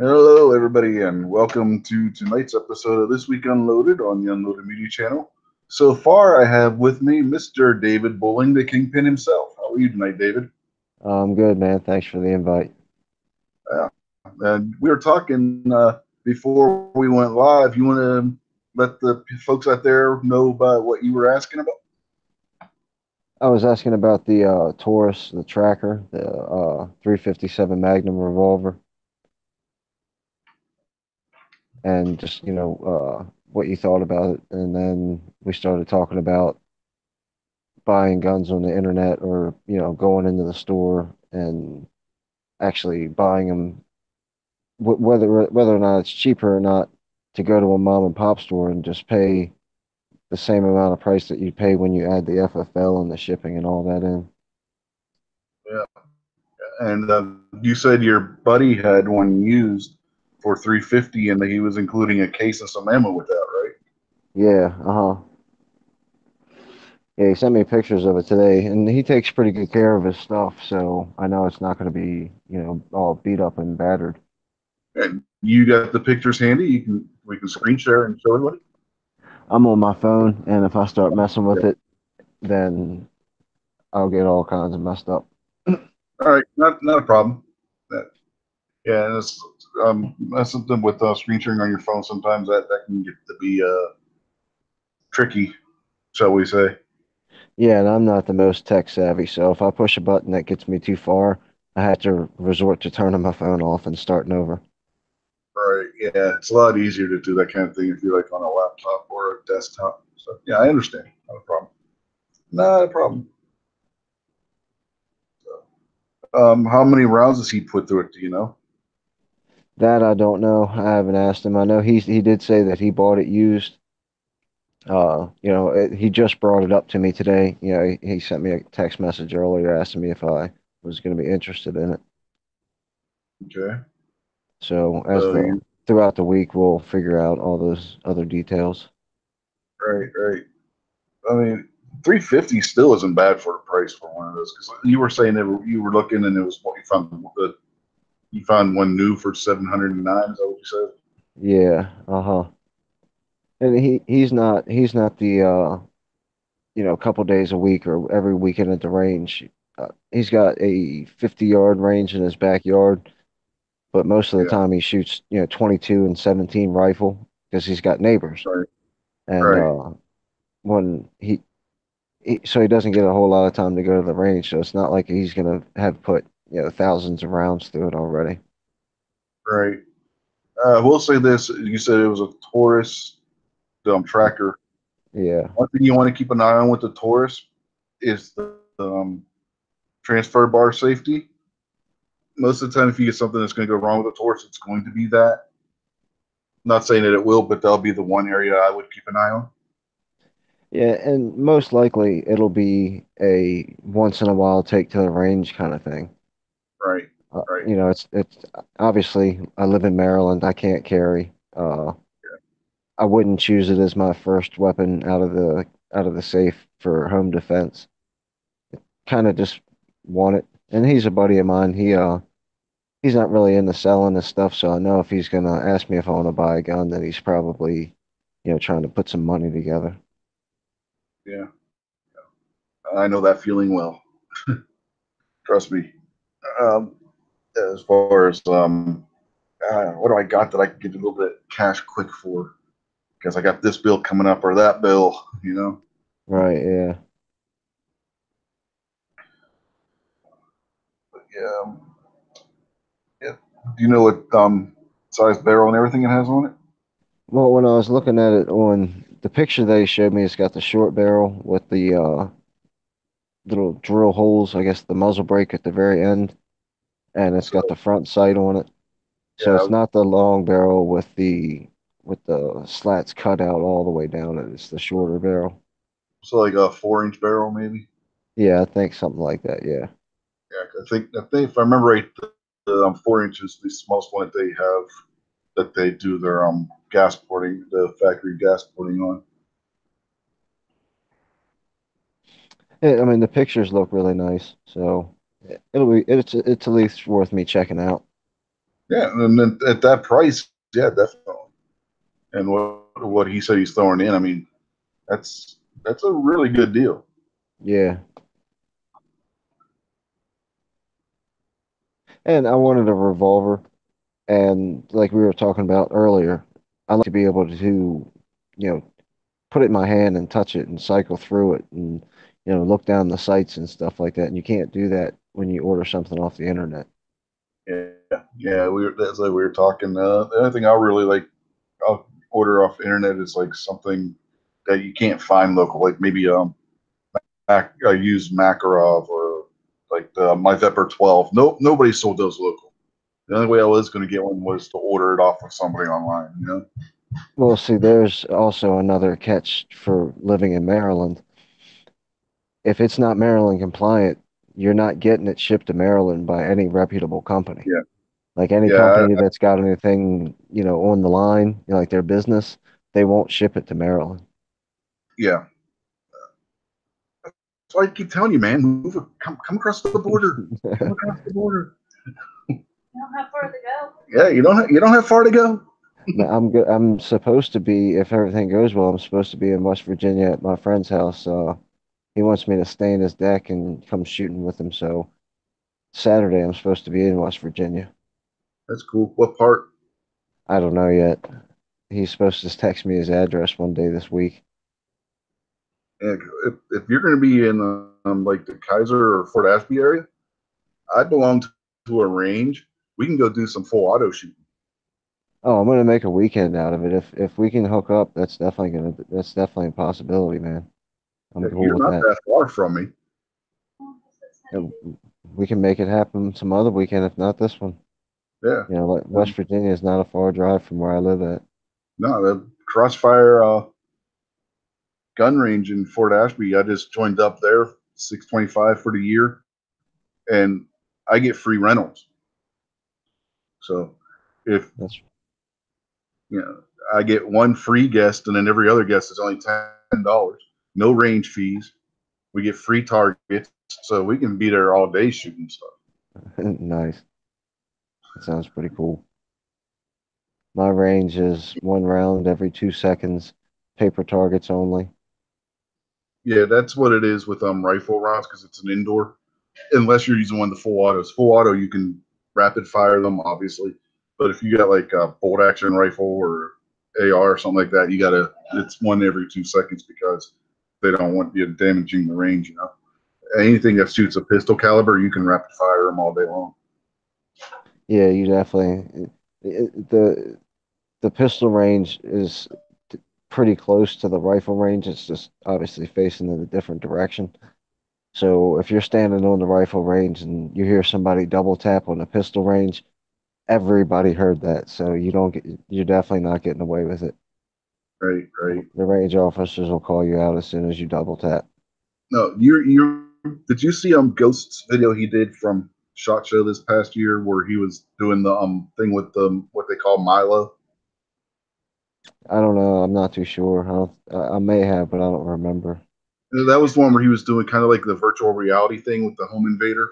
Hello, everybody, and welcome to tonight's episode of This Week Unloaded on the Unloaded Media channel. So far, I have with me Mr. David Bowling, the Kingpin himself. How are you tonight, David? I'm good, man. Thanks for the invite. Uh, and we were talking before we went live. You want to let the folks out there know about what you were asking about? I was asking about the Taurus, the Tracker, the 357 Magnum revolver, and just what you thought about it. And then we started talking about buying guns on the internet, or going into the store and actually buying them, whether or not it's cheaper or not to go to a mom and pop store and just pay the same amount of price that you pay when you add the FFL and the shipping and all that in. Yeah. And you said your buddy had one used for 350, and he was including a case and some ammo with that, right? Yeah, uh-huh. Yeah, he sent me pictures of it today, and he takes pretty good care of his stuff, so I know it's not going to be, all beat up and battered. And you got the pictures handy. We can screen share and show everybody. I'm on my phone, and if I start messing with it, then I'll get all kinds of messed up. All right, not a problem. That, yeah, that's something with screen sharing on your phone. Sometimes that can get to be tricky, shall we say? Yeah, and I'm not the most tech savvy, so if I push a button that gets me too far, I have to resort to turning my phone off and starting over. Right? Yeah, it's a lot easier to do that kind of thing if you're like on a laptop or a desktop. So yeah, I understand. Not a problem. Not a problem. How many rounds does he put through it? Do you know? That I don't know. I haven't asked him. I know he did say that he bought it used. He just brought it up to me today. He sent me a text message earlier asking me if I was going to be interested in it. Okay. So as So the you throughout the week, we'll figure out all those other details. right. I mean, 350 still isn't bad for the price for one of those because you were saying that you were looking and it was what you found one new for 709. Is that what you said? Yeah, uh-huh. And he's not the couple days a week or every weekend at the range. He's got a 50-yard range in his backyard, but most of the Yeah. time he shoots 22 and 17 rifle because he's got neighbors. Right. And Right. when so he doesn't get a whole lot of time to go to the range, so it's not like he's gonna have put thousands of rounds through it already. Right. I will say this: you said it was a Taurus tracker. Yeah, One thing you want to keep an eye on with the Taurus is the transfer bar safety. Most of the time, if you get something that's going to go wrong with the Taurus, it's going to be that. I'm not saying that it will, but that'll be the one area I would keep an eye on. yeah, and most likely it'll be a once in a while take to the range kind of thing. Right. Right. It's obviously I live in Maryland. I can't carry. I wouldn't choose it as my first weapon out of the safe for home defense. Kind of just want it. And he's a buddy of mine. He's not really into selling this stuff, so I know if he's gonna ask me if I want to buy a gun, that he's probably, trying to put some money together. Yeah. I know that feeling well. Trust me. Um, as far as what do I got that I can get a little bit of cash quick for? Because I got this bill coming up or that bill, you know. Right, yeah. But yeah, yeah. Do you know what size barrel and everything it has on it? Well, when I was looking at it on the picture they showed me, it's got the short barrel with the little drill holes, I guess the muzzle brake at the very end, and it's got So the front sight on it. So yeah, it's not the long barrel with the slats cut out all the way down it. It's the shorter barrel. so like a 4 inch barrel maybe. Yeah, I think something like that. Yeah. Yeah, I think if I remember right, the 4 inches, the smallest one that they have that they do their gas porting, the factory gas porting on. I mean, the pictures look really nice, so it's at least worth me checking out. Yeah, and then at that price, yeah, definitely. And what he said he's throwing in, I mean, that's that's a really good deal. Yeah. And I wanted a revolver. And like we were talking about earlier, I like to be able to, put it in my hand and touch it and cycle through it and, look down the sights and stuff like that. And you can't do that when you order something off the internet. Yeah, yeah, that's like we were talking. The only thing I really like, I'll order off the internet is like something that you can't find local, like maybe I use Makarov or like my Vepr 12. No, nobody sold those local. The only way I was going to get one was to order it off of somebody online. You know? Well, see, there's also another catch for living in Maryland. If it's not Maryland compliant, you're not getting it shipped to Maryland by any reputable company. Yeah, Like any yeah, company that's got anything, on the line, like their business, they won't ship it to Maryland. yeah. So I keep telling you, man, move, come across the border. Come across the border. You don't have far to go. Yeah, you don't have far to go. No, I'm good. I'm supposed to be, if everything goes well, I'm supposed to be in West Virginia at my friend's house. He wants me to stay in his deck and come shooting with him. So Saturday, I'm supposed to be in West Virginia. That's cool. What part? I don't know yet. He's supposed to text me his address one day this week. Yeah, if you're going to be in like the Kaiser or Fort Ashby area, I belong to a range. We can go do some full auto shooting. Oh, I'm gonna make a weekend out of it. If we can hook up, that's definitely a possibility, man. I'm Yeah, cool you're with not that. that far from me. And we can make it happen some other weekend, if not this one. Yeah. Like West Virginia is not a far drive from where I live at. No, the Crossfire gun range in Fort Ashby. I just joined up there, 625 for the year, and I get free rentals. So if That's you know, I get one free guest, and then every other guest is only $10. No range fees. We get free targets, so we can be there all day shooting stuff. nice. That sounds pretty cool. My range is one round every 2 seconds, paper targets only. Yeah, that's what it is with rifle rounds because it's an indoor. Unless you're using one of the full autos. Full auto, you can rapid fire them, obviously. But if you got like a bolt action rifle or AR or something like that, you gotta. It's one every 2 seconds because they don't want you damaging the range. You know, anything that shoots a pistol caliber, you can rapid fire them all day long. Yeah, you definitely the pistol range is pretty close to the rifle range. It's just obviously facing in a different direction. So if you're standing on the rifle range and you hear somebody double tap on the pistol range, everybody heard that. So you're definitely not getting away with it. Right, right. The range officers will call you out as soon as you double tap. No, you did you see Ghost's video he did from Shot Show this past year where he was doing the thing with the what they call Milo? I don't know. I'm not too sure. I may have, but I don't remember. That was the one where he was doing kind of like the virtual reality thing with the home invader.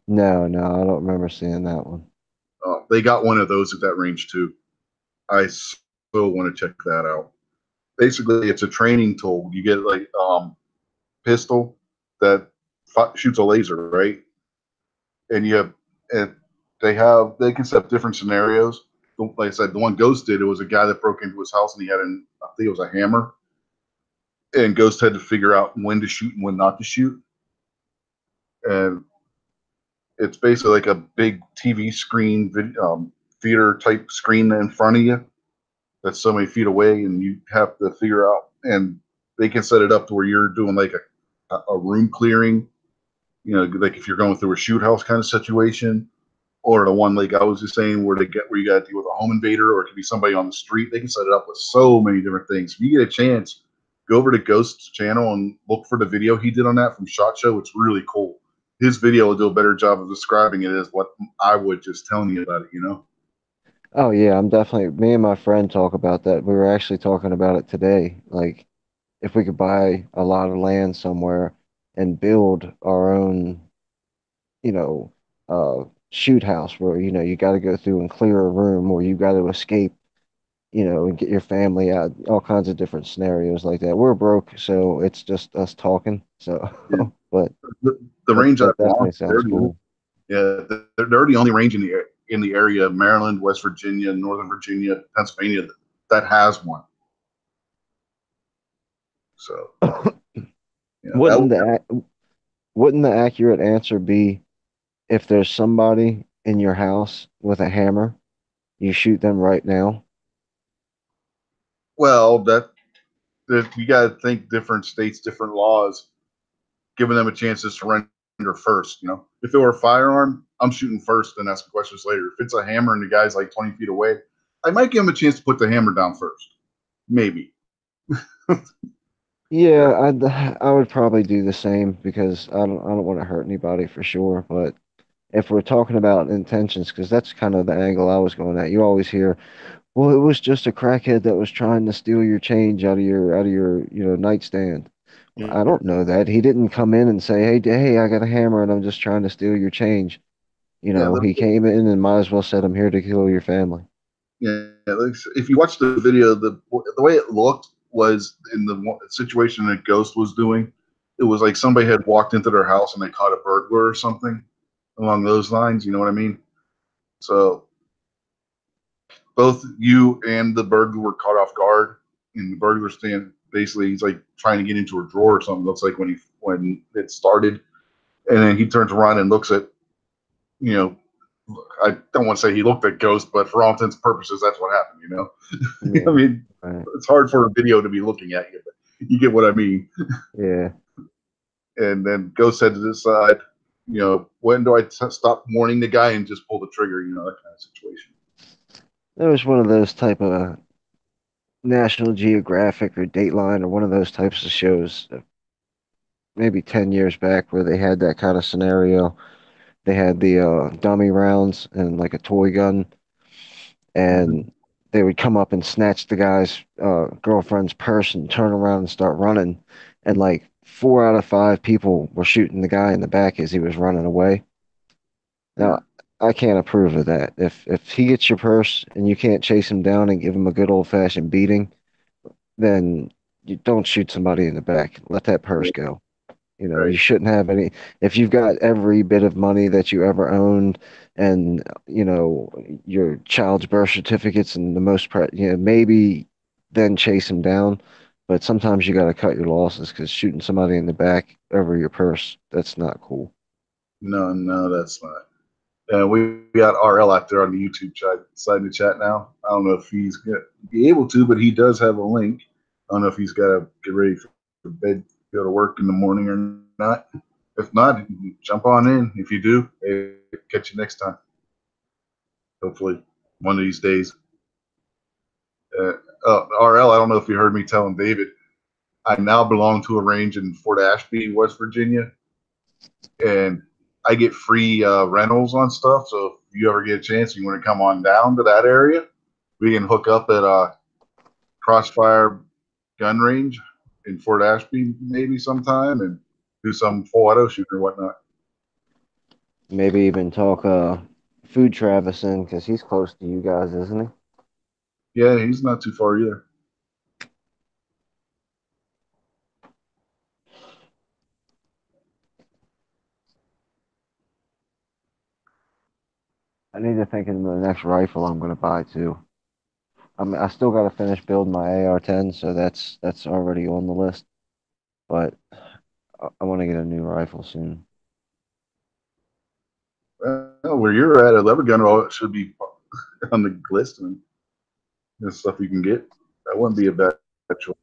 No, no, I don't remember seeing that one. They got one of those at that range too. I so want to check that out. Basically, it's a training tool. You get like pistol that shoots a laser, right? And you have and they can set up different scenarios. Like I said, the one Ghost did, it was a guy that broke into his house and he had I think it was a hammer, and Ghost had to figure out when to shoot and when not to shoot. And it's basically like a big TV screen, theater type screen in front of you that's so many feet away, and you have to figure out. And they can set it up to where you're doing like a room clearing, like if you're going through a shoot house kind of situation, or the one like I was just saying where you got to deal with a home invader, or it could be somebody on the street. They can set it up with so many different things. If you get a chance, go over to Ghost's channel and look for the video he did on that from Shot Show. It's really cool. His video will do a better job of describing it as what I would just telling you about it. Oh yeah, I'm definitely. Me and my friend talk about that. We were actually talking about it today. Like if we could buy a lot of land somewhere and build our own, you know, shoot house where you got to go through and clear a room, or you got to escape, and get your family out. All kinds of different scenarios like that. We're broke, so it's just us talking. So, Yeah. but The range I that belong definitely to, they're sounds the only, cool. yeah, they're the only range in the area of Maryland, West Virginia, Northern Virginia, Pennsylvania that has one. So yeah, that Wouldn't wouldn't the accurate answer be if there's somebody in your house with a hammer, you shoot them right now? well that you got to think different states, different laws, giving them a chance to surrender first. If it were a firearm, I'm shooting first, then asking questions later. If it's a hammer and the guy's like 20 feet away, I might give him a chance to put the hammer down first, maybe. Yeah, I would probably do the same because I don't want to hurt anybody for sure. But if we're talking about intentions, because that's kind of the angle I was going at. You always hear, well, it was just a crackhead that was trying to steal your change out of your nightstand. I Yeah, don't know that. He didn't come in and say, hey, I got a hammer and I'm just trying to steal your change. yeah, He came in and might as well said, I'm here to kill your family. yeah. If you watch the video, the way it looked was in the situation that Ghost was doing. It was like somebody had walked into their house and they caught a burglar or something along those lines. You know what I mean? So both you and the burglar were caught off guard, and the burglar stand basically he's like trying to get into a drawer or something. Looks like when it started, and then he turns around and looks at you know. I don't want to say he looked at Ghost, but for all intents and purposes, that's what happened. I Yeah. mean, Right. it's hard for a video to be looking at you, but you get what I mean. Yeah. And then Ghost had to decide, when do I stop warning the guy and just pull the trigger? That kind of situation. It was one of those type of National Geographic or Dateline or one of those types of shows, maybe 10 years back where they had that kind of scenario. They had the dummy rounds and like a toy gun, Mm-hmm. and they would come up and snatch the guy's girlfriend's purse and turn around and start running. And like 4 out of 5 people were shooting the guy in the back as he was running away. Yeah. Now, I can't approve of that. If he gets your purse and you can't chase him down and give him a good old-fashioned beating, then you don't shoot somebody in the back. Let that purse Right. go. You Right. shouldn't have any. If you've got every bit of money that you ever owned, and your child's birth certificates and the most, maybe then chase him down. But sometimes you got to cut your losses because shooting somebody in the back over your purse, that's not cool. No, no, that's not. We got RL out there on the YouTube chat, side the chat now. I don't know if he's gonna be able to, but he does have a link. I don't know if he's got to get ready for bed, go to work in the morning or not. If not, jump on in. If you do, hey, catch you next time. Hopefully, one of these days. Uh, RL, I don't know if you heard me telling David, I now belong to a range in Fort Ashby, West Virginia, and I get free rentals on stuff. So if you ever get a chance, you want to come on down to that area, we can hook up at Crossfire Gun Range in Fort Ashby maybe sometime and do some full auto shooting or whatnot. Maybe even talk food Travis in because he's close to you guys, isn't he? Yeah, he's not too far either. I need to think of the next rifle I'm going to buy too. I still got to finish building my AR-10, so that's already on the list. But I want to get a new rifle soon. Well, where you're at, a lever gun should be on the list and the stuff you can get. That wouldn't be a bad choice.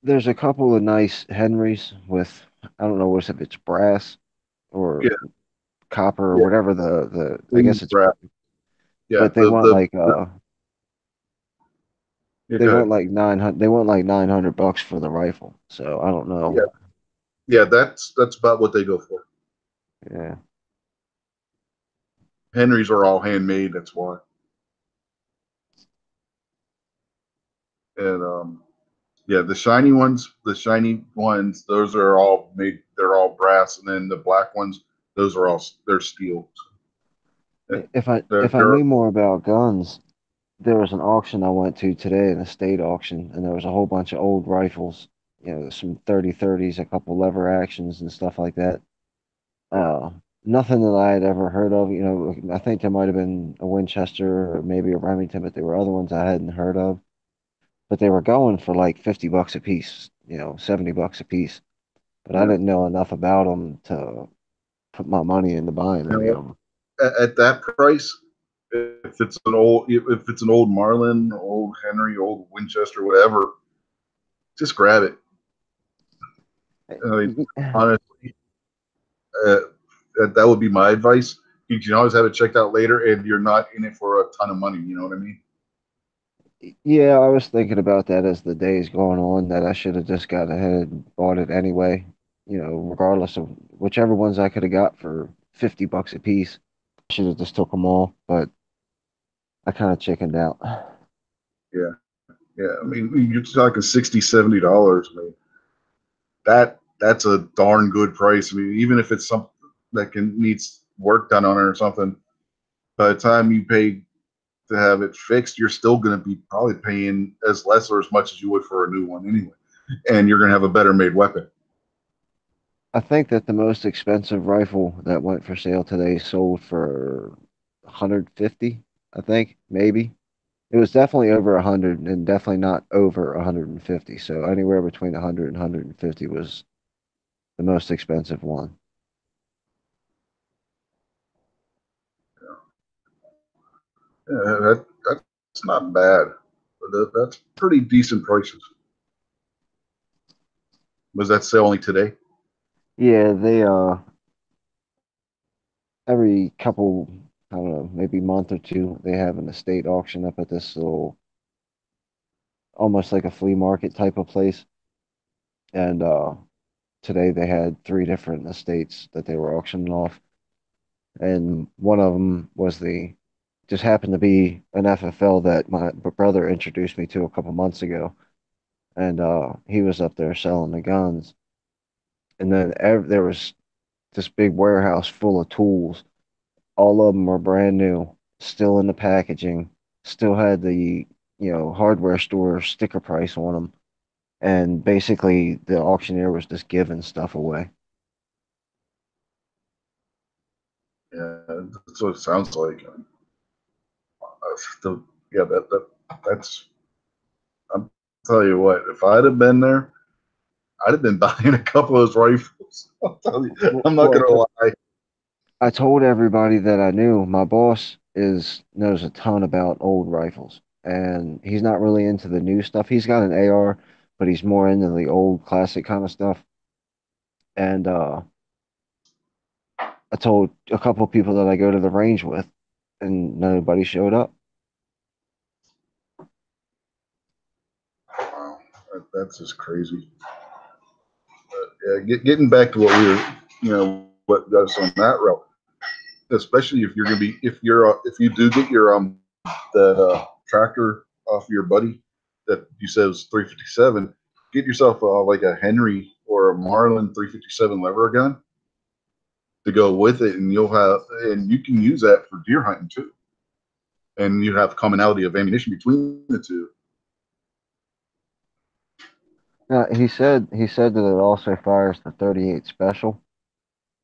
There's a couple of nice Henrys with, I don't know if it's brass or Yeah, copper or yeah. whatever the I Please, guess it's, Brad. Yeah, but they want yeah, they go want ahead. like 900, they want like $900 for the rifle. So I don't Yeah, know. yeah. That's about what they go for. Yeah. Henrys are all handmade. That's why. And yeah, the shiny ones, those are all made. They're all brass, and then the black ones, those are all they're steel. If I There, knew more about guns, there was an auction I went to today, an estate auction, and there was a whole bunch of old rifles, some 30-30s, a couple lever actions and stuff like that. yeah, Uh, Nothing that I had ever heard of. I think there might have been a Winchester or maybe a Remington, but there were other ones I hadn't heard of. But they were going for like $50 a piece, $70 a piece. But I yeah. didn't know enough about them to put my money into buying You know any what? of them. At that price, if it's an old Marlin, old Henry, old Winchester, whatever, just grab it. I mean, honestly, uh, that would be my advice. You can always have it checked out later, and you're not in it for a ton of money. You know what I mean? Yeah, I was thinking about that as the days going on, that I should have just got ahead and bought it anyway, regardless of whichever ones I could have got for $50 a piece. I should have just took them all, but I kind of chickened out. Yeah, yeah. I mean, you're talking $60, $70. I mean, that's a darn good price. I mean, even if it's something that can needs work done on it or something, by the time you pay to have it fixed, you're still going to be probably paying as less or as much as you would for a new one anyway, and you're going to have a better made weapon. I think that the most expensive rifle that went for sale today sold for 150, I think, maybe. It was definitely over 100 and definitely not over 150. So anywhere between 100 and 150 was the most expensive one. Yeah, that's not bad. But that's pretty decent prices. Was that sale only today? Yeah, they every couple, I don't know, maybe month or two, they have an estate auction up at this little, almost like a flea market type of place. And today they had three different estates that they were auctioning off, and one of them was the just happened to be an FFL that my brother introduced me to a couple months ago, and he was up there selling the guns, and then there was this big warehouse full of tools. All of them were brand new, still in the packaging, still had the hardware store sticker price on them, and basically the auctioneer was just giving stuff away. Yeah, that's what it sounds like. The, yeah, that's. I'm tell you what. If I'd have been there, I'd have been buying a couple of those rifles. I'll tell you, I'm not Well, gonna lie. I told everybody that I knew. My boss is knows a ton about old rifles, and he's not really into the new stuff. He's got an AR, but he's more into the old classic kind of stuff. And I told a couple of people that I go to the range with, and nobody showed up. Wow, that's just crazy. Yeah, getting back to what we were, what got us on that route, especially if you're gonna be, if you do get your that tractor off your buddy that you said was 357, get yourself like a Henry or a Marlin 357 lever gun to go with it, and you can use that for deer hunting too, and you have commonality of ammunition between the two. He said that it also fires the 38 special.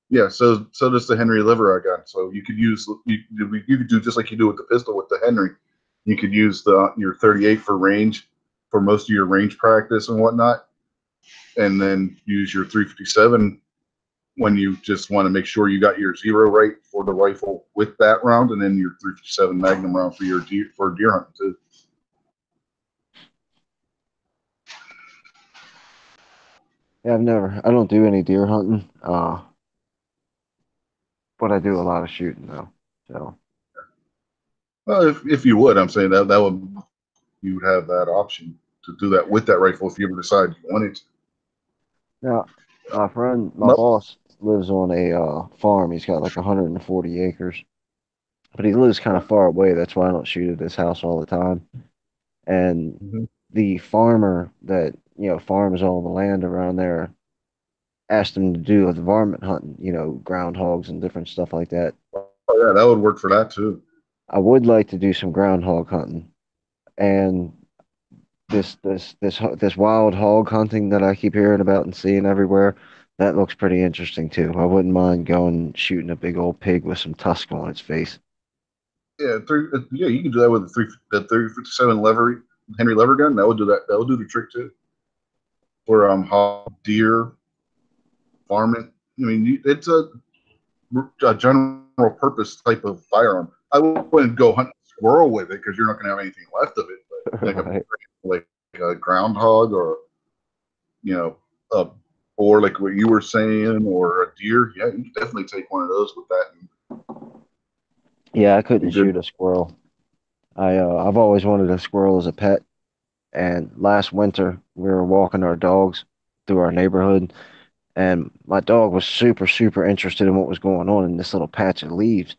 Yeah, so does the Henry lever gun. So you could do just like you do with the pistol with the Henry. You could use the your 38 for range for most of your range practice and whatnot, and then use your 357 when you just want to make sure you got your zero right for the rifle with that round, and then your 357 Magnum round for your deer hunting too. Yeah, I don't do any deer hunting, but I do a lot of shooting though. So Well, if you would, I'm saying that would you would have that option to do that with that rifle if you ever decide you wanted to. now, my Nope. boss lives on a farm. He's got like 140 acres, but he lives kind of far away. That's why I don't shoot at his house all the time. And Mhm. the farmer that farms all the land around there asked him to do the varmint hunting, groundhogs and different stuff like that. Oh yeah, that would work for that too. I would like to do some groundhog hunting, and this wild hog hunting that I keep hearing about and seeing everywhere, that looks pretty interesting too. I wouldn't mind going shooting a big old pig with some tusk on its face. Yeah, yeah, you can do that with the 357 lever Henry lever gun. That would do that. That would do the trick too. For hog, deer, varmint. I mean, it's a general purpose type of firearm. I wouldn't go hunt a squirrel with it because you're not going to have anything left of it. But Right. like a groundhog or a boar, like what you were saying, or a deer, yeah, you can definitely take one of those with that and Yeah, I be couldn't good. shoot a squirrel. I've always wanted a squirrel as a pet, and last winter we were walking our dogs through our neighborhood, and my dog was super interested in what was going on in this little patch of leaves.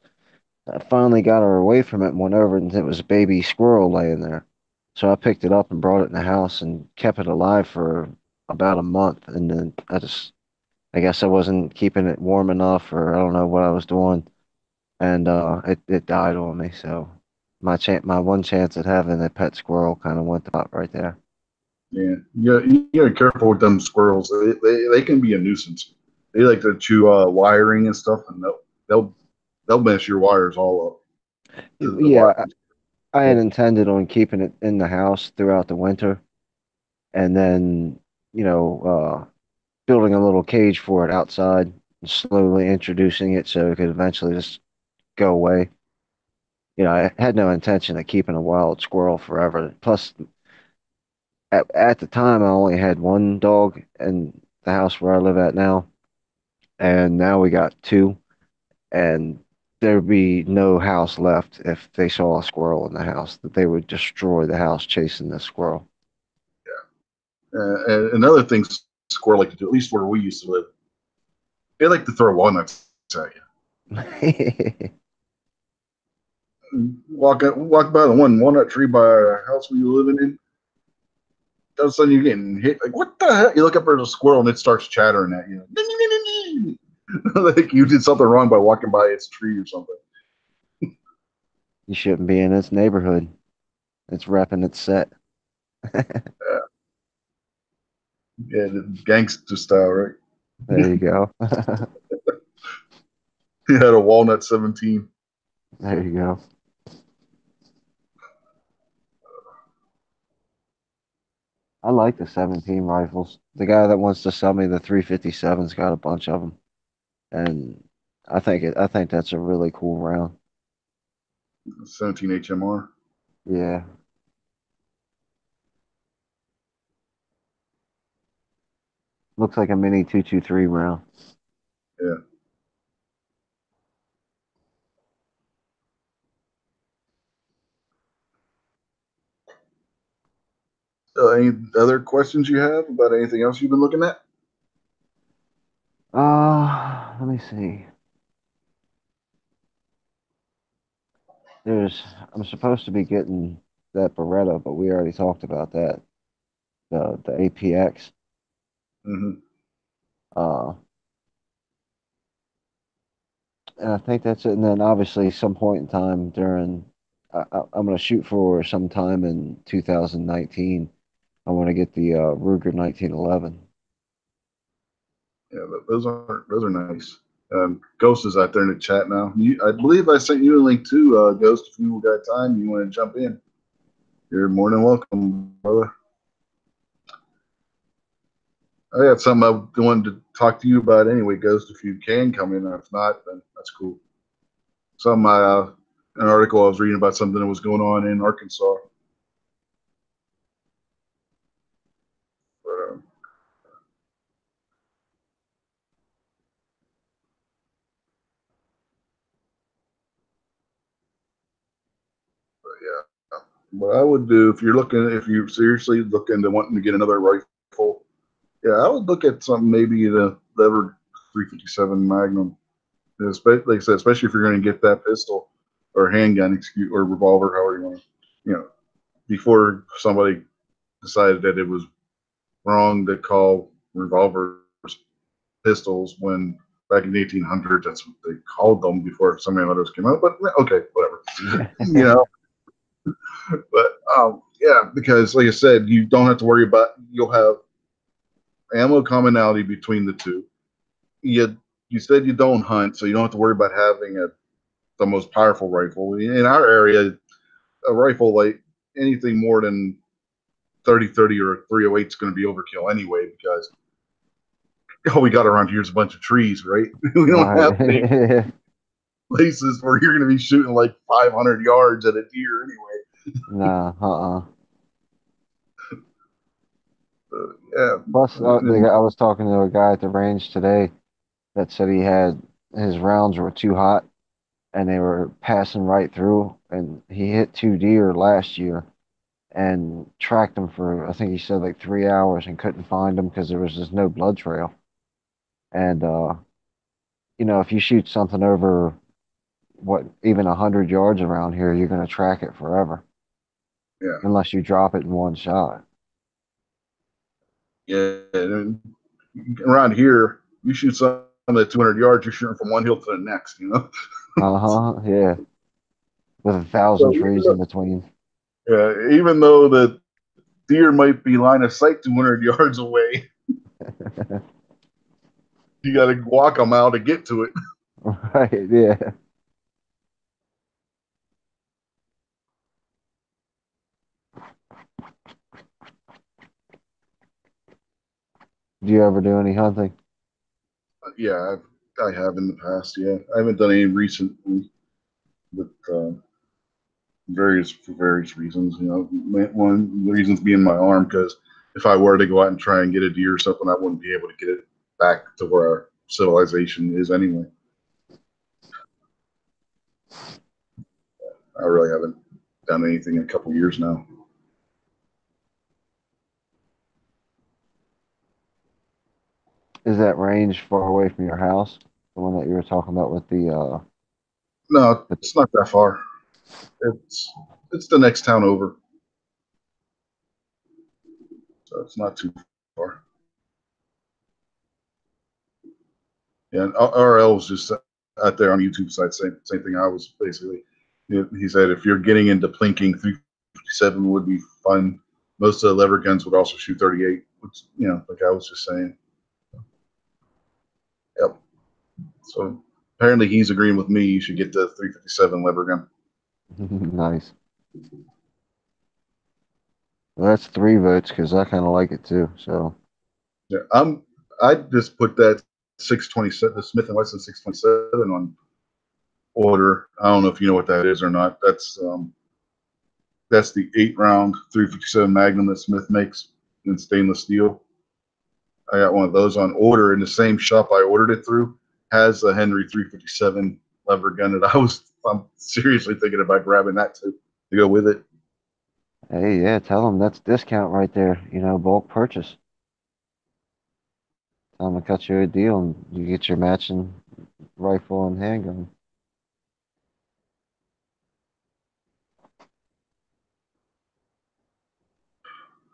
I finally got her away from it and went over, and it was a baby squirrel laying there. So I picked it up and brought it in the house and kept it alive for about a month. And then I guess I wasn't keeping it warm enough, or I don't know what I was doing, and it died on me. So my one chance at having a pet squirrel kind of went to pot right there. Yeah, you gotta be careful with them squirrels. They can be a nuisance. They like to chew wiring and stuff, and they'll they'll mess your wires all up. The Yeah, wires. I Yeah, had intended on keeping it in the house throughout the winter, and then you know building a little cage for it outside, slowly introducing it so it could eventually just go away. I had no intention of keeping a wild squirrel forever. Plus, at the time, I only had one dog in the house where I live at now, and now we got two, and there'd be no house left if they saw a squirrel in the house, that they would destroy the house chasing the squirrel. and another thing squirrel like to do, at least where we used to live, they like to throw walnuts at you. Walk by the one walnut tree by our house we were living in. All of a sudden you're getting hit. Like, what the hell? You look up, there's a squirrel and it starts chattering at you. Like you did something wrong by walking by its tree or something. You shouldn't be in its neighborhood. It's repping its set. Yeah, the gangster style, right? There you go. He had a walnut 17. There you go. I like the 17 rifles. The guy that wants to sell me the 357's got a bunch of them, and I think that's a really cool round. 17 HMR. Yeah, looks like a mini 223 round. Yeah. Any other questions you have about anything else you've been looking at? Let me see. There's I'm supposed to be getting that Beretta, but we already talked about that. The APX. Mm-hmm. Uh, and I think that's it. And then obviously some point in time during, I'm going to shoot for sometime in 2019. I want to get the Ruger 1911. Yeah, those are nice. Ghost is out there in the chat now. I believe I sent you a link to Ghost. If you got time, you want to jump in, you're more than welcome, brother. I got something I wanted to talk to you about anyway, Ghost. If you can come in, if not, then that's cool. Some an article I was reading about something that was going on in Arkansas. But, yeah, what I would do if you're seriously looking to wanting to get another rifle, yeah, I would look at something maybe the lever 357 Magnum. Especially, like I said, especially if you're going to get that pistol or handgun, excuse or revolver, however you want to, before somebody decided that it was wrong to call revolvers pistols when back in the 1800s. That's what they called them before semi-autos came out. But okay, whatever. You know, but yeah, because like I said, you don't have to worry about. You'll have ammo commonality between the two. You said you don't hunt, so you don't have to worry about having the most powerful rifle in our area. A rifle like anything more than 30-30 or 308 is going to be overkill anyway because all we got around here is a bunch of trees, right? We don't have any Right. places where you're going to be shooting like 500 yards at a deer anyway. Nah, Yeah. Plus, I was talking to a guy at the range today that said he had his rounds were too hot and they were passing right through. And he hit two deer last year and tracked them for, I think he said like 3 hours and couldn't find them because there was just no blood trail. And, if you shoot something over what, even 100 yards around here, you're going to track it forever Yeah. unless you drop it in one shot. Yeah. And around here, you shoot something at 200 yards, you're shooting from one hill to the next, you know? Uh-huh. Yeah. With a thousand So trees in between. even though the deer might be line of sight 200 yards away, you got to walk a mile to get to it. Right. Yeah. Do you ever do any hunting? Yeah, I have in the past. Yeah, I haven't done any recently, but for various reasons. You know, one of the reasons being my arm because if I were to go out and try and get a deer or something, I wouldn't be able to get it back to where our civilization is anyway. I really haven't done anything in a couple years now. Is that range far away from your house? The one that you were talking about with No, the it's not that far. It's it's the next town over, so it's not too far. Yeah, and RL was just out there on YouTube side same thing. I was basically. He said if you're getting into plinking, 357 would be fun. Most of the lever guns would also shoot 38, which like I was just saying. Yep. So apparently he's agreeing with me. You should get the 357 lever gun. nice. Well, that's three votes because I kind of like it too. So Yeah, I just put that 627, the Smith and Wesson 627 on order. I don't know if you know what that is or not. That's the 8 round 357 Magnum that Smith makes in stainless steel. I got one of those on order in the same shop I ordered it through. Has a Henry 357 lever gun that I'm seriously thinking about grabbing that to go with it. hey, yeah, tell them that's discount right there. Bulk purchase. Tell them to cut you a deal and you get your matching rifle and handgun.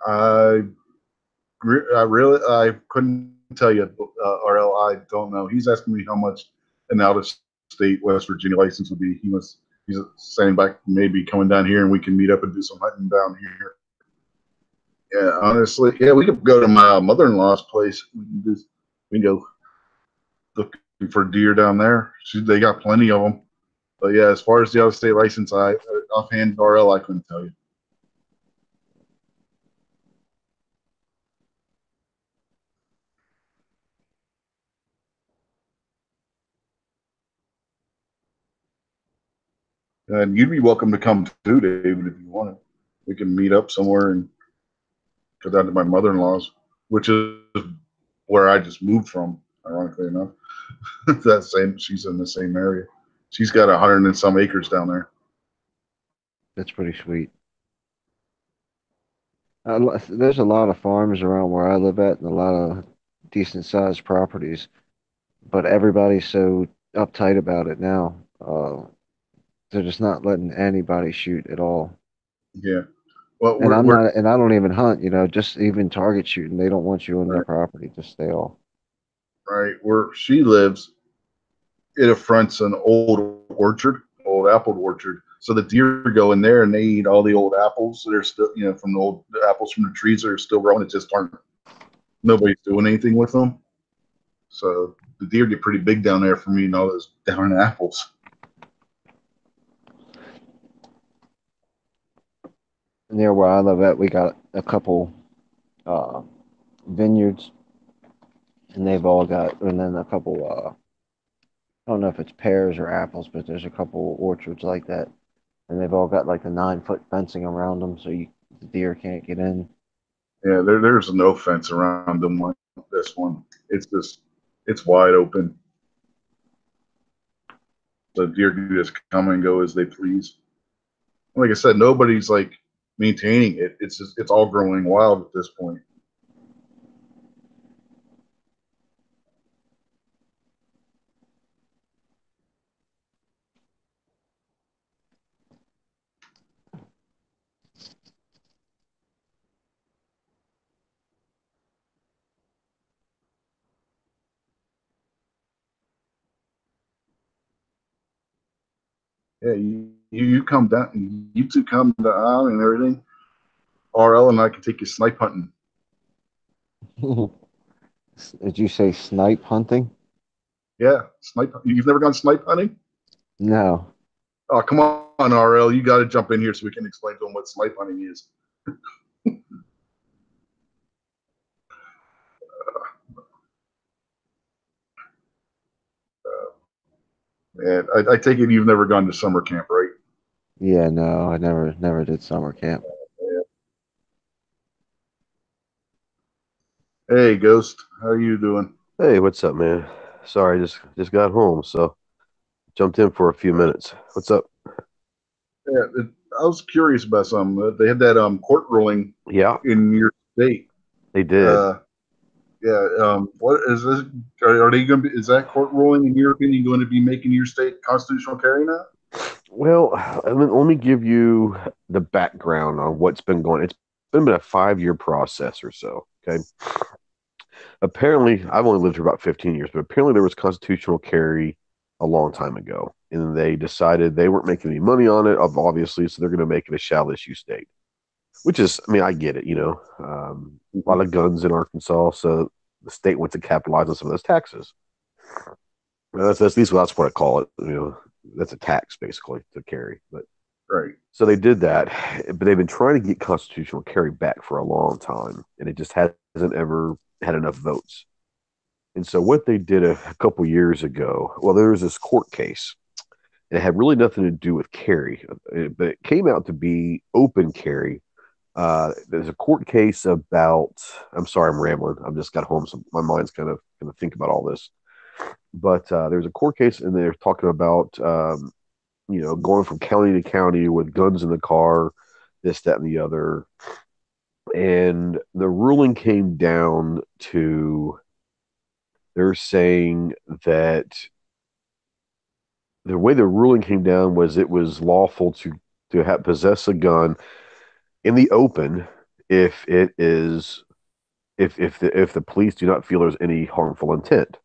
I I couldn't tell you, RL. I don't know. He's asking me how much an out of state West Virginia license would be. He's saying back maybe coming down here and we can meet up and do some hunting down here. Yeah, honestly, yeah, we could go to my mother-in-law's place. We can go looking for deer down there. They got plenty of them. But yeah, as far as the out of state license, I offhand RL, I couldn't tell you. And you'd be welcome to come too, David, if you wanted. We can meet up somewhere and go down to my mother-in-law's, which is where I just moved from. Ironically enough, she's in the same area. She's got 100 and some acres down there. That's pretty sweet. There's a lot of farms around where I live at and a lot of decent sized properties, but everybody's so uptight about it now. They're just not letting anybody shoot at all. Yeah. Well, And I'm we're not, and I don't even hunt, just even target shooting. They don't want you on their right, property. Just stay off. right where she lives. it affronts an old orchard, old apple orchard. So the deer go in there and they eat all the old apples that are still, from the old apples from the trees that are still growing. It just aren't, nobody's doing anything with them. So the deer get pretty big down there from eating all those down apples. Near where I live at, we got a couple uh, vineyards, and they've all got, and then a couple. I don't know if it's pears or apples, but there's a couple orchards like that, and they've all got like the 9 foot fencing around them, so the deer can't get in. Yeah, there's no fence around them like this one. It's wide open. The deer can just come and go as they please. Like I said, nobody's like maintaining it. It's all growing wild at this point. Yeah, you come down, you two come down and everything. RL and I can take you snipe hunting. Did you say snipe hunting? Yeah, snipe. You've never gone snipe hunting? No. Oh, come on, RL. You got to jump in here so we can explain to them what snipe hunting is. And I take it you've never gone to summer camp, right? Yeah, no, I never did summer camp. Hey, Ghost, how are you doing? Hey, what's up, man? Sorry, just got home, so jumped in for a few minutes. What's up? Yeah, I was curious about something. They had that court ruling Yeah, in your state. they did. Uh, yeah. What is this? Are they going to be? Is that court ruling in your opinion going to be making your state constitutional carry now? Well, let me give you the background on what's been going. It's been a 5 year process or so. Okay. Apparently, I've only lived here about 15 years, but apparently there was constitutional carry a long time ago, and they decided they weren't making any money on it, obviously, so they're going to make it a shall issue state. Which is, I mean, I get it, a lot of guns in Arkansas, so the state went to capitalize on some of those taxes. That's at least that's what I call it. That's a tax basically to carry. But Right. so they did that, but they've been trying to get constitutional carry back for a long time, and it just hasn't ever had enough votes. And so what they did a couple years ago, well, there was this court case, and it had really nothing to do with carry, but it came out to be open carry. There's a court case about. I'm sorry, I'm rambling. I've just got home, so my mind's kind of going to think about all this. But there's a court case, and they're talking about going from county to county with guns in the car, this, that, and the other. And the ruling came down to they're saying that the way the ruling came down was it was lawful to possess a gun in the open if it is if the police do not feel there's any harmful intent.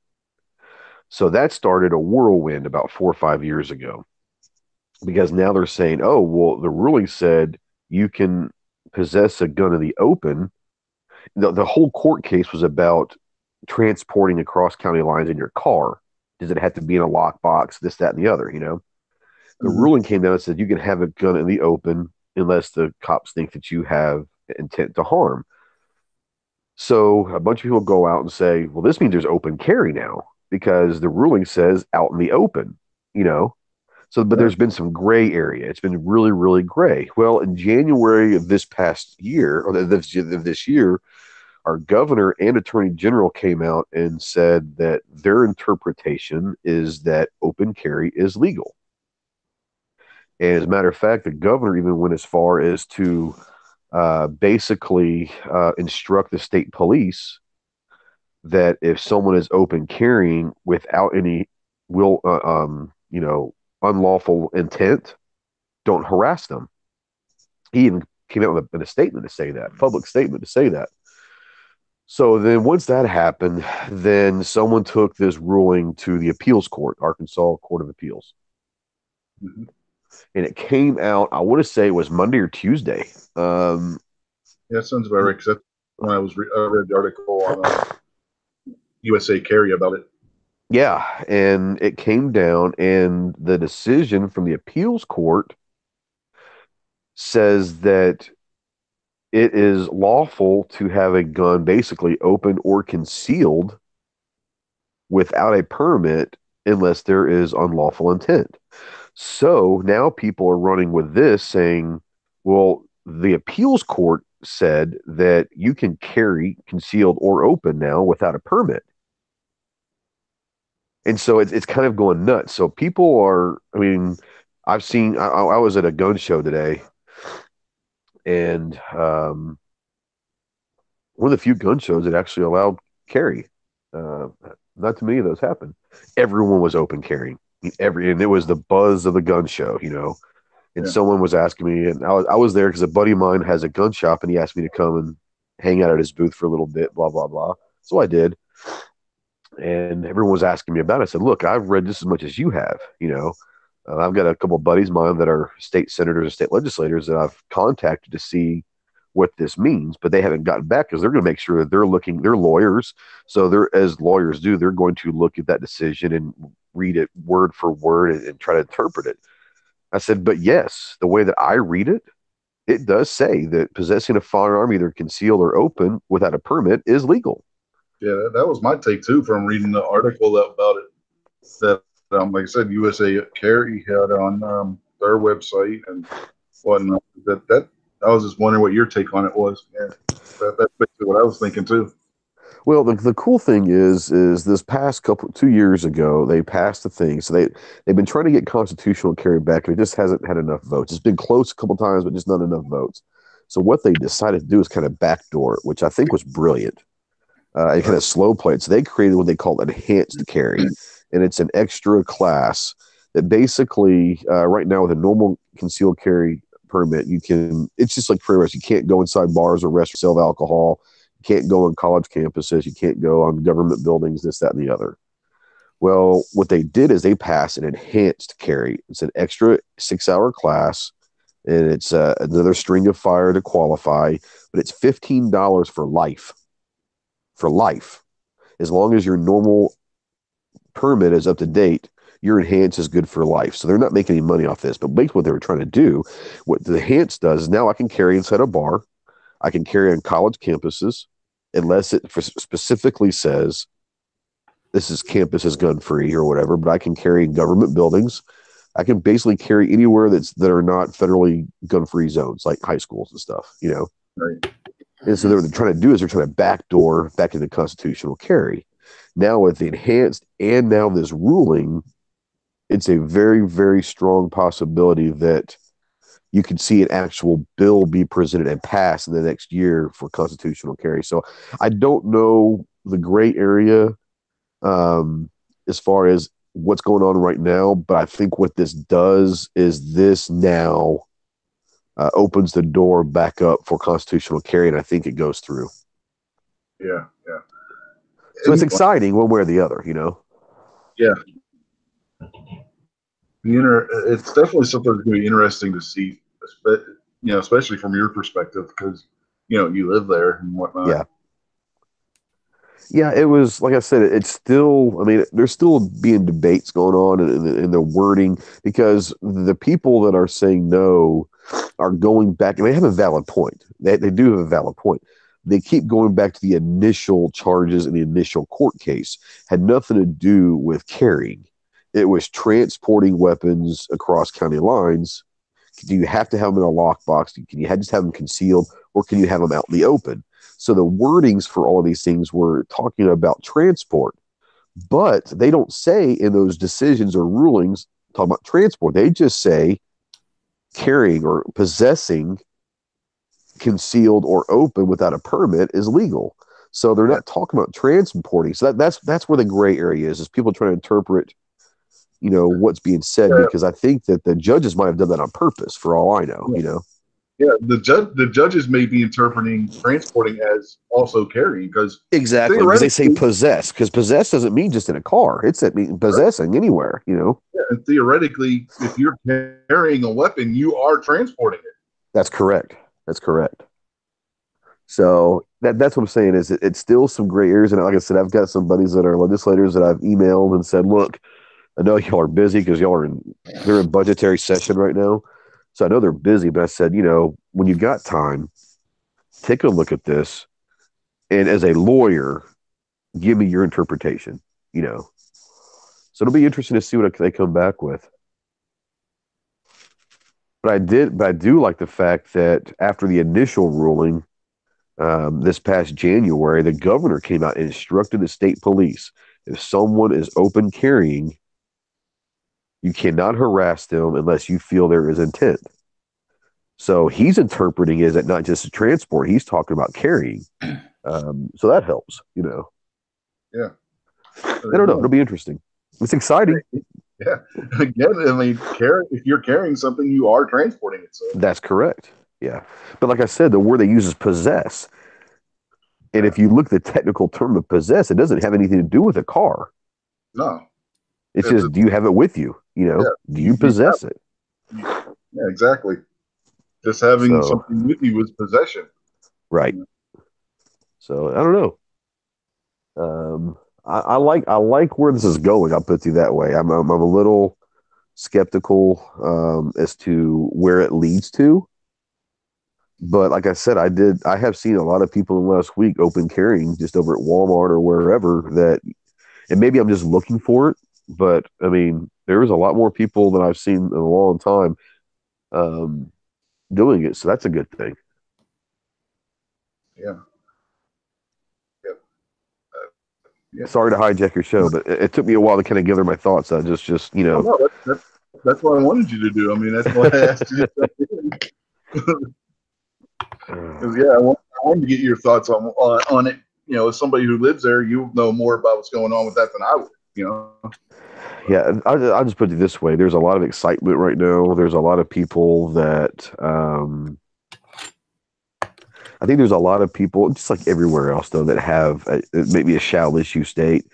So that started a whirlwind about 4 or 5 years ago, because now they're saying, oh, well, the ruling said you can possess a gun in the open. The whole court case was about transporting across county lines in your car. Does it have to be in a lockbox? This, that, and the other. The ruling came down and said you can have a gun in the open unless the cops think that you have intent to harm. So a bunch of people go out and say, well, this means there's open carry now because the ruling says out in the open, you know? So, but there's been some gray area. It's been really, really gray. Well, in January of this past year, or this year, our governor and attorney general came out and said that their interpretation is that open carry is legal. And as a matter of fact, the governor even went as far as to basically instruct the state police that if someone is open carrying without any will, unlawful intent, don't harass them. He even came out in a statement to say that, public statement to say that. So then once that happened, then someone took this ruling to the appeals court, Arkansas Court of Appeals. Mm-hmm. And it came out, I want to say it was Monday or Tuesday. Yeah, that sounds about right. Because when I read the article on USA Carry about it. Yeah, and it came down, and the decision from the appeals court says that it is lawful to have a gun basically open or concealed without a permit unless there is unlawful intent. So now people are running with this saying, well, the appeals court said that you can carry concealed or open now without a permit. And so it's kind of going nuts. So people are, I mean, I was at a gun show today, and one of the few gun shows that actually allowed carry. Uh, Not too many of those happen. Everyone was open carrying. And it was the buzz of the gun show, you know. And Yeah. someone was asking me, and I was there because a buddy of mine has a gun shop, and he asked me to come and hang out at his booth for a little bit, blah blah blah. So I did, and everyone was asking me about it. I said, "Look, I've read just as much as you have. You know, I've got a couple of buddies of mine that are state senators and state legislators that I've contacted to see what this means, but they haven't gotten back because they're going to make sure that they're looking. They're lawyers, so they're as lawyers do. They're going to look at that decision and read it word for word and try to interpret it." I said, but yes, the way that I read it, it does say that possessing a firearm, either concealed or open without a permit, is legal. Yeah, that was my take too from reading the article about it. That, like I said, USA Carry had on their website and whatnot. That I was just wondering what your take on it was. Yeah, that's basically what I was thinking too. Well, the cool thing is this past 2 years ago, they passed a thing. So they've been trying to get constitutional carry back, and it just hasn't had enough votes. It's been close a couple times, but just not enough votes. So what they decided to do is kind of backdoor it, which I think was brilliant. And kind of slow play it. So they created what they call enhanced carry, and it's an extra class that basically right now with a normal concealed carry permit, you can. It's just like free arrest. You can't go inside bars or restaurants, sell alcohol. You can't go on college campuses. You can't go on government buildings. This, that, and the other. Well, what they did is they passed an enhanced carry. It's an extra 6-hour class, and it's another string of fire to qualify. But it's $15 for life. For life, as long as your normal permit is up to date, your enhance is good for life. So they're not making any money off this. But basically, what they were trying to do, what the enhance does is now I can carry inside a bar, I can carry on college campuses, unless it specifically says this is campus is gun free or whatever. But I can carry in government buildings. I can basically carry anywhere that are not federally gun free zones, like high schools and stuff. You know. Right. And so what they're trying to do is they're trying to backdoor back into constitutional carry. Now with the enhanced and now this ruling, it's a very, very strong possibility that you could see an actual bill be presented and passed in the next year for constitutional carry. So I don't know the gray area as far as what's going on right now, but I think what this does is this now opens the door back up for constitutional carry, and I think it goes through. Yeah, yeah. So it's exciting one way or the other, you know? Yeah. It's definitely something that's going to be interesting to see, especially from your perspective, because, you live there and whatnot. Yeah. Yeah, it was, like I said, it's still, I mean, there's still being debates going on in the wording because the people that are saying no are going back, and they have a valid point. They do have a valid point. They keep going back to the initial charges in the initial court case. Had nothing to do with carrying. It was transporting weapons across county lines. Do you have to have them in a lockbox? Can you just have them concealed, or can you have them out in the open? So the wordings for all of these things were talking about transport, but they don't say in those decisions or rulings talking about transport. They just say carrying or possessing concealed or open without a permit is legal. So they're not talking about transporting. So that's where the gray area is people trying to interpret, what's being said, because I think that the judges might have done that on purpose for all I know, the judges may be interpreting transporting as also carrying because Exactly, because they say possess, because possess doesn't mean just in a car. It's that mean possessing anywhere, you know. Yeah, and theoretically, if you're carrying a weapon, you are transporting it. That's correct. That's correct. So that's what I'm saying is it's still some gray areas. And like I said, I've got some buddies that are legislators that I've emailed and said, look, I know y'all are busy because they're in budgetary session right now. So I know they're busy, but I said, you know, when you got time, take a look at this. And as a lawyer, give me your interpretation, you know. So it'll be interesting to see what they come back with. But I do like the fact that after the initial ruling, this past January, the governor came out and instructed the state police if someone is open carrying, you cannot harass them unless you feel there is intent. So he's interpreting it as not just a transport; he's talking about carrying. So that helps, you know. Yeah, I don't know. It'll be interesting. It's exciting. Yeah. Again, I mean, if you're carrying something, you are transporting it. So that's correct. Yeah, but like I said, the word they use is possess. And if you look at the technical term of possess, it doesn't have anything to do with a car. No. It's just, do you have it with you? You know, do you possess it? Yeah, exactly. Just having something with you is possession. Right. So I don't know. I like where this is going. I'll put it to you that way. I'm a little skeptical as to where it leads to. But like I said, I have seen a lot of people in the last week open carrying just over at Walmart or wherever that, and maybe I'm just looking for it, but I mean, there is a lot more people than I've seen in a long time doing it. So that's a good thing. Yeah. Yeah. Sorry to hijack your show, but it took me a while to kind of gather my thoughts. I just you know. Oh, no, that's what I wanted you to do. I mean, that's why I asked you. Yeah, I wanted to get your thoughts on it. You know, as somebody who lives there, you know more about what's going on with that than I would. You know. Yeah, I'll just put it this way: there's a lot of excitement right now. There's a lot of people that I think there's a lot of people, just like everywhere else, though, that have maybe a shall issue state,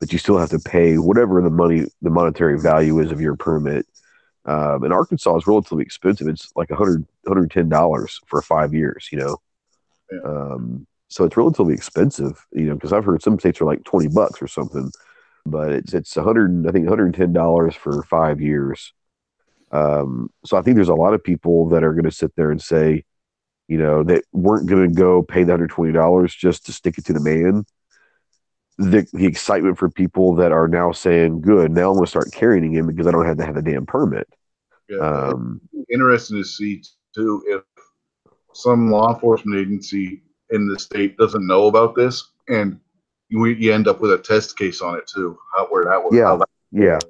but you still have to pay whatever the monetary value is of your permit. And Arkansas is relatively expensive. It's like $110 for 5 years, you know. Yeah. So it's relatively expensive, you know, because I've heard some states are like $20 or something, but it's $110 for 5 years. So I think there's a lot of people that are going to sit there and say, you know, that weren't going to go pay the $120 just to stick it to the man. The excitement for people that are now saying, good, now I'm going to start carrying him because I don't have to have a damn permit. Yeah, interesting to see too if some law enforcement agency in the state doesn't know about this, and you end up with a test case on it too. Yeah.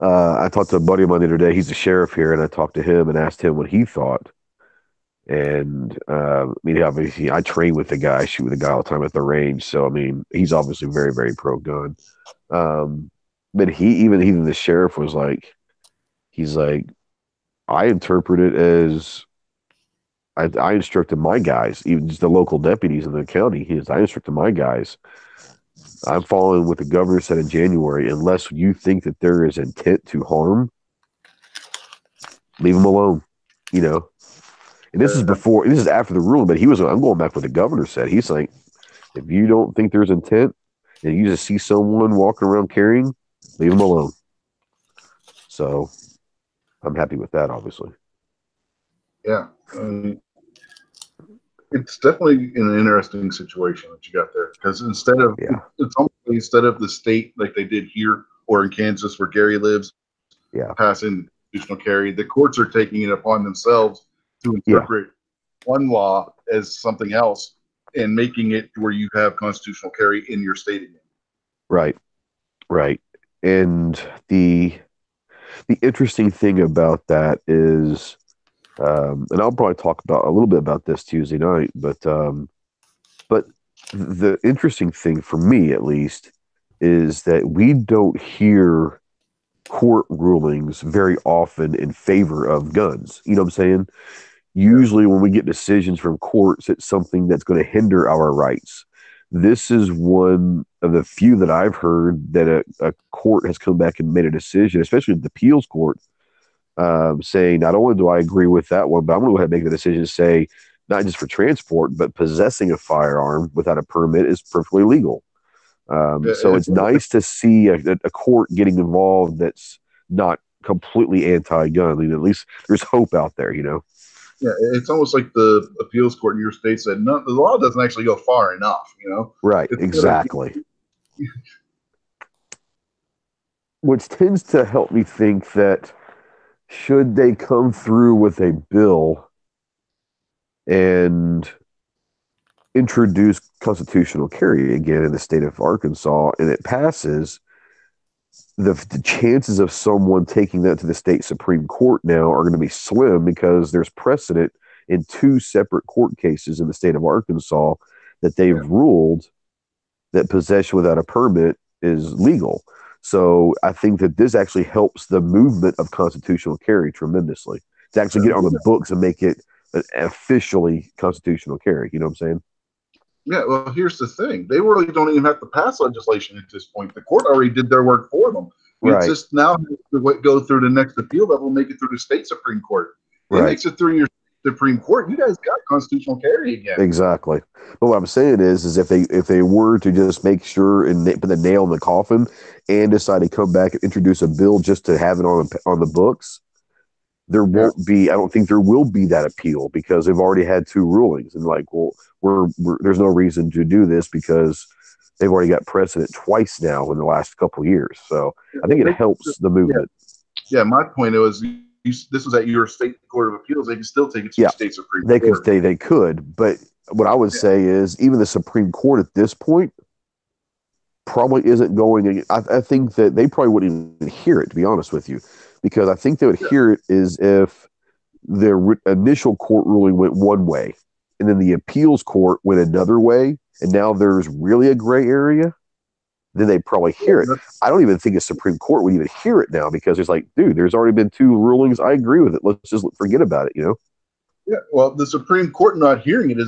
I talked to a buddy of mine the other day. He's a sheriff here, and I talked to him and asked him what he thought. And I mean, obviously, I train with the guy, I shoot with the guy all the time at the range. So I mean, he's obviously very, very pro gun. But even the sheriff was like, he's like, I interpret it as I instructed my guys, even just the local deputies in the county. I instructed my guys. I'm following what the governor said in January. Unless you think that there is intent to harm, leave them alone. You know. And this is after the ruling, but I'm going back what the governor said. He's like, if you don't think there's intent and you just see someone walking around carrying, leave them alone. So I'm happy with that, obviously. Yeah. It's definitely an interesting situation that you got there because instead of the state like they did here or in Kansas where Gary lives, passing constitutional carry, the courts are taking it upon themselves to interpret one law as something else and making it where you have constitutional carry in your state again. Right. And the interesting thing about that is, and I'll probably talk about a little bit about this Tuesday night, but the interesting thing for me, at least, is that we don't hear court rulings very often in favor of guns. You know what I'm saying? Usually, when we get decisions from courts, it's something that's going to hinder our rights. This is one of the few that I've heard that a court has come back and made a decision, especially the appeals court, saying, not only do I agree with that one, but I'm going to go ahead and make the decision to say, not just for transport, but possessing a firearm without a permit is perfectly legal. So it's nice to see a court getting involved that's not completely anti-gun. I mean, at least there's hope out there, you know? Yeah, it's almost like the appeals court in your state said, no, the law doesn't actually go far enough, you know? Right, It's exactly. Which tends to help me think that should they come through with a bill and introduce constitutional carry again in the state of Arkansas and it passes, the chances of someone taking that to the state Supreme Court now are going to be slim because there's precedent in two separate court cases in the state of Arkansas that they've ruled that possession without a permit is legal. So I think that this actually helps the movement of constitutional carry tremendously to actually get on the books and make it an officially constitutional carry. You know what I'm saying? Yeah, well, here's the thing. They really don't even have to pass legislation at this point. The court already did their work for them. Right. It's just now to go through the next appeal level, make it through the state Supreme Court. It makes it through your Supreme Court. You guys got constitutional carry again. Exactly. But what I'm saying is if they were to just make sure and put the nail in the coffin and decide to come back and introduce a bill just to have it on the books, there won't be. I don't think there will be that appeal because they've already had two rulings and like, well, we're there's no reason to do this because they've already got precedent twice now in the last couple of years. So I think it helps the movement. Yeah, my point was this was at your state court of appeals. They can still take it to the state Supreme Court. They could, but what I would say is even the Supreme Court at this point probably isn't going. I think that they probably wouldn't even hear it, to be honest with you, because I think they would hear it is if the initial court ruling went one way and then the appeals court went another way, and now there's really a gray area, then they probably hear it. I don't even think a Supreme Court would even hear it now because it's like, dude, there's already been two rulings. I agree with it. Let's just forget about it, you know? Yeah, well, the Supreme Court not hearing it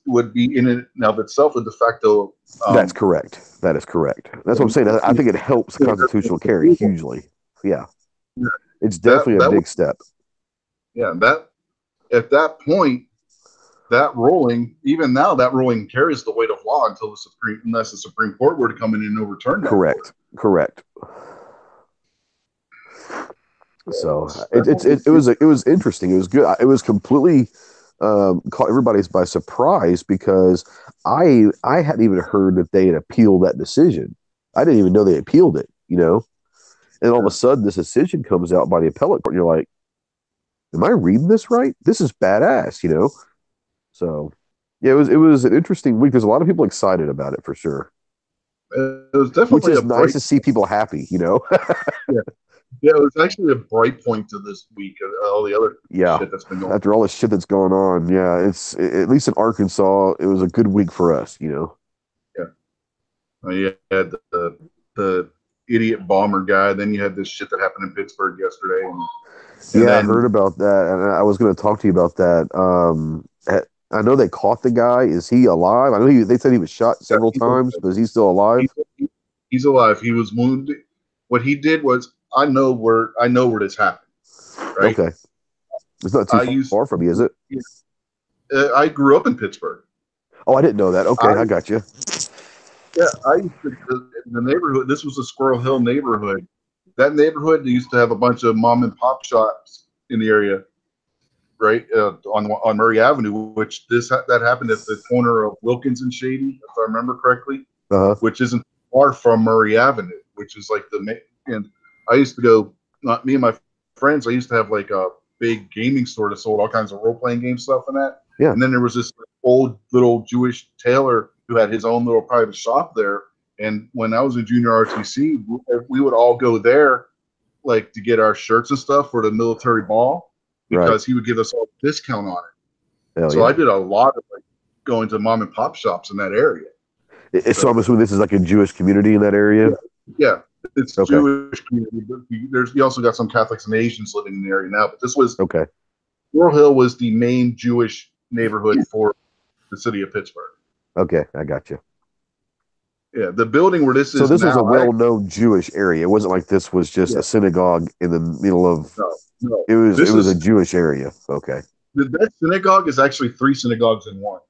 would be in and of itself a de facto. That's correct. That is correct. That's what I'm saying. I think it helps constitutional carry hugely. Yeah. It's definitely a big step. Yeah, that at that point, that ruling, even now, that ruling carries the weight of law unless the Supreme Court were to come in and overturn that. Correct. So it was interesting. It was good. It was completely caught everybody by surprise because I hadn't even heard that they had appealed that decision. I didn't even know they appealed it, you know. And all of a sudden, this decision comes out by the appellate court, and you're like, "Am I reading this right? This is badass," you know. So, yeah, it was an interesting week. There's a lot of people excited about it for sure. It was definitely nice to see people happy, you know. Yeah, it was actually a bright point to this week. All the other shit that's been going on. After all the shit that's going on, it's at least in Arkansas, it was a good week for us, you know. Yeah, you had the idiot bomber guy. Then you had this shit that happened in Pittsburgh yesterday. I heard about that, and I was going to talk to you about that. I know they caught the guy. Is he alive? I know they said he was shot several times, but is he still alive? He's alive. He was wounded. What he did was, I know where this happened. Right? Okay, it's not too far from you, is it? I grew up in Pittsburgh. Oh, I didn't know that. Okay, I got you. Yeah, I used to in the neighborhood. This was a Squirrel Hill neighborhood. That neighborhood used to have a bunch of mom and pop shops in the area, right on Murray Avenue. Which that happened at the corner of Wilkins and Shady, if I remember correctly, which isn't far from Murray Avenue, which is like and I used to go. Me and my friends. I used to have like a big gaming store that sold all kinds of role playing game stuff and that. Yeah. And then there was this old little Jewish tailor who had his own little private shop there. And when I was in junior ROTC, we would all go there, like to get our shirts and stuff for the military ball, because he would give us all a discount on it. So I did a lot of like going to mom and pop shops in that area. So I'm assuming this is like a Jewish community in that area. Yeah. It's Okay. Jewish community. But you also got some Catholics and Asians living in the area now. But this was Okay. Laurel Hill was the main Jewish neighborhood for the city of Pittsburgh. Okay, I got you. Yeah, the building where this So is this was now, a well-known Jewish area. It wasn't like this was just yeah, a synagogue in the middle of. no. It This was a is Jewish area. Okay. that synagogue is actually 3 synagogues in one.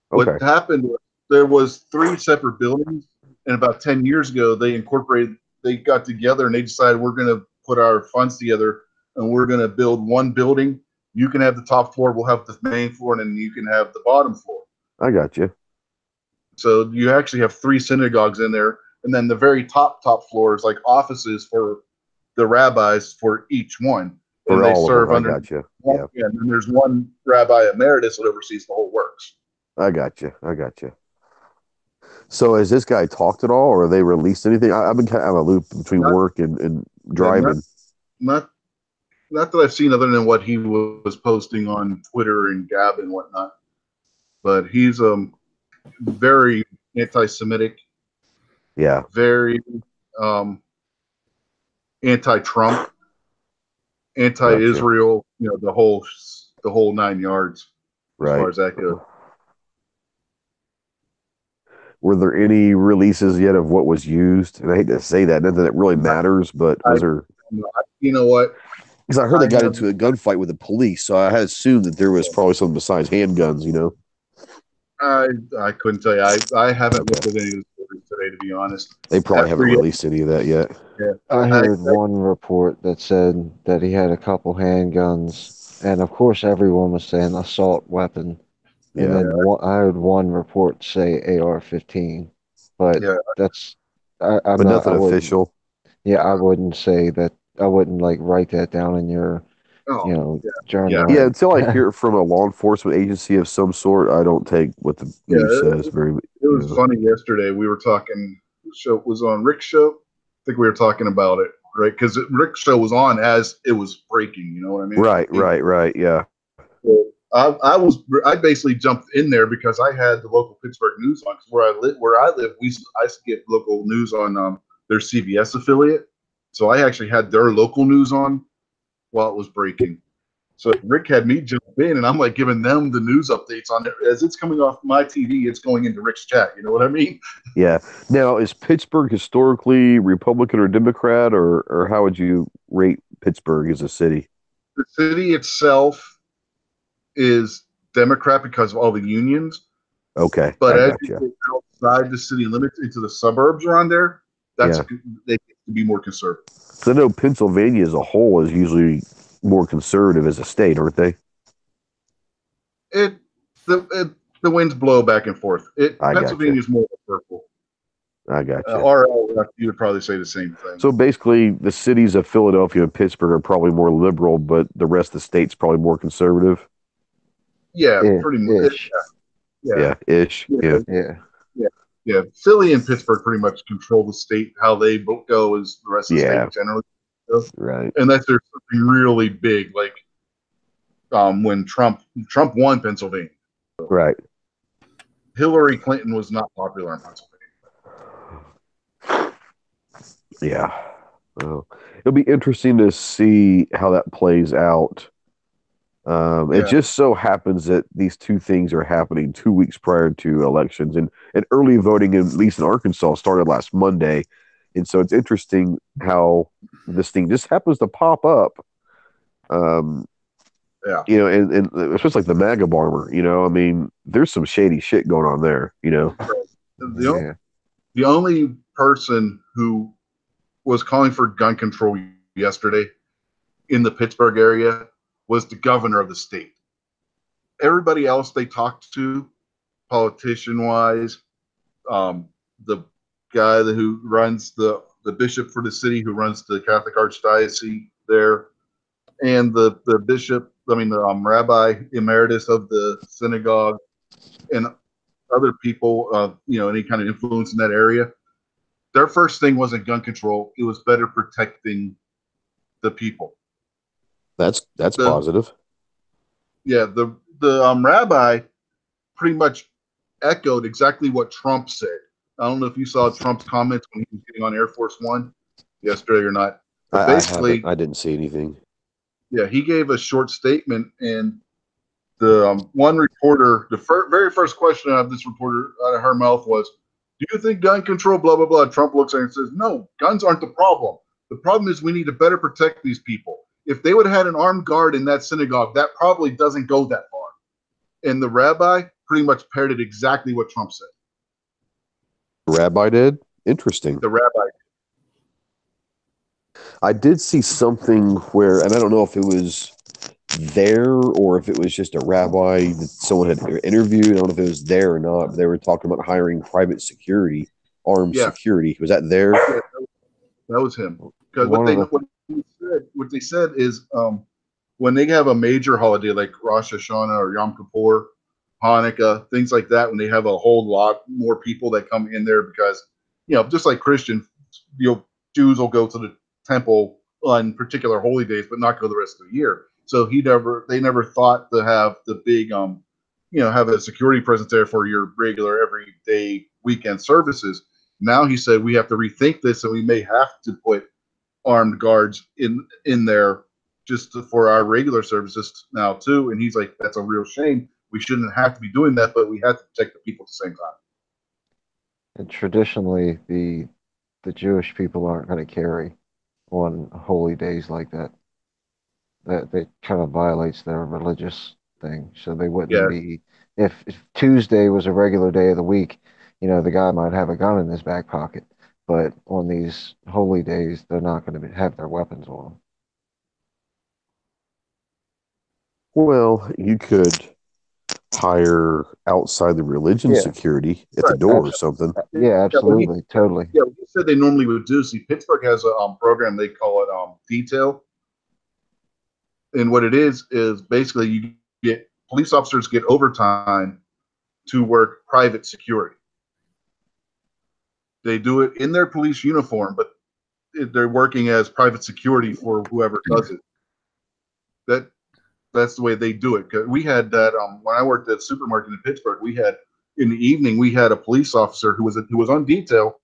What Okay. happened was there was 3 separate buildings, and about 10 years ago, they got together and they decided we're going to put our funds together and we're going to build one building. You can have the top floor, we'll have the main floor, and then you can have the bottom floor. I got you. So you actually have 3 synagogues in there, and then the very top floor is like offices for the rabbis for each one, For and they all of serve them, I under. got you. Yeah, and then there's one rabbi emeritus that oversees the whole works. I got you. I got you. So has this guy talked at all, or have they released anything? I've been kind of out of a loop between Not, work and yeah, driving. not that I've seen other than what he was posting on Twitter and Gab and whatnot. But he's very anti-Semitic, Yeah. very anti-Trump, Gotcha. anti-Israel. The whole 9 yards as Right. far as that goes. Were there any releases yet of what was used? And I hate to say that, not that it really matters, but was there? You know what? Because I heard they got into a gunfight with the police, so I had assumed that there was probably something besides handguns. I couldn't tell you. I haven't looked at any of the stories today, to be honest. They probably haven't released any of that yet. Yeah. I heard one report that said that he had a couple handguns, and of course everyone was saying assault weapon. And Yeah. then I heard one report say AR-15, but Yeah. that's But nothing official. Yeah, I wouldn't say that. I wouldn't like write that down in your, Oh, journal. Yeah, until I hear it from a law enforcement agency of some sort, I don't take what the news says very. It was funny yesterday. We were talking. Show was on Rick's show. I think we were talking about it, right? Because Rick's show was on as it was breaking. You know what I mean? Right. Yeah. So I basically jumped in there because I had the local Pittsburgh news on. Because where I live, I used to get local news on their CBS affiliate. So I actually had their local news on while it was breaking. So Rick had me jump in, and I'm like giving them the news updates on it as it's coming off my TV. It's going into Rick's chat. You know what I mean? Yeah. Now, is Pittsburgh historically Republican or Democrat, or how would you rate Pittsburgh as a city? The city itself is Democrat because of all the unions. Okay, but as you get outside the city limits into the suburbs around there, they get to be more conservative. So I know Pennsylvania as a whole is usually more conservative as a state, aren't they? The winds blow back and forth. Pennsylvania is more purple. I got you. RL, you would probably say the same thing. So basically, the cities of Philadelphia and Pittsburgh are probably more liberal, but the rest of the state's probably more conservative. Yeah, pretty much. Yeah. Philly and Pittsburgh pretty much control the state. How they both go is the rest of the state generally goes. Right. Unless there's something really big, like when Trump won Pennsylvania. Right. Hillary Clinton was not popular in Pennsylvania. Yeah. Well, it'll be interesting to see how that plays out. It just so happens that these two things are happening 2 weeks prior to elections, and early voting, at least in Arkansas, started last Monday. And so it's interesting how this thing just happens to pop up. And especially like the MAGA barber, I mean, there's some shady shit going on there, The only person who was calling for gun control yesterday in the Pittsburgh area was the governor of the state. Everybody else they talked to, politician-wise, the guy who runs the bishop for the city, who runs the Catholic Archdiocese there, and the bishop, the rabbi emeritus of the synagogue, and other people, any kind of influence in that area. Their first thing wasn't gun control; it was better protecting the people. That's positive. Yeah, the rabbi pretty much echoed exactly what Trump said. I don't know if you saw Trump's comments when he was getting on Air Force One yesterday or not. But I haven't. basically, I didn't see anything. yeah, he gave a short statement, and the one reporter, the very first question out of this reporter out of her mouth was, "Do you think gun control?" Blah blah blah. Trump looks at her and says, "No, guns aren't the problem. The problem is we need to better protect these people. If they would have had an armed guard in that synagogue, that probably doesn't go that far." And the rabbi pretty much parroted exactly what Trump said. The rabbi did. Interesting. The rabbi, I did see something where, and I don't know if it was there or if it was just a rabbi that someone had interviewed. I don't know if it was there or not, but they were talking about hiring private security, armed yeah, security. Was that there? yeah, that was him. Because One of the what they said is when they have a major holiday like Rosh Hashanah or Yom Kippur, Hanukkah, things like that, when they have a whole lot more people that come in there because, just like Christian, Jews will go to the temple on particular holy days, but not go the rest of the year. So they never thought to have the big, have a security presence there for your regular everyday weekend services. Now he said we have to rethink this, and we may have to put armed guards in there just for our regular services now too. And he's like, that's a real shame. We shouldn't have to be doing that, but we have to protect the people at the same time. and traditionally the Jewish people aren't going to carry on holy days like that. That kind of violates their religious thing. So they wouldn't Yeah, be if Tuesday was a regular day of the week, the guy might have a gun in his back pocket. But on these holy days, they're not going to have their weapons on them. Well, you could hire outside the religion Yeah, security at the right. door or something. yeah, Yeah, absolutely, totally. what he said they normally would do. See, Pittsburgh has a program they call it detail, and what it is basically you get police officers get overtime to work private security. They do it in their police uniform, but they're working as private security for whoever does it. That's the way they do it. 'Cause we had that when I worked at a supermarket in Pittsburgh. We had in the evening we had a police officer who was on detail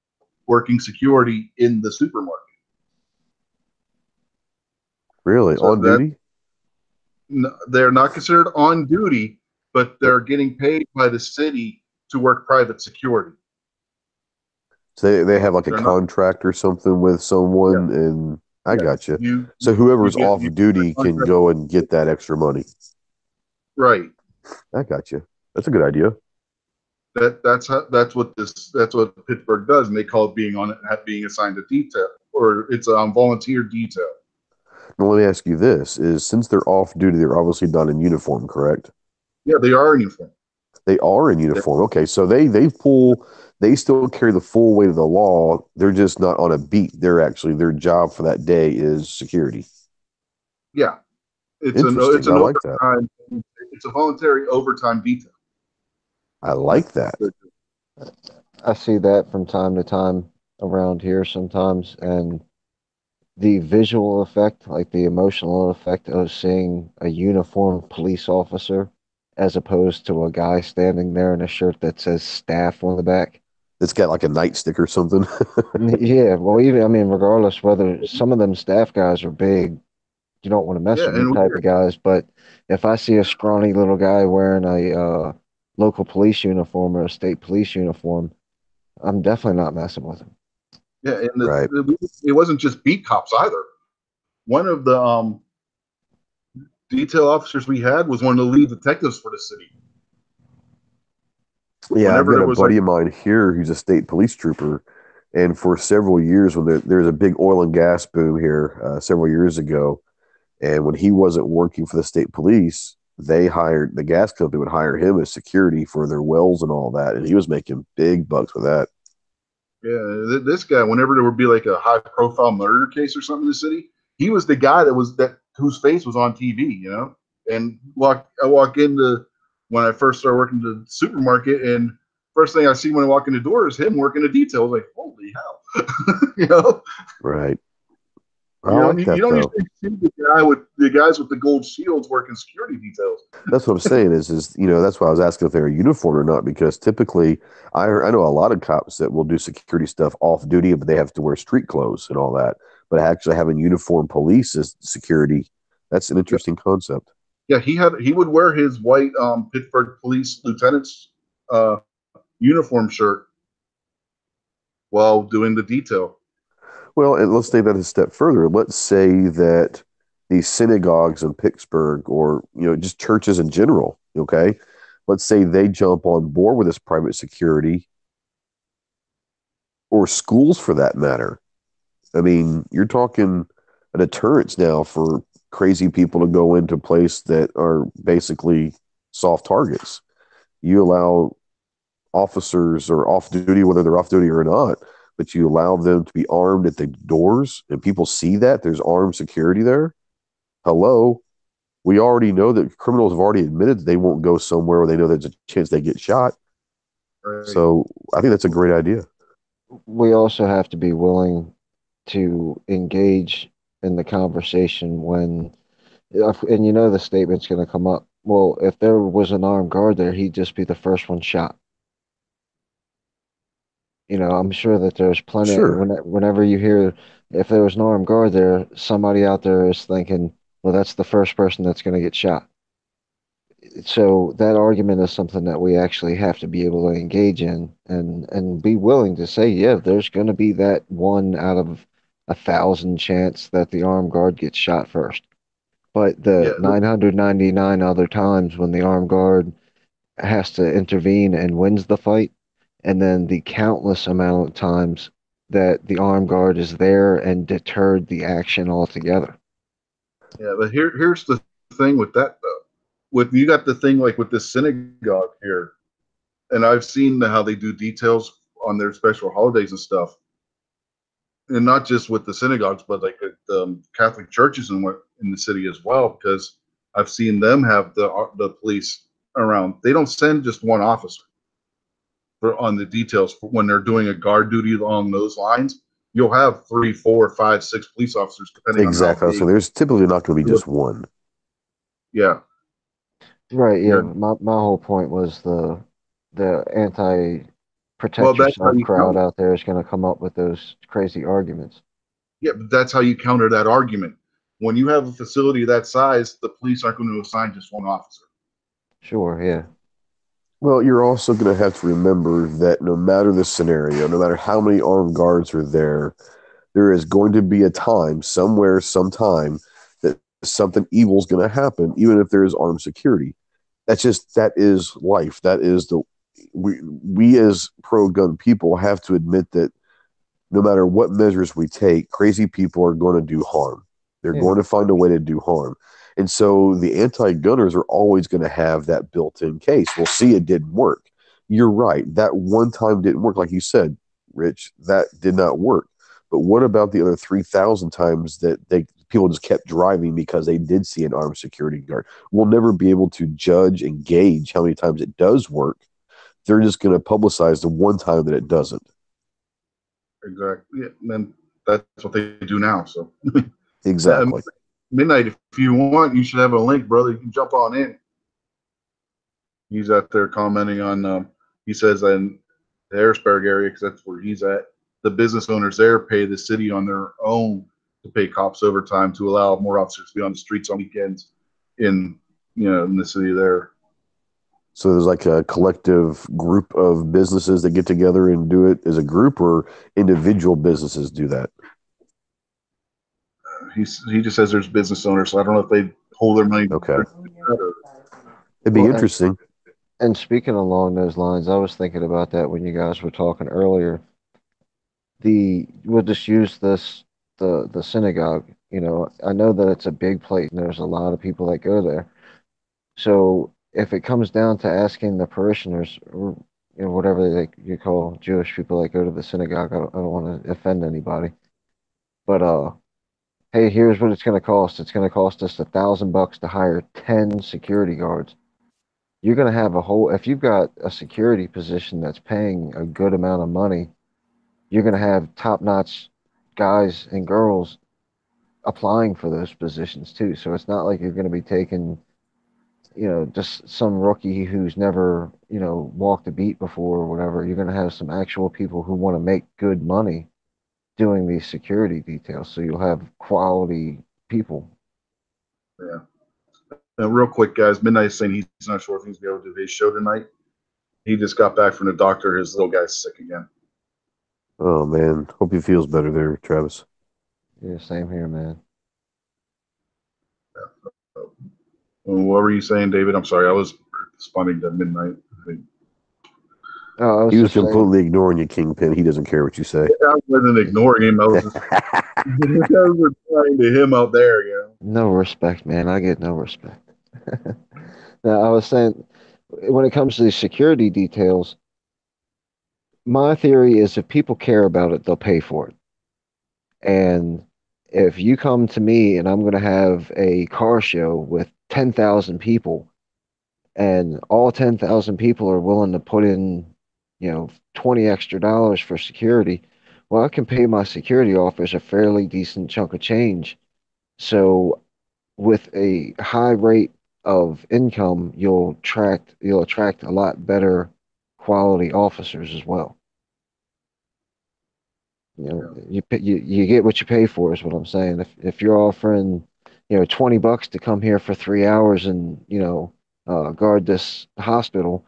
working security in the supermarket. Really? So On duty? they're not considered on duty, but they're getting paid by the city to work private security. So they have like a They're not. contract or something with Yeah, someone, and I yeah. got you. You So you whoever's get off duty a can contract, go and get that extra money. right. I got you. That's a good idea. That's what Pittsburgh does, and they call it being assigned a detail, or it's a volunteer detail. Now let me ask you this: is since they're off duty, they're obviously not in uniform, correct? Yeah, they are in uniform. They are in uniform. Okay, so they still carry the full weight of the law. They're just not on a beat. They're actually their job for that day is security. Yeah, it's Interesting. I an like that. overtime. It's a voluntary overtime detail. I like that. I see that from time to time around here sometimes, and the visual effect, like the emotional effect of seeing a uniformed police officer as opposed to a guy standing there in a shirt that says staff on the back. It's got like a nightstick or something. Yeah, well, even, I mean, regardless whether some of them staff guys are big, you don't want to mess Yeah, with them and type of guys. But if I see a scrawny little guy wearing a local police uniform or a state police uniform, I'm definitely not messing with him. yeah, and Right. it wasn't just beat cops either. One of the detail officers we had was one of the lead detectives for the city. Yeah, I've Whenever got there a was like, buddy of mine here who's a state police trooper, and for several years, when there's a big oil and gas boom here several years ago, and when he wasn't working for the state police, the gas company would hire him as security for their wells and all that, and he was making big bucks with that. yeah, this guy, whenever there would be like a high profile murder case or something in the city, he was the guy whose face was on TV. And I walk into when I first started working the supermarket, and first thing I see when I walk in the door is him working a detail. I was like, holy hell, you know? Right. I like You that don't though. usually see the guys with the gold shields working security details. That's what I'm saying is that's why I was asking if they're uniformed or not because typically I know a lot of cops that will do security stuff off duty, but they have to wear street clothes and all that. But actually having uniformed police as security, that's an Yeah, interesting concept. yeah. He would wear his white Pittsburgh Police Lieutenant's uh, uniform shirt while doing the detail. Well, and let's take that a step further. Let's say that these synagogues in Pittsburgh or just churches in general, okay? Let's say they jump on board with this private security or schools for that matter. I mean, you're talking a deterrence now for crazy people to go into a place that are basically soft targets. You allow officers or off duty, whether they're off duty or not, but you allow them to be armed at the doors and people see that there's armed security there. Hello. We already know that criminals have already admitted that they won't go somewhere where they know there's a chance they get shot. Right? So I think that's a great idea. We also have to be willing to engage in the conversation when, and you know, the statement's going to come up. Well, if there was an armed guard there, he'd just be the first one shot. I'm sure that there's plenty. Sure. Whenever you hear if there was an armed guard there, somebody out there is thinking, well, that's the first person that's going to get shot. So that argument is something that we actually have to be able to engage in and be willing to say, yeah, there's going to be that one out of 1,000 chance that the armed guard gets shot first. But the Yeah, 999 other times when the armed guard has to intervene and wins the fight, and then the countless amount of times that the armed guard is there and deterred the action altogether. yeah. But here's the thing with that though. With you got the thing like with this synagogue here, and I've seen how they do details on their special holidays and stuff, and not just with the synagogues, but like at Catholic churches in the city as well. Because I've seen them have the police around. They don't send just one officer on the details when they're doing a guard duty along those lines. You'll have 3, 4, 5, 6 police officers depending on how Exactly. So big. there's typically not going to be just one. Yeah, Right, yeah. yeah. My whole point was the anti Well, protect that's how yourself you crowd counter. out there is going to come up with those crazy arguments. Yeah, but that's how you counter that argument. When you have a facility that size, the police aren't going to assign just one officer. Sure, yeah. Well, you're also going to have to remember that no matter the scenario, no matter how many armed guards are there is going to be a time, somewhere, sometime, that something evil is going to happen, even if there is armed security. That is life. That is we as pro gun people have to admit that no matter what measures we take, crazy people are going to do harm. They're Yeah. going to find a way to do harm. And so the anti gunners are always going to have that built in case. We'll see it didn't work. You're right. That one time didn't work. Like you said, Rich, that did not work. But what about the other 3,000 times that people just kept driving because they did see an armed security guard? We'll never be able to judge and gauge how many times it does work. They're just going to publicize the one time that it doesn't. Exactly. Yeah, and then that's what they do now. So, Exactly. midnight, if you want, you should have a link, brother. You can jump on in. He's out there commenting on. He says in the Harrisburg area, because that's where he's at. The business owners there pay the city on their own to pay cops overtime to allow more officers to be on the streets on weekends in in the city there. So there's like a collective group of businesses that get together and do it as a group, or individual businesses do that. He just says there's business owners, so I don't know if they hold their money. Okay. Or, It'd be Well, interesting. and speaking along those lines, I was thinking about that when you guys were talking earlier. We'll just use the synagogue. I know that it's a big place and there's a lot of people that go there. So if it comes down to asking the parishioners, or whatever you call Jewish people that go to the synagogue, I don't want to offend anybody, but hey, here's what it's going to cost. It's going to cost us $1,000 to hire 10 security guards. You're going to have if you've got a security position that's paying a good amount of money, you're going to have top-notch guys and girls applying for those positions too. So it's not like you're going to be taking, just some rookie who's never, walked a beat before or whatever. You're going to have some actual people who want to make good money doing these security details. So you'll have quality people. Yeah. Real quick, guys, Midnight's saying he's not sure if he's going to be able to do his show tonight. He just got back from the doctor. His little guy's sick again. Oh man, hope he feels better there, Travis. Yeah, same here, man. What were you saying, David? I'm sorry, I was responding to Midnight. Oh, I was He was just saying, completely ignoring you, Kingpin. He doesn't care what you say. I wasn't ignoring him. I was just replying to him out there. no respect, man. I get no respect. Now, I was saying, when it comes to these security details, my theory is if people care about it, they'll pay for it. And if you come to me and I'm going to have a car show with 10,000 people, and all 10,000 people are willing to put in, 20 extra dollars for security, well, I can pay my security officers a fairly decent chunk of change. So with a high rate of income, you'll attract a lot better quality officers as well. You get what you pay for is what I'm saying. If you're offering, $20 to come here for 3 hours and guard this hospital,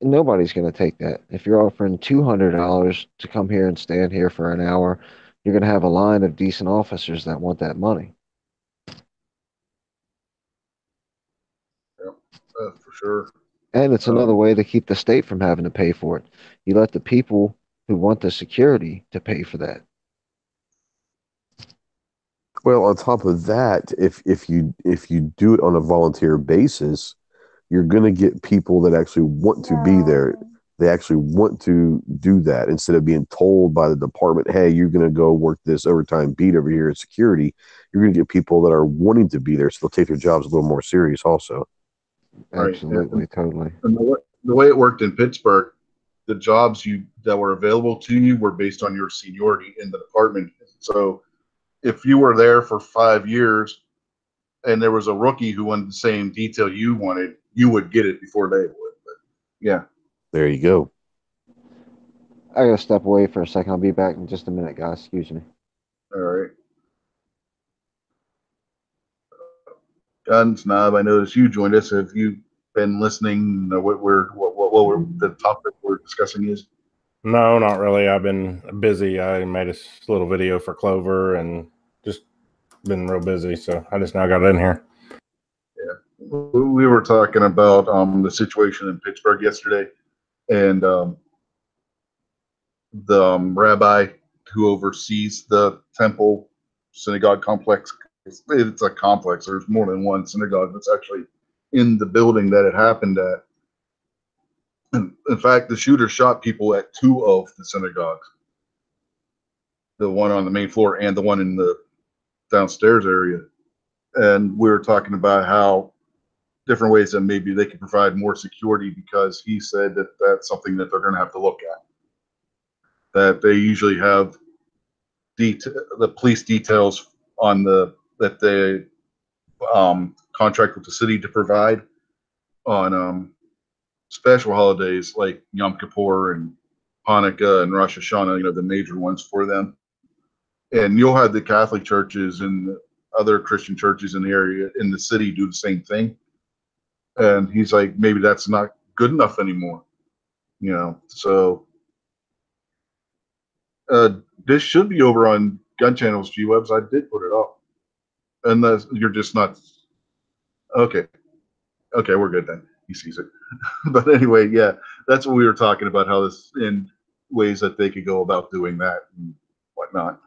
nobody's going to take that. If you're offering $200 to come here and stand here for an hour, you're going to have a line of decent officers that want that money. For sure. And it's another way to keep the state from having to pay for it. You let the people who want the security to pay for that. Well, on top of that, if you do it on a volunteer basis, you're going to get people that actually want to be there. They actually want to do that instead of being told by the department, "Hey, you're going to go work this overtime beat over here in security." You're going to get people that are wanting to be there, so they'll take their jobs a little more serious, also. Absolutely, right. totally. And the way it worked in Pittsburgh, the jobs that were available to you were based on your seniority in the department. So if you were there for 5 years and there was a rookie who wanted the same detail you wanted, you would get it before they would. But yeah. There you go. I gotta step away for a second. I'll be back in just a minute, guys. Excuse me. All right. Gun Snob, I noticed you joined us. Have you been listening? What the topic we're discussing is? No, not really. I've been busy. I made a little video for Clover and just been real busy. So I just now got in here. Yeah, we were talking about the situation in Pittsburgh yesterday, and the rabbi who oversees the temple synagogue complex. It's a complex. There's more than one synagogue that's actually in the building that it happened at. And in fact, the shooter shot people at 2 of the synagogues, the one on the main floor and the one in the downstairs area. And we were talking about how different ways that maybe they could provide more security, because he said that that's something that they're going to have to look at. That they usually have the police details that they contract with the city to provide on special holidays like Yom Kippur and Hanukkah and Rosh Hashanah, the major ones for them. And you'll have the Catholic churches and other Christian churches in the area in the city do the same thing. And he's like, maybe that's not good enough anymore. So this should be over on Gun Channel's G-Webs. I did put it up. Unless you're just not. Okay, we're good then. He sees it. But anyway, yeah, that's what we were talking about, how this in ways that they could go about doing that and whatnot.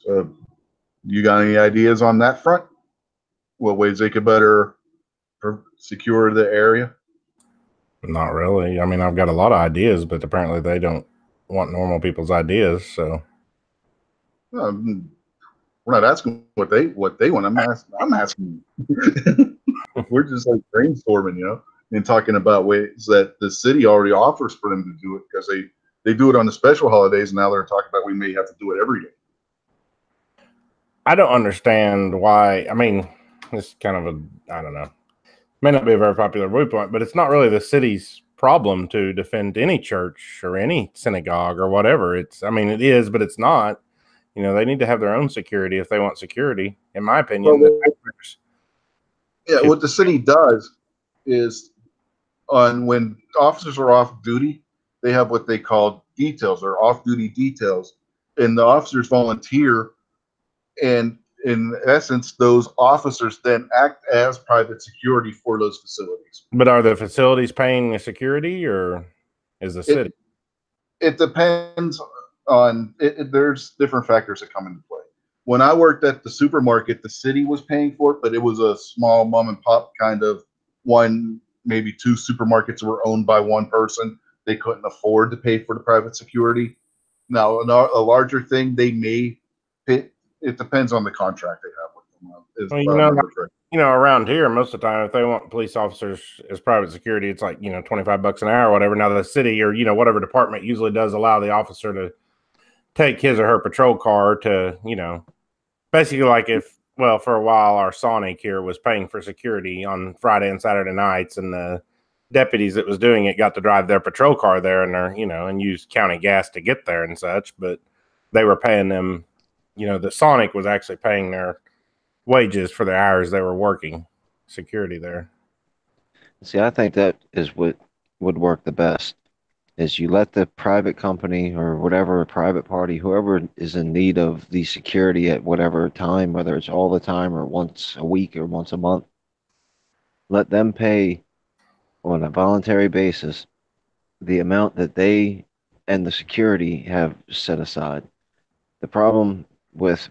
So you got any ideas on that front? What ways they could better secure the area? Not really. I mean, I've got a lot of ideas, but apparently they don't want normal people's ideas. So we're not asking what they want. I'm asking. We're just like brainstorming, and talking about ways that the city already offers for them to do it, because They do it on the special holidays, and now they're talking about we may have to do it every day. I don't understand why. I mean, it's kind of a, I don't know, may not be a very popular viewpoint, but it's not really the city's problem to defend any church or any synagogue or whatever. It's, I mean, it is, but it's not. You know, they need to have their own security if they want security. In my opinion, what the city does is when officers are off duty, they have what they call details or off-duty details, and the officers volunteer, and in essence, those officers then act as private security for those facilities. But are the facilities paying the security, or is the city? It depends on there's different factors that come into play. When I worked at the supermarket, the city was paying for it, but it was a small mom and pop kind of one, maybe two supermarkets were owned by one person. They couldn't afford to pay for the private security. Now, a larger thing, they may pay. It depends on the contract they have with them. Well, around here, most of the time, if they want police officers as private security, it's like, $25 an hour or whatever. Now, the city or, whatever department usually does allow the officer to take his or her patrol car to, basically like for a while, our Sonic here was paying for security on Friday and Saturday nights, and the deputies that was doing it got to drive their patrol car there and and use county gas to get there and such, but they were paying them, the Sonic was actually paying their wages for the hours they were working security there. See, I think that is what would work the best, is you let the private company or whatever private party, whoever is in need of the security at whatever time, whether it's all the time or once a week or once a month, let them pay on a voluntary basis the amount that they and the security have set aside. The problem with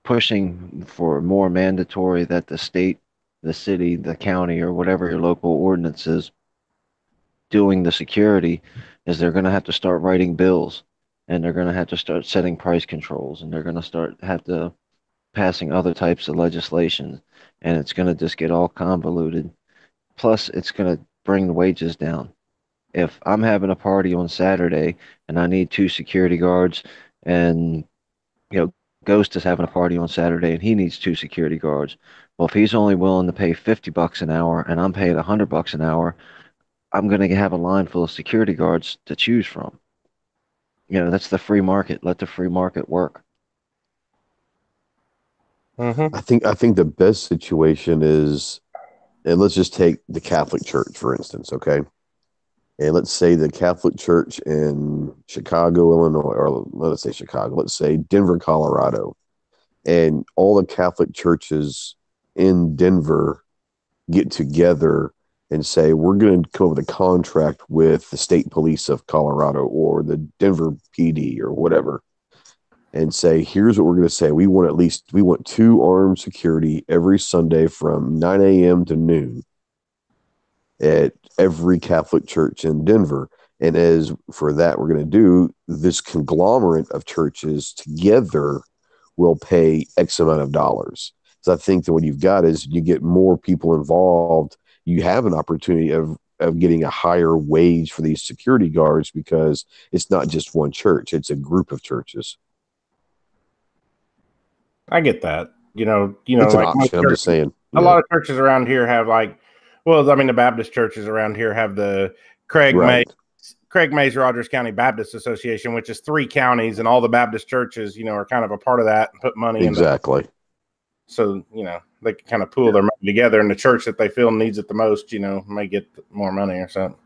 pushing for more mandatory that the state, the city, the county, or whatever your local ordinance is doing the security is they're going to have to start writing bills, and they're going to have to start setting price controls, and they're going to have to passing other types of legislation, and it's going to just get all convoluted. Plus, it's going to bring the wages down. If I'm having a party on Saturday and I need 2 security guards, and Ghost is having a party on Saturday and he needs 2 security guards. Well, if he's only willing to pay $50 an hour and I'm paying $100 an hour, I'm going to have a line full of security guards to choose from. That's the free market. Let the free market work. Mm-hmm. I think the best situation is, and let's just take the Catholic Church, for instance, okay? And let's say the Catholic Church in Chicago, Illinois, or let's say Chicago, let's say Denver, Colorado, and all the Catholic churches in Denver get together and say, we're going to come up with a contract with the state police of Colorado or the Denver PD or whatever, and say, here's what we're going to say. We want 2 armed security every Sunday from 9 a.m. to noon at every Catholic church in Denver. And as for that, we're going to do this conglomerate of churches together will pay X amount of dollars. So I think that what you've got is you get more people involved. You have an opportunity of getting a higher wage for these security guards because it's not just one church. It's a group of churches. I get that. It's an option. I'm just saying. A lot of churches around here have the Baptist churches around here have the Craig Mays Rogers County Baptist Association, which is 3 counties, and all the Baptist churches, are kind of a part of that and put money exactly. So, they can kind of pool their money together, and the church that they feel needs it the most, may get more money or something.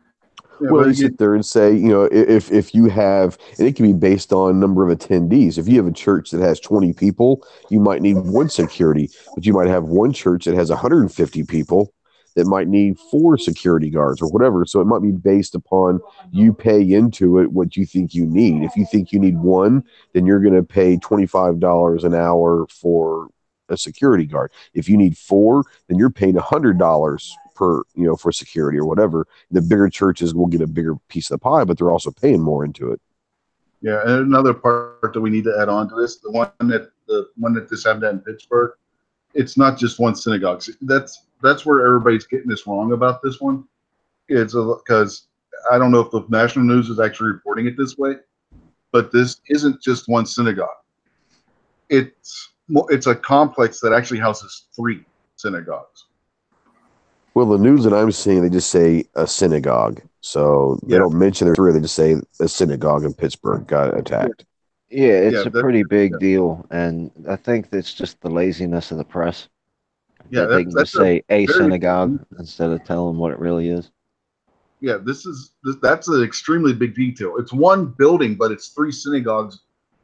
Yeah, well, you sit there and say, if you have, and it can be based on number of attendees. If you have a church that has 20 people, you might need 1 security, but you might have one church that has 150 people that might need 4 security guards or whatever. So it might be based upon you pay into it what you think you need. If you think you need 1, then you're going to pay $25 an hour for a security guard. If you need 4, then you're paying $100 per, for security or whatever. The bigger churches will get a bigger piece of the pie, but they're also paying more into it. Yeah, and another part that we need to add on to this, the one that this happened in Pittsburgh, it's not just one synagogue. That's where everybody's getting this wrong about this one. It's because I don't know if the national news is actually reporting it this way, but this isn't just one synagogue. It's a complex that actually houses 3 synagogues. Well, the news that I'm seeing, they just say a synagogue. So they don't mention there's 3. They just say a synagogue in Pittsburgh got attacked. Yeah, it's Yeah, a pretty big deal, and I think that's just the laziness of the press. Yeah, that they can just say a synagogue instead of telling what it really is. Yeah, that's an extremely big detail. It's one building, but it's 3 synagogues,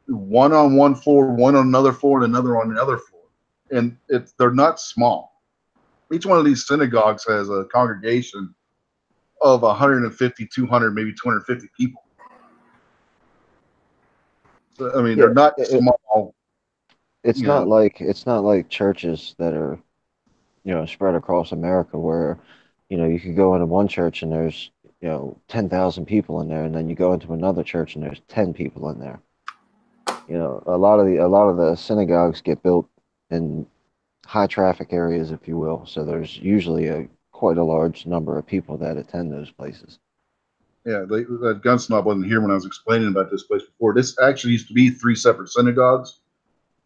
one on one floor, one on another floor, and another on another floor. And they're not small. Each one of these synagogues has a congregation of 150, 200, maybe 250 people. So, I mean, they're not small. It's not like churches that are, spread across America where, you could go into one church and there's, 10,000 people in there, and then you go into another church and there's 10 people in there. A lot of the synagogues get built in high traffic areas, if you will. So there's usually quite a large number of people that attend those places. Yeah, that gun snob wasn't here when I was explaining about this place before. This actually used to be 3 separate synagogues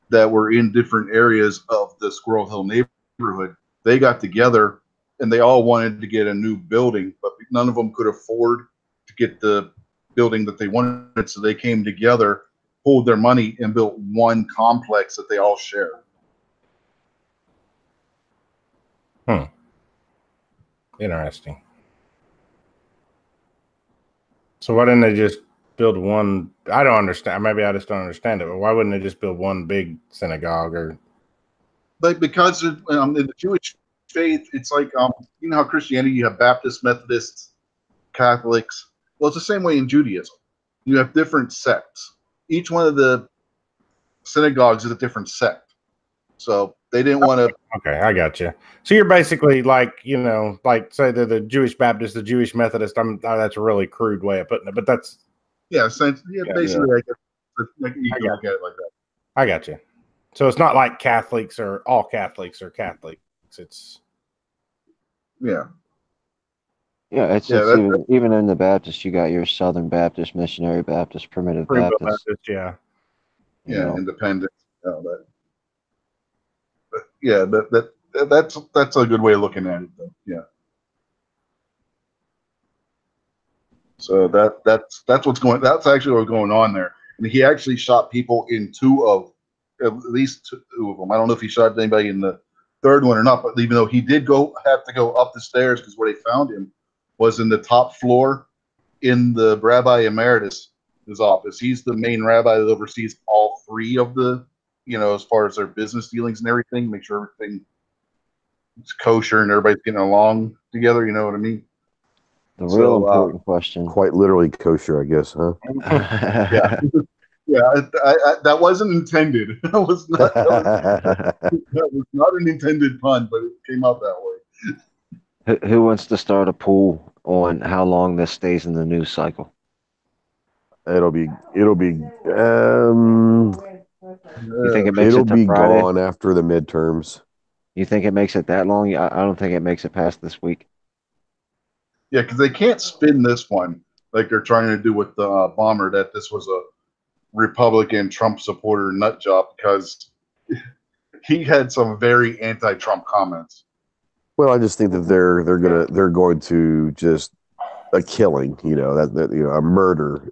that were in different areas of the Squirrel Hill neighborhood. They got together and they all wanted to get a new building, but none of them could afford to get the building that they wanted. So they came together, pulled their money, and built one complex that they all share. Interesting. So why didn't they just build one? I don't understand. Maybe I just don't understand it. But why wouldn't they just build one big synagogue? But because in the Jewish faith, it's like you know how Christianity, you have Baptists, Methodists, Catholics. Well, it's the same way in Judaism. You have different sects. Each one of the synagogues is a different sect. So they didn't want to. Okay, I got you. So you're basically like, like say they're the Jewish Baptist, the Jewish Methodist. That's a really crude way of putting it, but that's basically, I guess you can look at it like that. I got you. So it's not like Catholics or all Catholics or Catholics. It's it's even in the Baptist, you got your Southern Baptist, Missionary Baptist, Primitive Baptist. Independent. That's a good way of looking at it, though. Yeah. So that's what's going. That's actually what's going on there. And he actually shot people in at least 2 of them. I don't know if he shot anybody in the 3rd one or not, but even though he did have to go up the stairs, because where they found him was in the top floor in the Rabbi Emeritus' office. He's the main rabbi that oversees all 3 of the, as far as their business dealings and everything, make sure everything is kosher and everybody's getting along together. You know what I mean? The real important question. Quite literally kosher, I guess, huh? That wasn't intended. That was not an intended pun, but it came out that way. Who wants to start a poll on how long this stays in the news cycle? It'll be. You think it makes it to Friday? Gone after the midterms. You think it makes it that long? I don't think it makes it past this week. Yeah, because they can't spin this one like they're trying to do with the bomber, that this was a Republican Trump supporter nut job, because he had some very anti-Trump comments. Well, I just think that they're going to just a killing, a murder,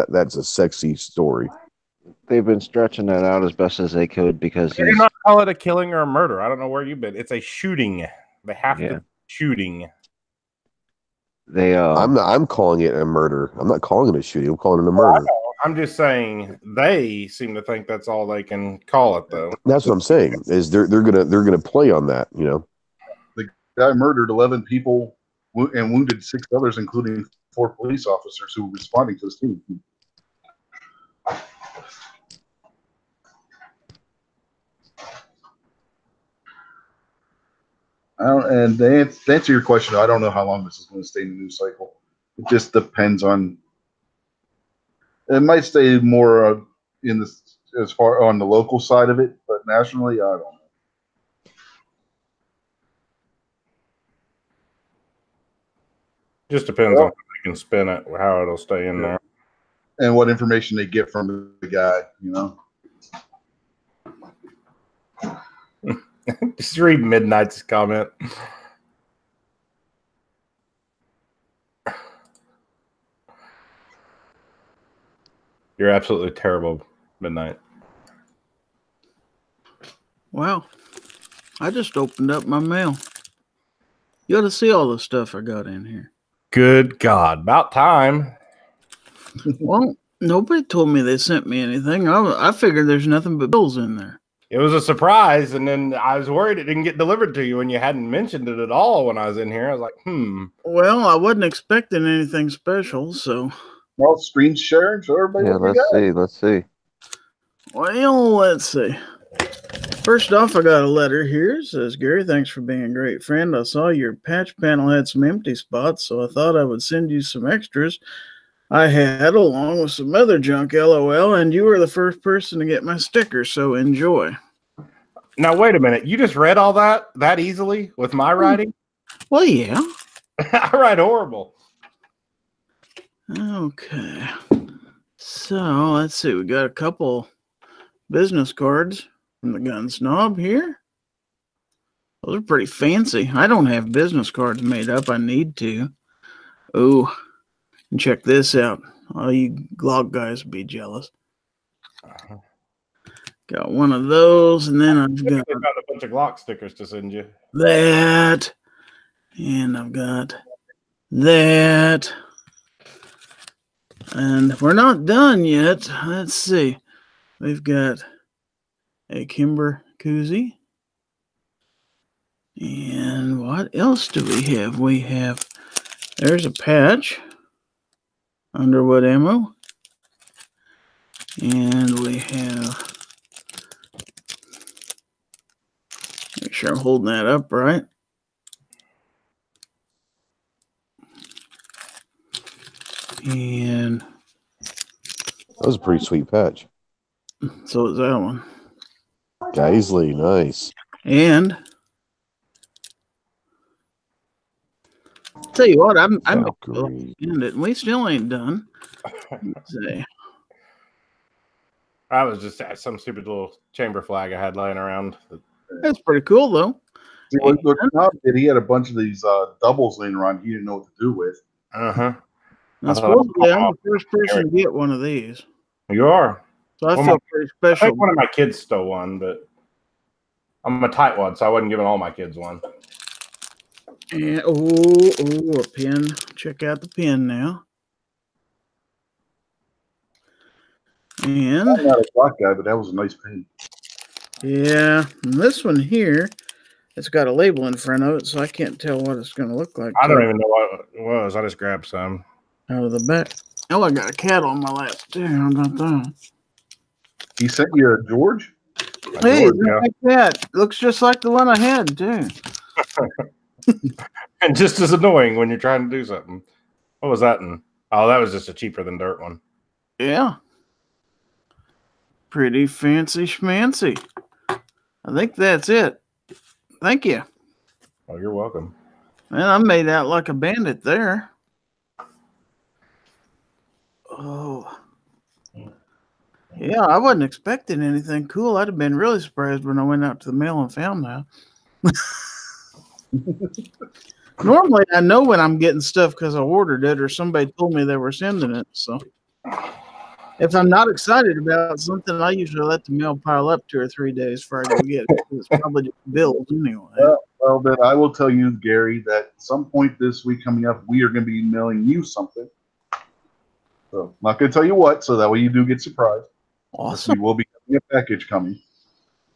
that's a sexy story. They've been stretching that out as best as they could because they do not call it a killing or a murder. I don't know where you've been. It's a shooting. They have to shooting. I'm calling it a murder. I'm not calling it a shooting. I'm calling it a murder. I'm just saying they seem to think that's all they can call it, though. That's what I'm saying. Is they're gonna play on that, The guy murdered 11 people and wounded 6 others, including 4 police officers who were responding to the scene. And to answer your question, I don't know how long this is going to stay in the news cycle. It just depends on. It might stay more as far on the local side of it, but nationally, I don't know. Just depends on what can spin it, how it'll stay in there. And what information they get from the guy, you know. Just read Midnight's comment. You're absolutely terrible, Midnight. Wow. I just opened up my mail. You ought to see all the stuff I got in here. Good God. About time. Well, nobody told me they sent me anything. I figured there's nothing but bills in there. It was a surprise, and then I was worried it didn't get delivered to you, and you hadn't mentioned it at all when I was in here. I was like, Well, I wasn't expecting anything special, so. Well, screen share, show everybody Yeah, what you got. let's see. Well, let's see. First off, I got a letter here. It says, Gary, thanks for being a great friend. I saw your patch panel had some empty spots, so I thought I would send you some extras I had along with some other junk, LOL, and you were the first person to get my sticker, so enjoy. Now, wait a minute. You just read all that easily with my writing? Well, yeah. I write horrible. Okay. So, let's see. We got a couple business cards from the Gun Snob here. Those are pretty fancy. I don't have business cards made up. I need to. Oh, and check this out. All you Glock guys will be jealous. Got one of those, and then I've got a bunch of Glock stickers to send you. That, and I've got that. And we're not done yet. Let's see. We've got a Kimber koozie. And what else do we have? We have, there's a patch. Underwood ammo. And we have, make sure I'm holding that up right. And That was a pretty sweet patch. so is that one. Geisley, nice. And tell you what, I'm Valkyrie. and we still ain't done. Let's see. I was just some stupid little chamber flag I had laying around. That's pretty cool though. See, what Snob did, he had a bunch of these doubles laying around he didn't know what to do with. Uh-huh. Now, supposedly I'm the first person to get one of these. You are. So I feel pretty special. I think one of my kids stole one, but I'm a tightwad, so I wasn't giving all my kids one. And a pin. Check out the pin now. And I'm not a Glock guy, but that was a nice pin. yeah, and this one here, it's got a label in front of it, so I can't tell what it's going to look like. I don't even know what it was. I just grabbed some. Out of the back. Oh, I got a cat on my lap too. How about that? He sent you a George? Hey, George, look like that. Looks just like the one I had too. And just as annoying when you're trying to do something. What was that in? Oh, that was just a cheaper than dirt one. Yeah. Pretty fancy schmancy. I think that's it. Thank you. Oh, you're welcome. Man, I made out like a bandit there. Oh. Yeah, I wasn't expecting anything cool. I'd have been really surprised when I went out to the mail and found that. Normally, I know when I'm getting stuff because I ordered it or somebody told me they were sending it. So if I'm not excited about something, I usually let the mail pile up 2 or 3 days before I go get it. It's probably just bills anyway. Well, then I will tell you, Gary, that at some point this week coming up, we are going to be mailing you something. So I'm not going to tell you what, so that way you do get surprised. Awesome. We will be having a package coming.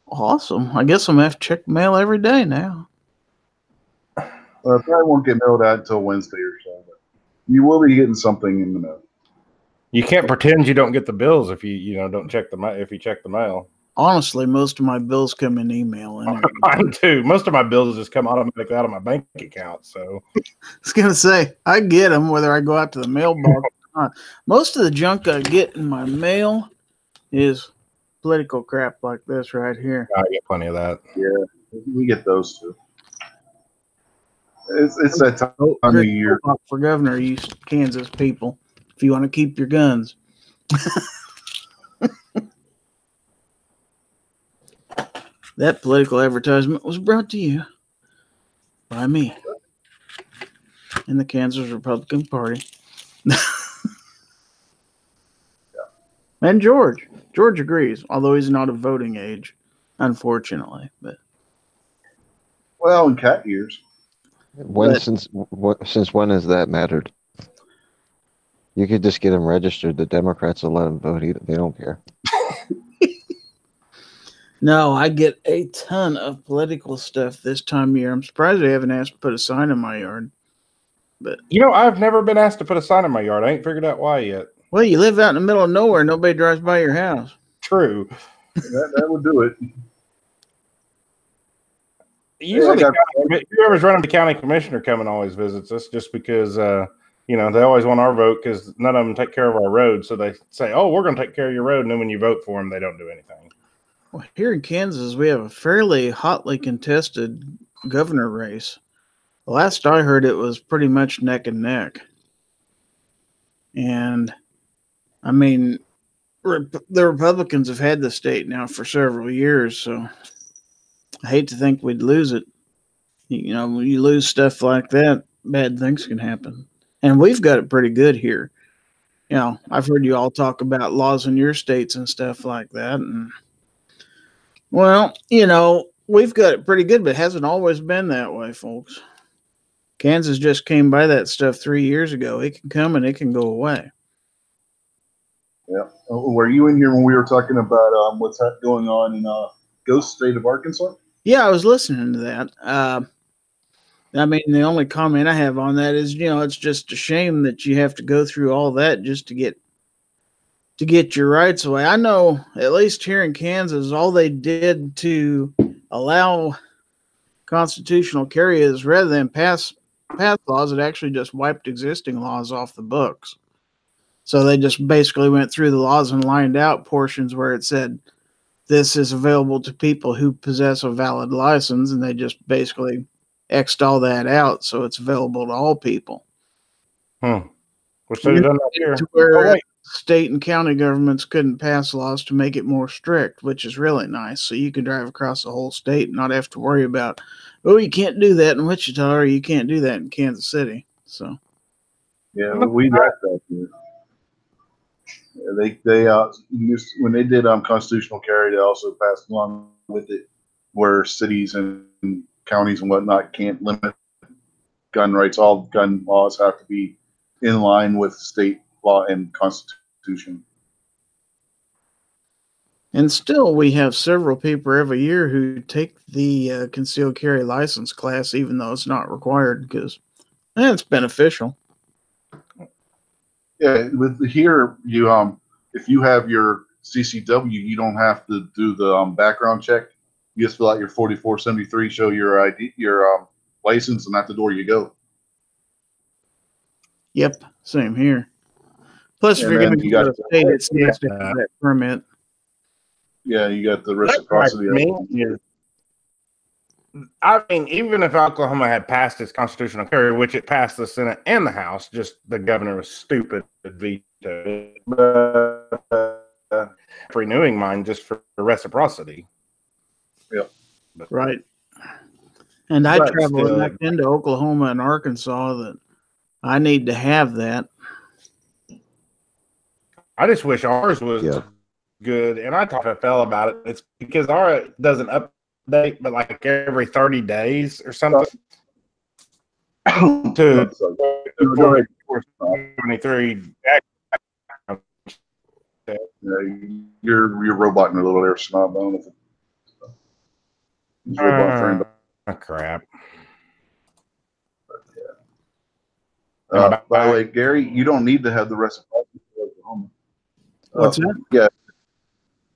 Awesome. I guess I'm going to have to check the mail every day now. Probably won't get mailed out until Wednesday or so. But you will be getting something in the mail. You can't pretend you don't get the bills if you don't check the if you check the mail. Honestly, most of my bills come in email. Anyway. Mine too. Most of my bills just come automatically out of my bank account. So I was going to say, I get them whether I go out to the mailbox or not. Most of the junk I get in my mail is political crap like this right here. I get plenty of that. Yeah, we get those too. It's that time of Chris year. Wolf for governor, you Kansas people, if you want to keep your guns. That political advertisement was brought to you by me and the Kansas Republican Party. And George. George agrees, although he's not of voting age, unfortunately. But Well, in cat years. Since when has that mattered? You could just get him registered. The Democrats will let him vote. They don't care. no, I get a ton of political stuff this time of year. I'm surprised they haven't asked to put a sign in my yard. But I've never been asked to put a sign in my yard. I ain't figured out why yet. well, you live out in the middle of nowhere. Nobody drives by your house. True. That would do it. Usually, whoever's running the county commissioner coming always visits us just because, they always want our vote because none of them take care of our road. So they say, oh, we're going to take care of your road. And then when you vote for them, they don't do anything. Well, here in Kansas, we have a fairly hotly contested governor race. Last I heard, it was pretty much neck and neck. And, I mean, the Republicans have had the state now for several years, so I hate to think we'd lose it. When you lose stuff like that, bad things can happen. And we've got it pretty good here. I've heard you all talk about laws in your states and stuff like that. And, well, we've got it pretty good, but it hasn't always been that way, folks. Kansas just came by that stuff 3 years ago. It can come and it can go away. Yeah. Were you in here when we were talking about what's going on in Ghost State of Arkansas? Yeah, I was listening to that. The only comment I have on that is, it's just a shame that you have to go through all that just to get your rights away. I know, at least here in Kansas, all they did to allow constitutional carry is rather than pass laws, it actually just wiped existing laws off the books. So they just basically went through the laws and lined out portions where it said this is available to people who possess a valid license, and they just basically X'd all that out so it's available to all people. Wish they'd done that here. To where state and county governments couldn't pass laws to make it more strict, which is really nice. So you can drive across the whole state and not have to worry about, you can't do that in Wichita or you can't do that in Kansas City. So yeah, we got that here. Yeah, they used, when they did constitutional carry, they also passed along with it where cities and counties and whatnot can't limit gun rights. All gun laws have to be in line with state law and constitution. And still, we have several people every year who take the concealed carry license class, even though it's not required, because it's beneficial. Yeah, with here, you if you have your CCW, you don't have to do the background check. You just fill out your 4473, show your ID, your license, and at the door you go. Yep, same here. Plus, if you're going to go to the state, it's nice to have that permit. Yeah, you got the reciprocity. Even if Oklahoma had passed its constitutional carry, which it passed the Senate and the House, just the governor was stupid to veto renewing mine just for reciprocity. Yep. Right. And I travel enough into Oklahoma and Arkansas that I need to have that. I just wish ours was good, and I talked to Phil about it. It's because ours doesn't update, but like every 30 days or something. To 473. You're roboting a little there, snob bone. Crap. By the way, Gary, you don't need to have the reciprocity for Oklahoma. What's that? Yeah.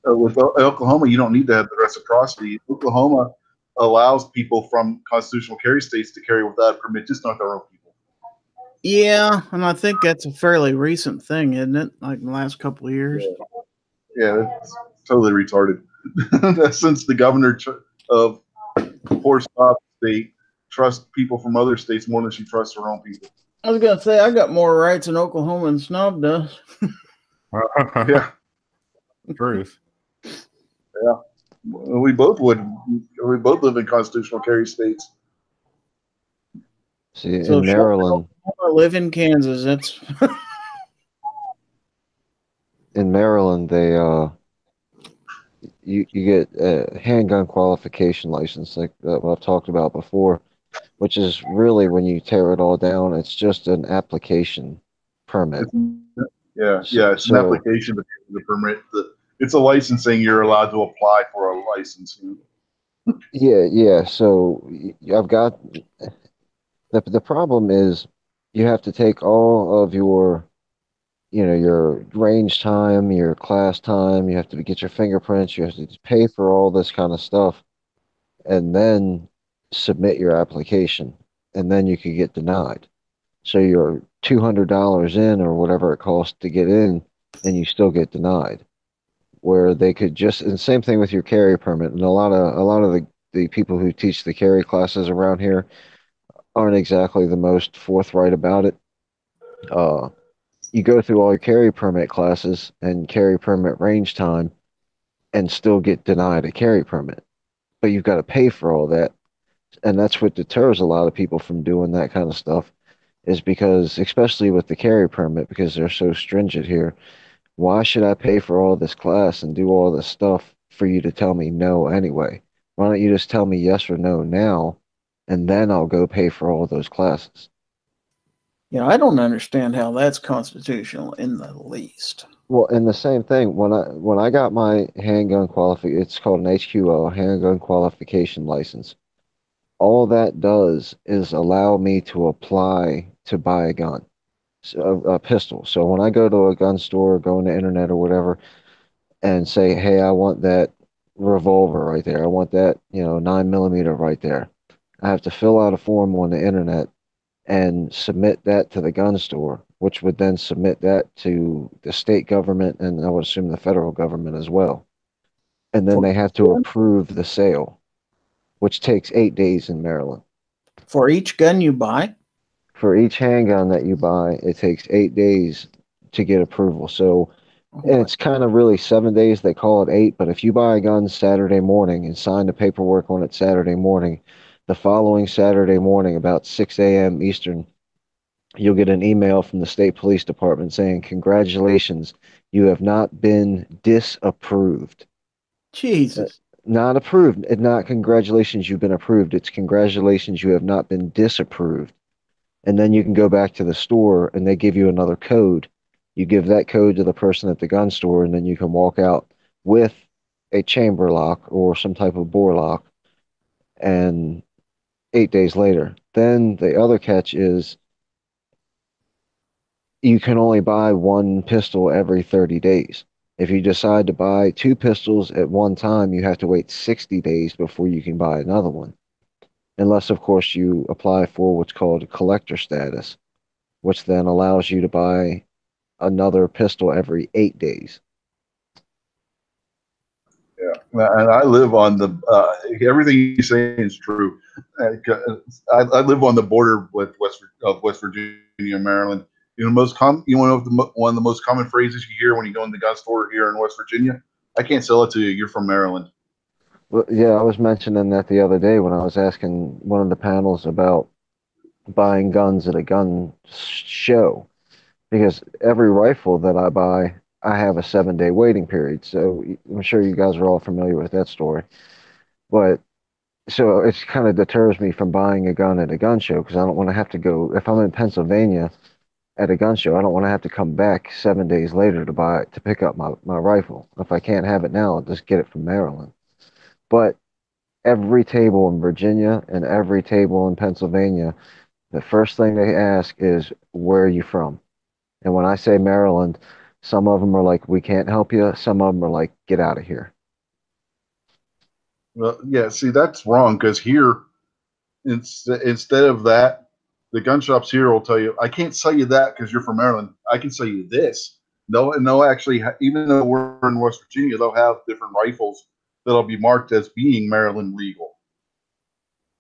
With Oklahoma, you don't need to have the reciprocity. Oklahoma allows people from constitutional carry states to carry without a permit, just not their own people. Yeah, and I think that's a fairly recent thing, isn't it? Like in the last couple of years. Yeah, it's totally retarded. Since the governor of poor Stop State trust people from other states more than she trusts her own people. I was gonna say I got more rights in Oklahoma than Snob does. Yeah, Truth. yeah. We both would. We both live in constitutional carry states. See, So in Maryland, I live in Kansas. That's they you get a handgun qualification license like what I've talked about before, which is really when you tear it all down, it's just an application permit. It's an So application to the permit. It's a licensing. You're allowed to apply for a license. yeah. So I've got the problem is you have to take all of your your range time, your class time, you have to get your fingerprints, you have to pay for all this kind of stuff, and then submit your application, and then you could get denied. So you're $200 in or whatever it costs to get in, and you still get denied. Where they could just, and same thing with your carry permit. And a lot of the people who teach the carry classes around here aren't exactly the most forthright about it. Uh, you go through all your carry permit classes and carry permit range time and still get denied a carry permit. But you've got to pay for all that. And that's what deters a lot of people from doing that kind of stuff is because, especially with the carry permit, because they're so stringent here, why should I pay for all this class and do all this stuff for you to tell me no anyway? Why don't you just tell me yes or no now, and then I'll go pay for all those classes? I don't understand how that's constitutional in the least. Well, and the same thing when I got my handgun qualification, it's called an HQO, handgun qualification license. All that does is allow me to apply to buy a gun, a pistol. So when I go to a gun store, go on the internet or whatever, and say, "Hey, I want that revolver right there. I want that, 9mm right there." I have to fill out a form on the internet and submit that to the gun store, which would then submit that to the state government and I would assume the federal government as well. And then they have to approve the sale, which takes 8 days in Maryland. For each gun you buy? For each handgun that you buy, it takes 8 days to get approval. So, and it's kind of really 7 days. They call it 8, but if you buy a gun Saturday morning and sign the paperwork on it Saturday morning, the following Saturday morning, about 6 a.m. Eastern, you'll get an email from the state police department saying, "Congratulations, you have not been disapproved." Jesus. Not approved. Not congratulations, you've been approved. It's congratulations, you have not been disapproved. And then you can go back to the store and they give you another code. You give that code to the person at the gun store, and then you can walk out with a chamber lock or some type of bore lock. And 8 days later, then the other catch is you can only buy one pistol every 30 days. If you decide to buy two pistols at one time, you have to wait 60 days before you can buy another one. Unless, of course, you apply for what's called collector status, which then allows you to buy another pistol every 8 days. Yeah, and I live on the everything you're saying is true. I live on the border with West Virginia and Maryland. You know, one of the most common phrases you hear when you go in the gun store here in West Virginia. I can't sell it to you. You're from Maryland. Well, yeah, I was mentioning that the other day when I was asking one of the panels about buying guns at a gun show, because every rifle that I buy, I have a 7 day waiting period. So I'm sure you guys are all familiar with that story. But so it kind of deters me from buying a gun at a gun show because I don't want to have to go. If I'm in Pennsylvania at a gun show, I don't want to have to come back 7 days later to pick up my rifle. If I can't have it now, I'll just get it from Maryland. But every table in Virginia and every table in Pennsylvania, the first thing they ask is, "Where are you from?" And when I say Maryland, some of them are like, "We can't help you." Some of them are like, "Get out of here." Well, yeah. See, that's wrong because here, instead of that, the gun shops here will tell you, "I can't sell you that because you're from Maryland. I can sell you this." They'll actually, even though we're in West Virginia, they'll have different rifles that'll be marked as being Maryland legal.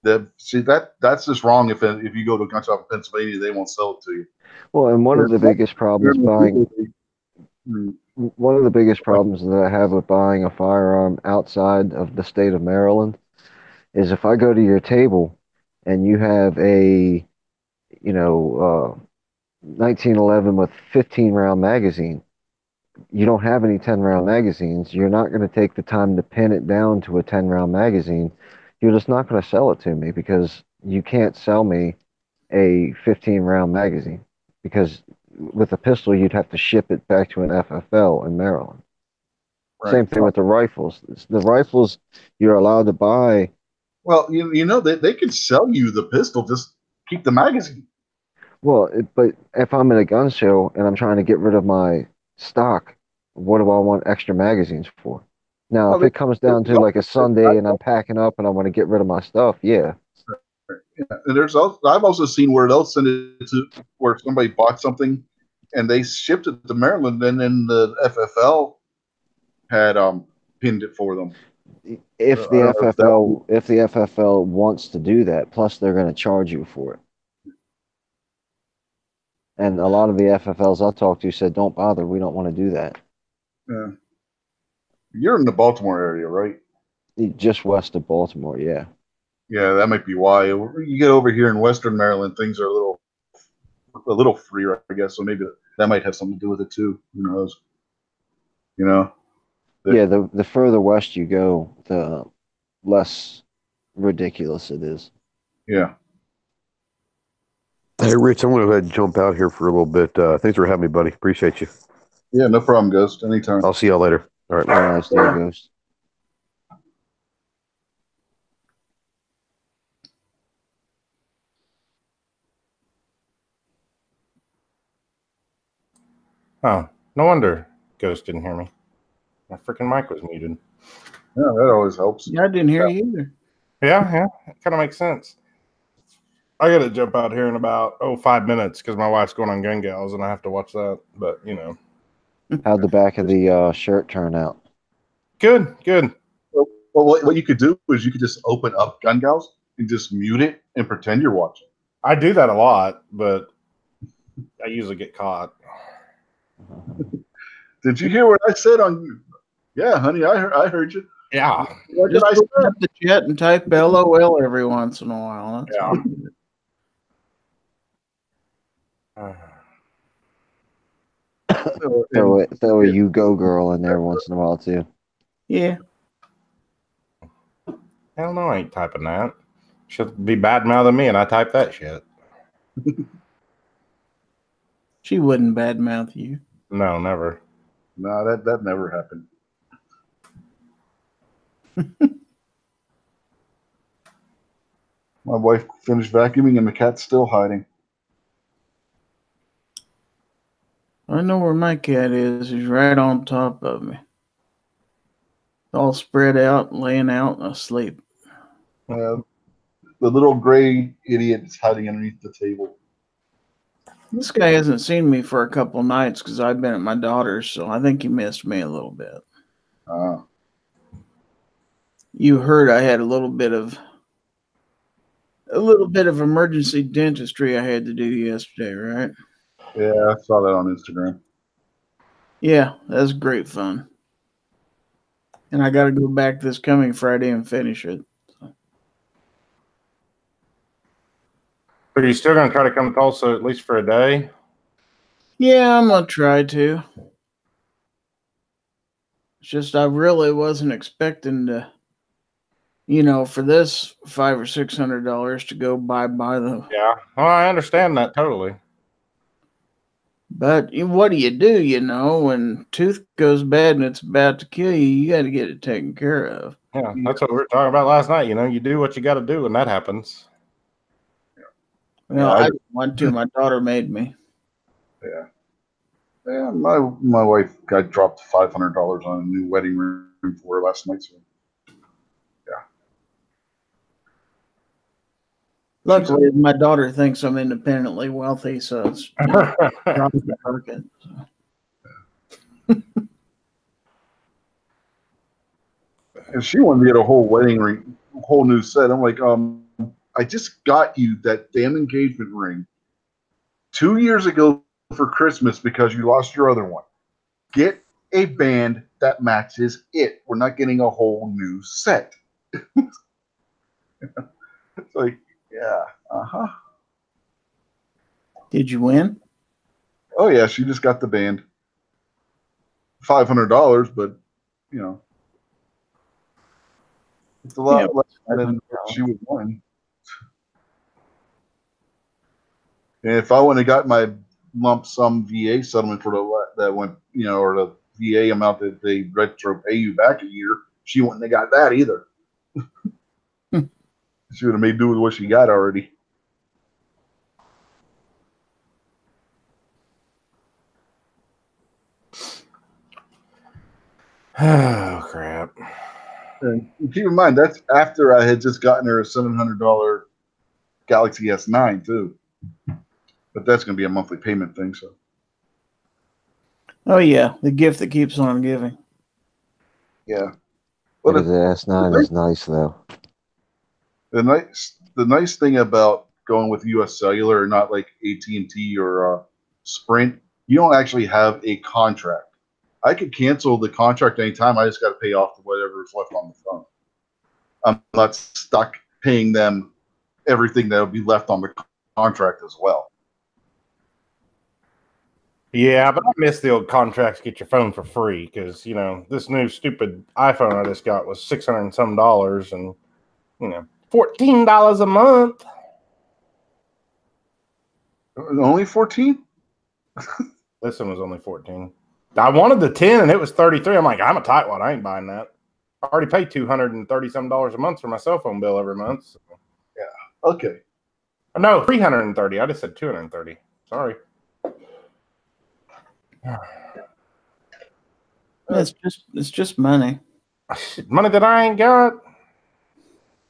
That's just wrong. If you go to a gun shop in Pennsylvania, they won't sell it to you. Well, and one of the biggest problems buying one of the biggest problems that I have with buying a firearm outside of the state of Maryland is if I go to your table and you have a, 1911 with 15 round magazine, you don't have any 10 round magazines. You're not going to take the time to pin it down to a 10 round magazine. You're just not going to sell it to me because you can't sell me a 15 round magazine because with a pistol, you'd have to ship it back to an FFL in Maryland. Right. Same thing with the rifles. The rifles you're allowed to buy. Well, they can sell you the pistol. Just keep the magazine. Well, but if I'm at a gun show and I'm trying to get rid of my stock, what do I want extra magazines for? Now, Well, if it comes down to like a Sunday and I'm packing up and I want to get rid of my stuff, yeah. And I've also seen where they'll send it to where somebody bought something and they shipped it to Maryland, and then the FFL had pinned it for them. If the FFL wants to do that, plus they're going to charge you for it. And a lot of the FFLs I talked to said, "Don't bother. We don't want to do that." Yeah. You're in the Baltimore area, right? Just west of Baltimore, yeah. Yeah, that might be why. You get over here in Western Maryland, things are a little freer, I guess. So maybe that might have something to do with it too. Who knows? Yeah, the further west you go, the less ridiculous it is. Yeah. Hey, Rich, I'm going to go ahead and jump out here for a little bit. Thanks for having me, buddy. Appreciate you. Yeah, no problem, Ghost. Anytime. I'll see y'all later. All right. Have a nice day, Ghost. Oh, no wonder Ghost didn't hear me. My freaking mic was muted. Yeah, that always helps. Yeah, I didn't hear you either. Yeah, it kind of makes sense. I got to jump out here in about 5 minutes because my wife's going on Gun Gals and I have to watch that. But How'd the back of the shirt turn out? good. Well, what you could do is you could just open up Gun Gals and just mute it and pretend you're watching. I do that a lot, but I usually get caught. Did you hear what I said on? Yeah, honey, I heard you. Yeah. What did I Just say? open up the chat and type LOL every once in a while. That's all. Throw a you go girl in there once in a while too. Yeah. Hell no, I ain't typing that. She'll be bad mouthing me and I type that shit. She wouldn't badmouth you. No, never. No, that never happened. My wife finished vacuuming and the cat's still hiding. I know where my cat is. He's right on top of me. All spread out, laying out, and asleep. The little gray idiot is hiding underneath the table. This guy hasn't seen me for a couple nights because I've been at my daughter's, so I think he missed me a little bit. You heard I had a little bit of emergency dentistry I had to do yesterday, right? Yeah, I saw that on Instagram. Yeah, that's great fun. And I got to go back this coming Friday and finish it. Are you still going to try to come to Tulsa at least for a day? Yeah, I'm going to try to. It's just I really wasn't expecting to, for this $500 or $600 to go buy the. Yeah, well, I understand that totally. But what do? When tooth goes bad and it's about to kill you, you got to get it taken care of. Yeah, that's what we were talking about last night. You do what you got to do when that happens. Well, I didn't want to. My daughter made me. Yeah. Yeah, my wife got dropped $500 on a new wedding ring for her last night. So, yeah. Luckily, my daughter thinks I'm independently wealthy, so it's dropping the market. And she wanted to get a whole wedding ring, whole new set. I'm like, I just got you that damn engagement ring 2 years ago for Christmas because you lost your other one. Get a band that matches it. We're not getting a whole new set. It's like, yeah, Did you win? Oh yeah, she just got the band. $500, but you know, it's a lot less than she would want. And if I wouldn't have got my lump sum VA settlement for that went, you know, or the VA amount that they retro pay you back a year, she wouldn't have got that either. She would have made do with what she got already. Oh crap! And keep in mind that's after I had just gotten her a $700 Galaxy S9 too. But that's going to be a monthly payment thing. So. Oh yeah, the gift that keeps on giving. Yeah. But the S9 is nice though. The nice thing about going with US Cellular, not like AT&T or Sprint, you don't actually have a contract. I could cancel the contract anytime. I just got to pay off whatever is left on the phone. I'm not stuck paying them everything that will be left on the contract as well. Yeah, but I miss the old contracts. Get your phone for free because you know this new stupid iPhone I just got was $600 and some, and you know $14 a month. Only 14? This one was only 14. I wanted the 10 and it was 33. I'm like, I'm a tightwad. I ain't buying that. I already pay $230 some a month for my cell phone bill every month. So. Yeah. Okay. No, 330. I just said 230. Sorry. It's just money. Money that I ain't got.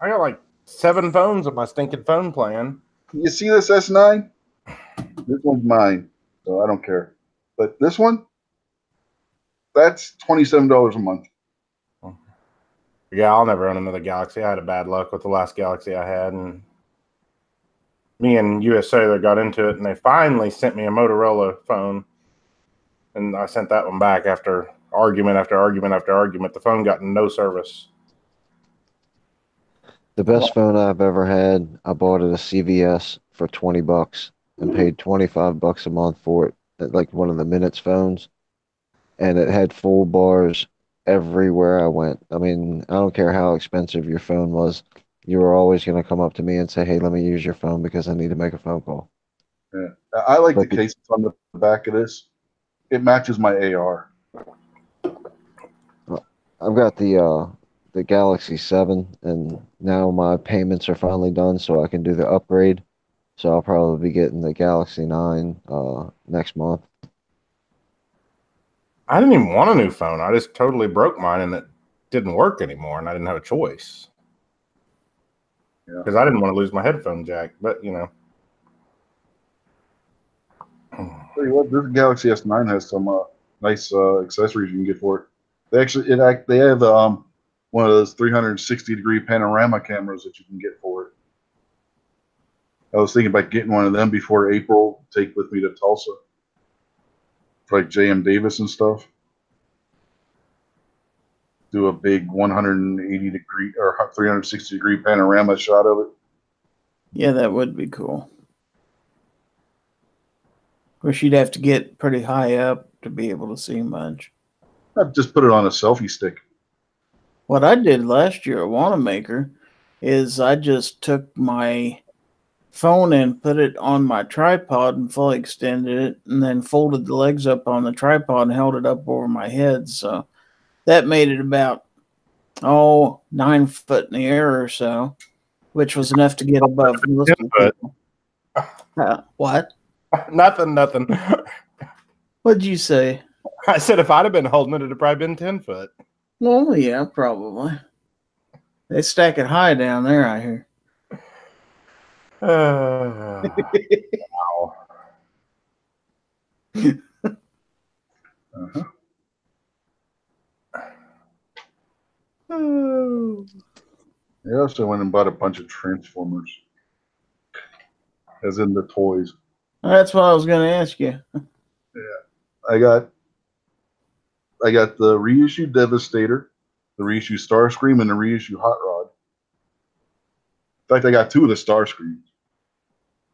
I got like 7 phones on my stinking phone plan. You see this S9? This one's mine, so I don't care. But this one, that's $27 a month. Yeah, I'll never own another Galaxy. I had a bad luck with the last Galaxy I had, and me and US Cellular got into it, and they finally sent me a Motorola phone, and I sent that one back after argument after argument after argument. The phone got no service. The best phone I've ever had, I bought at a CVS for $20 and paid $25 a month for it, like one of the Minutes phones, and it had full bars everywhere I went. I mean, I don't care how expensive your phone was, you were always going to come up to me and say, "Hey, let me use your phone because I need to make a phone call." Yeah. I like But the case on the back of this. It matches my AR. I've got the Galaxy 7, and now my payments are finally done, so I can do the upgrade. So I'll probably be getting the Galaxy 9 next month. I didn't even want a new phone. I just totally broke mine, and it didn't work anymore, and I didn't have a choice. Because I didn't want to lose my headphone jack, but, you know. Tell you what, this Galaxy S9 has some nice accessories you can get for it. They have one of those 360-degree panorama cameras that you can get for it. I was thinking about getting one of them before April. Take with me to Tulsa, for like J.M. Davis and stuff. Do a big 180-degree or 360-degree panorama shot of it. Yeah, that would be cool. Of course, you'd have to get pretty high up to be able to see much. I'd just put it on a selfie stick. What I did last year at Wanamaker is I just took my phone and put it on my tripod and fully extended it, and then folded the legs up on the tripod and held it up over my head. So that made it about 9 foot in the air or so, which was enough to get above most people. What? Nothing. What'd you say? I said if I'd have been holding it, it'd have probably been 10 foot. Well, yeah, probably. They stack it high down there, I hear. Wow. Uh-huh. Oh. I also went and bought a bunch of Transformers. as in the toys. That's what I was going to ask you. I got the reissue Devastator, the reissue Starscream, and the reissue Hot Rod. In fact, I got 2 of the Starscreams.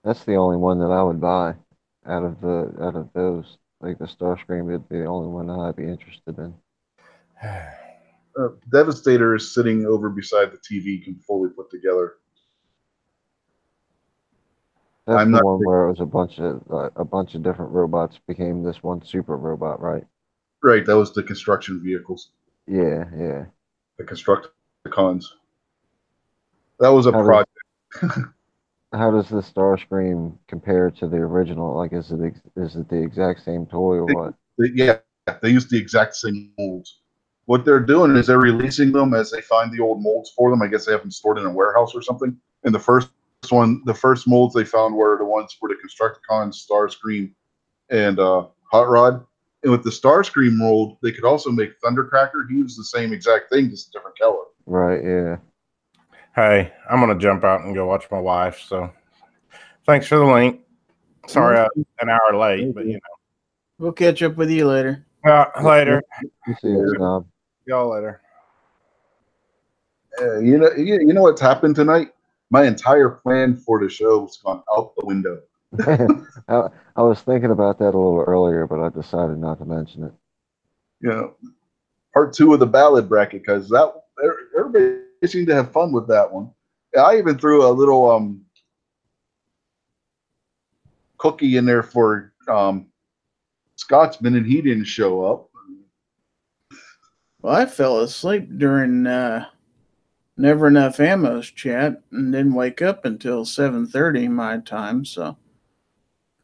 That's the only one that I would buy out of those. Like the Starscream would be the only one that I'd be interested in. Devastator is sitting over beside the TV, can fully put together. That's I'm the not one big- where it was a bunch of different robots became this one super robot, right? Right, that was the construction vehicles, Yeah, yeah. the Constructicons. That was a How project. How does the Starscream compare to the original? Like, is it the exact same toy or what? Yeah, they use the exact same molds. What they're doing is they're releasing them as they find the old molds for them. I guess they have them stored in a warehouse or something. And the first molds they found were the ones for the Constructicons, Starscream, and Hot Rod. And with the Starscream mold, they could also make Thundercracker. He was the same exact thing, just a different color. Right, yeah. Hey, I'm gonna jump out and go watch my wife. So, thanks for the link. Sorry, I'm an hour late, but We'll catch up with you later. later. See you, Snob. Y'all later. You know what's happened tonight? My entire plan for the show has gone out the window. I was thinking about that a little earlier, but I decided not to mention it. You know, part 2 of the ballad bracket, because that everybody seemed to have fun with that one. I even threw a little cookie in there for Scotsman, and he didn't show up. Well, I fell asleep during Never Enough Ammo's chat and didn't wake up until 7:30 my time, so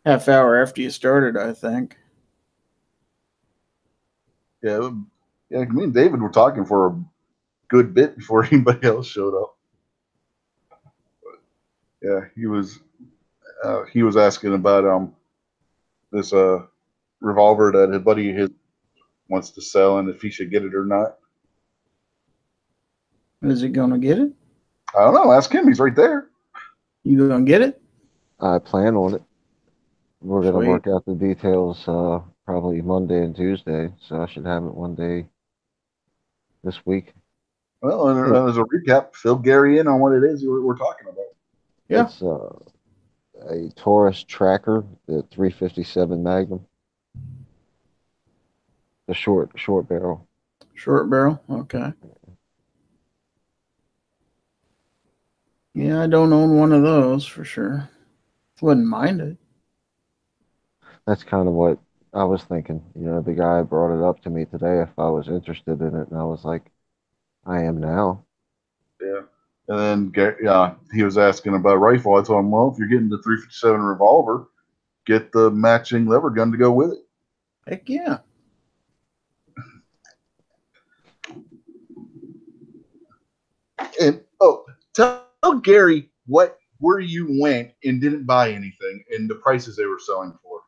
half hour after you started, I think. Yeah, me and David were talking for a good bit before anybody else showed up. But, yeah, he was asking about this revolver that his buddy of his wants to sell, and if he should get it or not. Is he going to get it? I don't know. Ask him. He's right there. You going to get it? I plan on it. We're going to Sweet. work out the details probably Monday and Tuesday, so I should have it one day this week. Well, and as a recap, fill Gary in on what it is we're talking about. Yeah. It's a Taurus Tracker, the 357 Magnum. The short barrel. Short barrel? Okay. Yeah, I don't own one of those for sure. Wouldn't mind it. That's kind of what I was thinking. You know, the guy brought it up to me today if I was interested in it, and I was like, I am now. Yeah. And then he was asking about a rifle. I told him, well, if you're getting the 357 revolver, get the matching lever gun to go with it. Heck yeah. And tell Gary where you went and didn't buy anything and the prices they were selling for.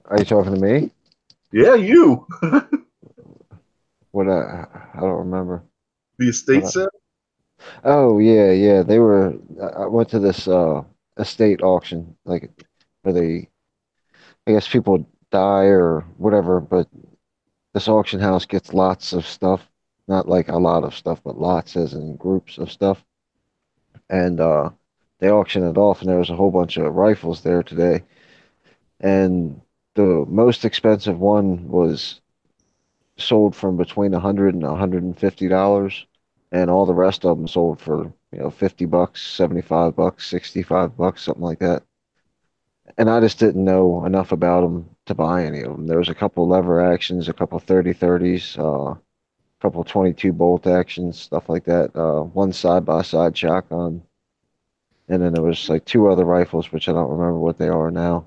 Are you talking to me? Yeah, you. What I don't remember. The estate sale? Oh yeah. They were. I went to this estate auction, like where I guess people die or whatever, but this auction house gets lots of stuff. Not like a lot of stuff, but lots as in groups of stuff. And they auctioned it off, and there was a whole bunch of rifles there today. And the most expensive one was sold from between $100 and $150, and all the rest of them sold for $50, $75, $65, something like that. And I just didn't know enough about them to buy any of them. There was a couple lever actions, a couple 30-30s, a couple 22 bolt actions, stuff like that. One side-by-side shotgun, and then there was like 2 other rifles, which I don't remember what they are now.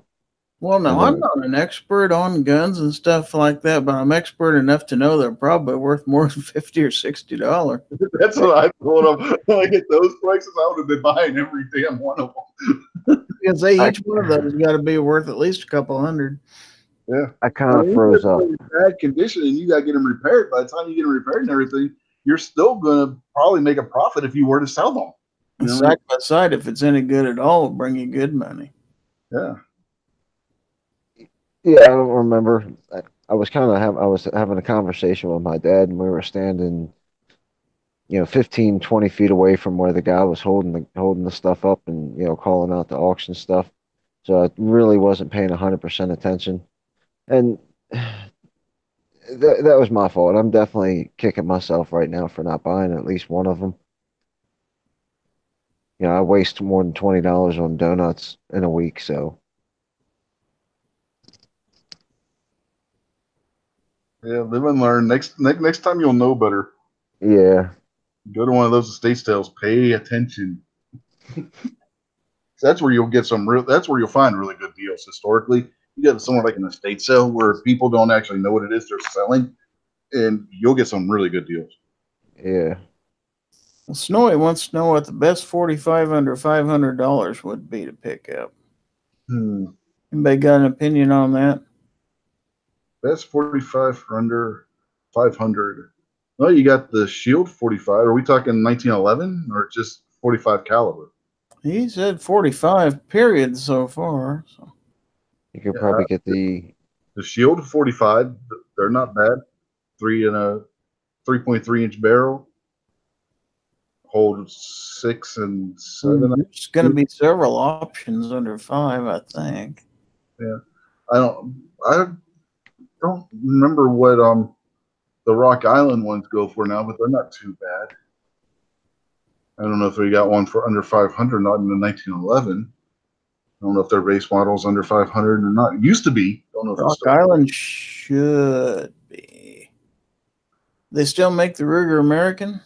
Well, no, I'm not an expert on guns and stuff like that, but I'm expert enough to know they're probably worth more than $50 or $60. That's what I told him. When I get those prices, I would have been buying every damn one of them. Because each one of those got to be worth at least a couple hundred. Yeah. I kind of froze up. In bad condition, and you got to get them repaired. By the time you get them repaired and everything, you're still going to probably make a profit if you were to sell them. You know? Side by side, if it's any good at all, will bring you good money. Yeah. Yeah, I don't remember. I was I was having a conversation with my dad, and we were standing, 15, 20 feet away from where the guy was holding the stuff up and, calling out the auction stuff. So I really wasn't paying 100% attention. And that was my fault. I'm definitely kicking myself right now for not buying at least one of them. I waste more than $20 on donuts in a week, so Yeah, live and learn. Next time you'll know better. yeah. Go to one of those estate sales. Pay attention. That's where you'll get that's where you'll find really good deals. Historically, you get somewhere like an estate sale where people don't actually know what it is they're selling, and you'll get some really good deals. Yeah. Well, Snowy wants to know what the best 45 under $500 would be to pick up. Anybody got an opinion on that? Best 45 for under 500. Well, you got the Shield 45. Are we talking 1911 or just 45 caliber? He said 45 period so far. So. You could probably get the Shield 45. They're not bad. 3.3-inch barrel. Hold 6 and 7. There's going to be several options under 5, I think. Yeah, I don't remember what the Rock Island ones go for now, but they're not too bad. I don't know if we got one for under 500, not in the 1911. I don't know if their base model's under 500 or not. It used to be. Don't know if Rock Island should be. They still make the Ruger American?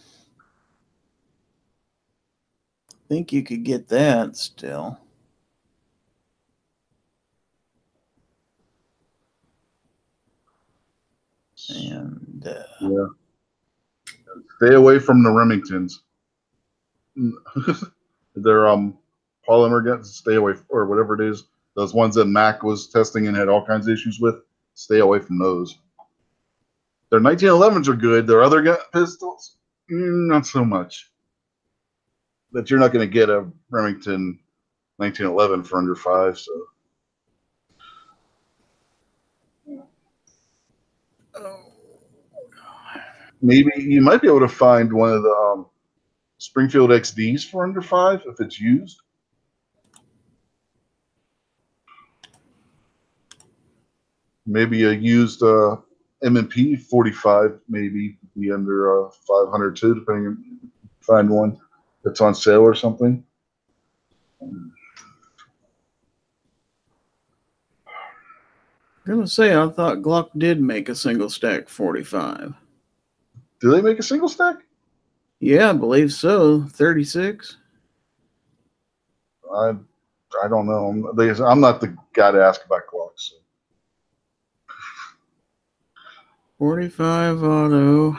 I think you could get that still. And yeah, stay away from the Remingtons. They're polymer guns. Stay away, or whatever it is. Those ones that Mac was testing and had all kinds of issues with. Stay away from those. Their 1911s are good. Their other pistols, not so much. But you're not going to get a Remington 1911 for under 5. So maybe you might be able to find one of the Springfield XDs for under 5 if it's used. Maybe a used M&P 45 maybe be under 500 too, depending on find one that's on sale or something. I'm gonna say I thought Glock did make a single stack 45. Do they make a single stack? Yeah, I believe so. 36. I don't know. I'm not the guy to ask about Glocks. So. 45 auto.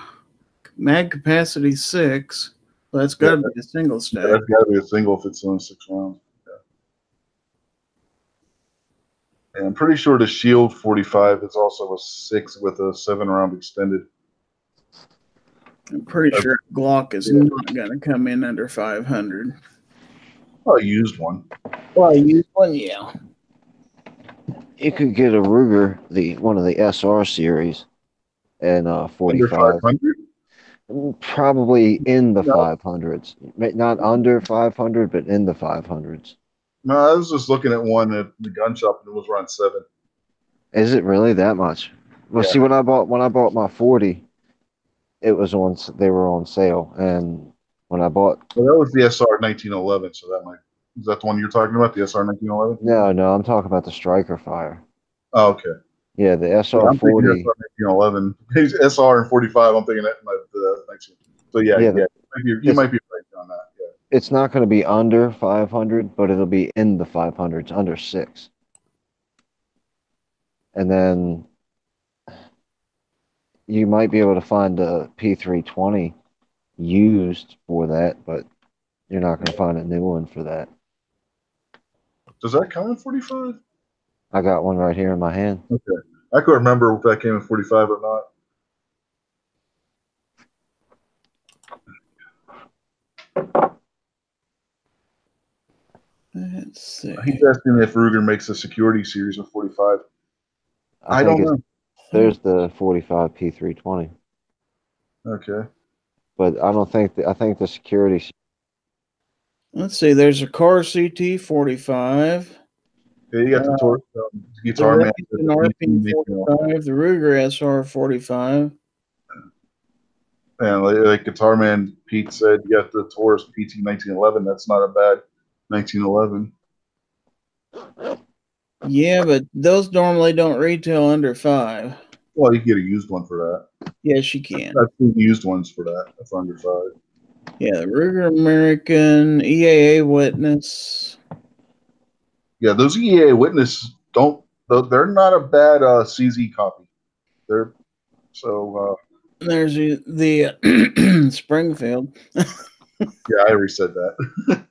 Mag capacity 6. Well, that's got to be a single stack. That's got to be a single if it's only 6 rounds. Yeah. And I'm pretty sure the Shield 45 is also a 6 with a 7-round extended. I'm pretty sure Glock is not going to come in under 500. Oh, a used one. Well, a used one, yeah. You could get a Ruger, one of the SR series, and 45. Probably in the 500s, not under 500, but in the 500s. No, I was just looking at one at the gun shop and it was around 7. Is it really that much? Well, see, when I bought my 40, they were on sale, and when I bought, well, that was the SR 1911, so is that the one you're talking about, the SR 1911? No, I'm talking about the Striker Fire. Oh, okay. Yeah, the SR I'm 40. SR 1911. SR and 45. I'm thinking that next one. So yeah. You might be right on that. Yeah. It's not going to be under 500, but it'll be in the 500s, under 6. And then you might be able to find a P320 used for that, but you're not going to find a new one for that. Does that come in 45? I got one right here in my hand. Okay. I couldn't remember if that came in 45 or not. Let's see. He's asking if Ruger makes a security series of 45. I don't know. There's the 45 P320, Okay. but I don't think I think the security. Let's see. There's a car CT 45. Yeah, you got the Taurus The Guitar Man. Remington RP 45. The Ruger SR 45. And like Guitar Man Pete said, you got the Taurus PT 1911. That's not a bad 1911. Yeah, but those normally don't retail under $5. Well, you can get a used one for that. Yes, you can. I've seen used ones for that. That's under $5. Yeah, the Ruger American EAA Witness. Yeah, those EA Witness they're not a bad CZ copy. They're so. There's the Springfield. Yeah, I already said that.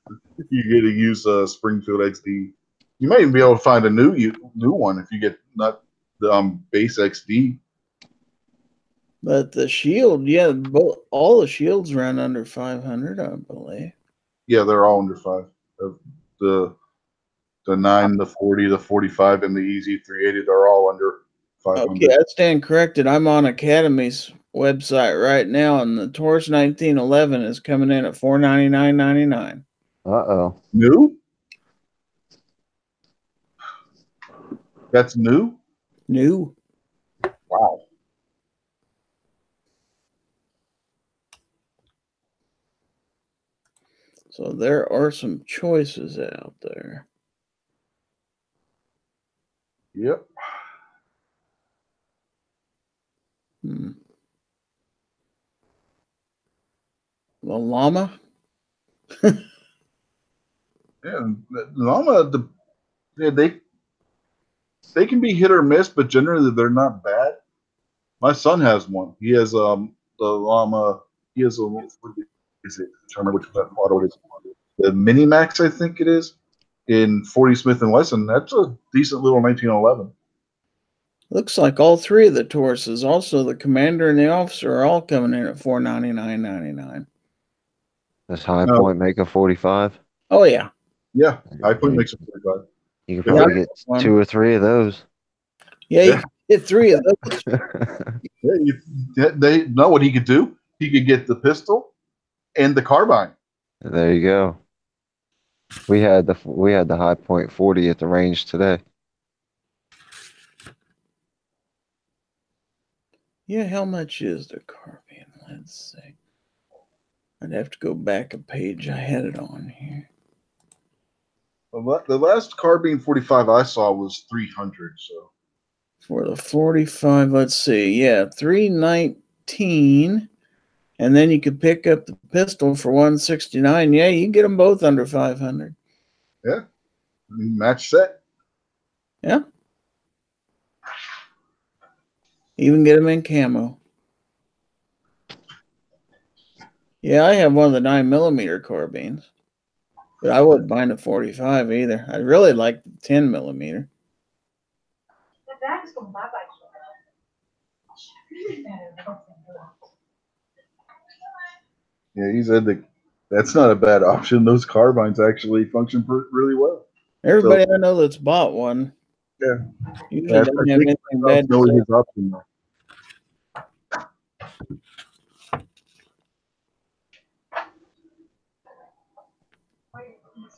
You get to use Springfield XD. You might even be able to find a new one if you get not the base XD. But the Shield, yeah, all the Shields run under 500, I believe. Yeah, they're all under 5. The 9, the 40, the 45, and the Easy 380, they're all under 500. Okay, I stand corrected. I'm on Academy's website right now, and the Taurus 1911 is coming in at $499.99. Uh-oh. New? That's new? New. Wow. So there are some choices out there. Yep. The Llama. Yeah, the Llama, they can be hit or miss, but generally they're not bad. My son has one. He has the Llama. He has what is it? I'm trying to remember which model it is. The Mini Max, I think it is, in 40 Smith and Wesson. That's a decent little 1911. Looks like all three of the Tauruses, also the Commander and the Officer, are all coming in at $499.99. Does High Point make a 45? Oh yeah. Yeah, High Point makes a 45. You could probably get 2 or 3 of those. Yeah, you can get 3 of those. They know what he could do. He could get the pistol and the carbine. There you go. We had the High Point 40 at the range today. Yeah, how much is the carbine? Let's see. I'd have to go back a page. I had it on here. The last carbine 45 I saw was 300. So for the 45, let's see. Yeah, 319, and then you could pick up the pistol for 169. Yeah, you can get them both under 500. Yeah, match set. Yeah. Even get them in camo. Yeah, I have one of the 9mm carbines, but I wouldn't mind a 45 either. I really like the 10mm. Yeah, he said that's not a bad option. Those carbines actually function really well. Everybody I know that's bought one, usually doesn't have anything bad to say. His option, though.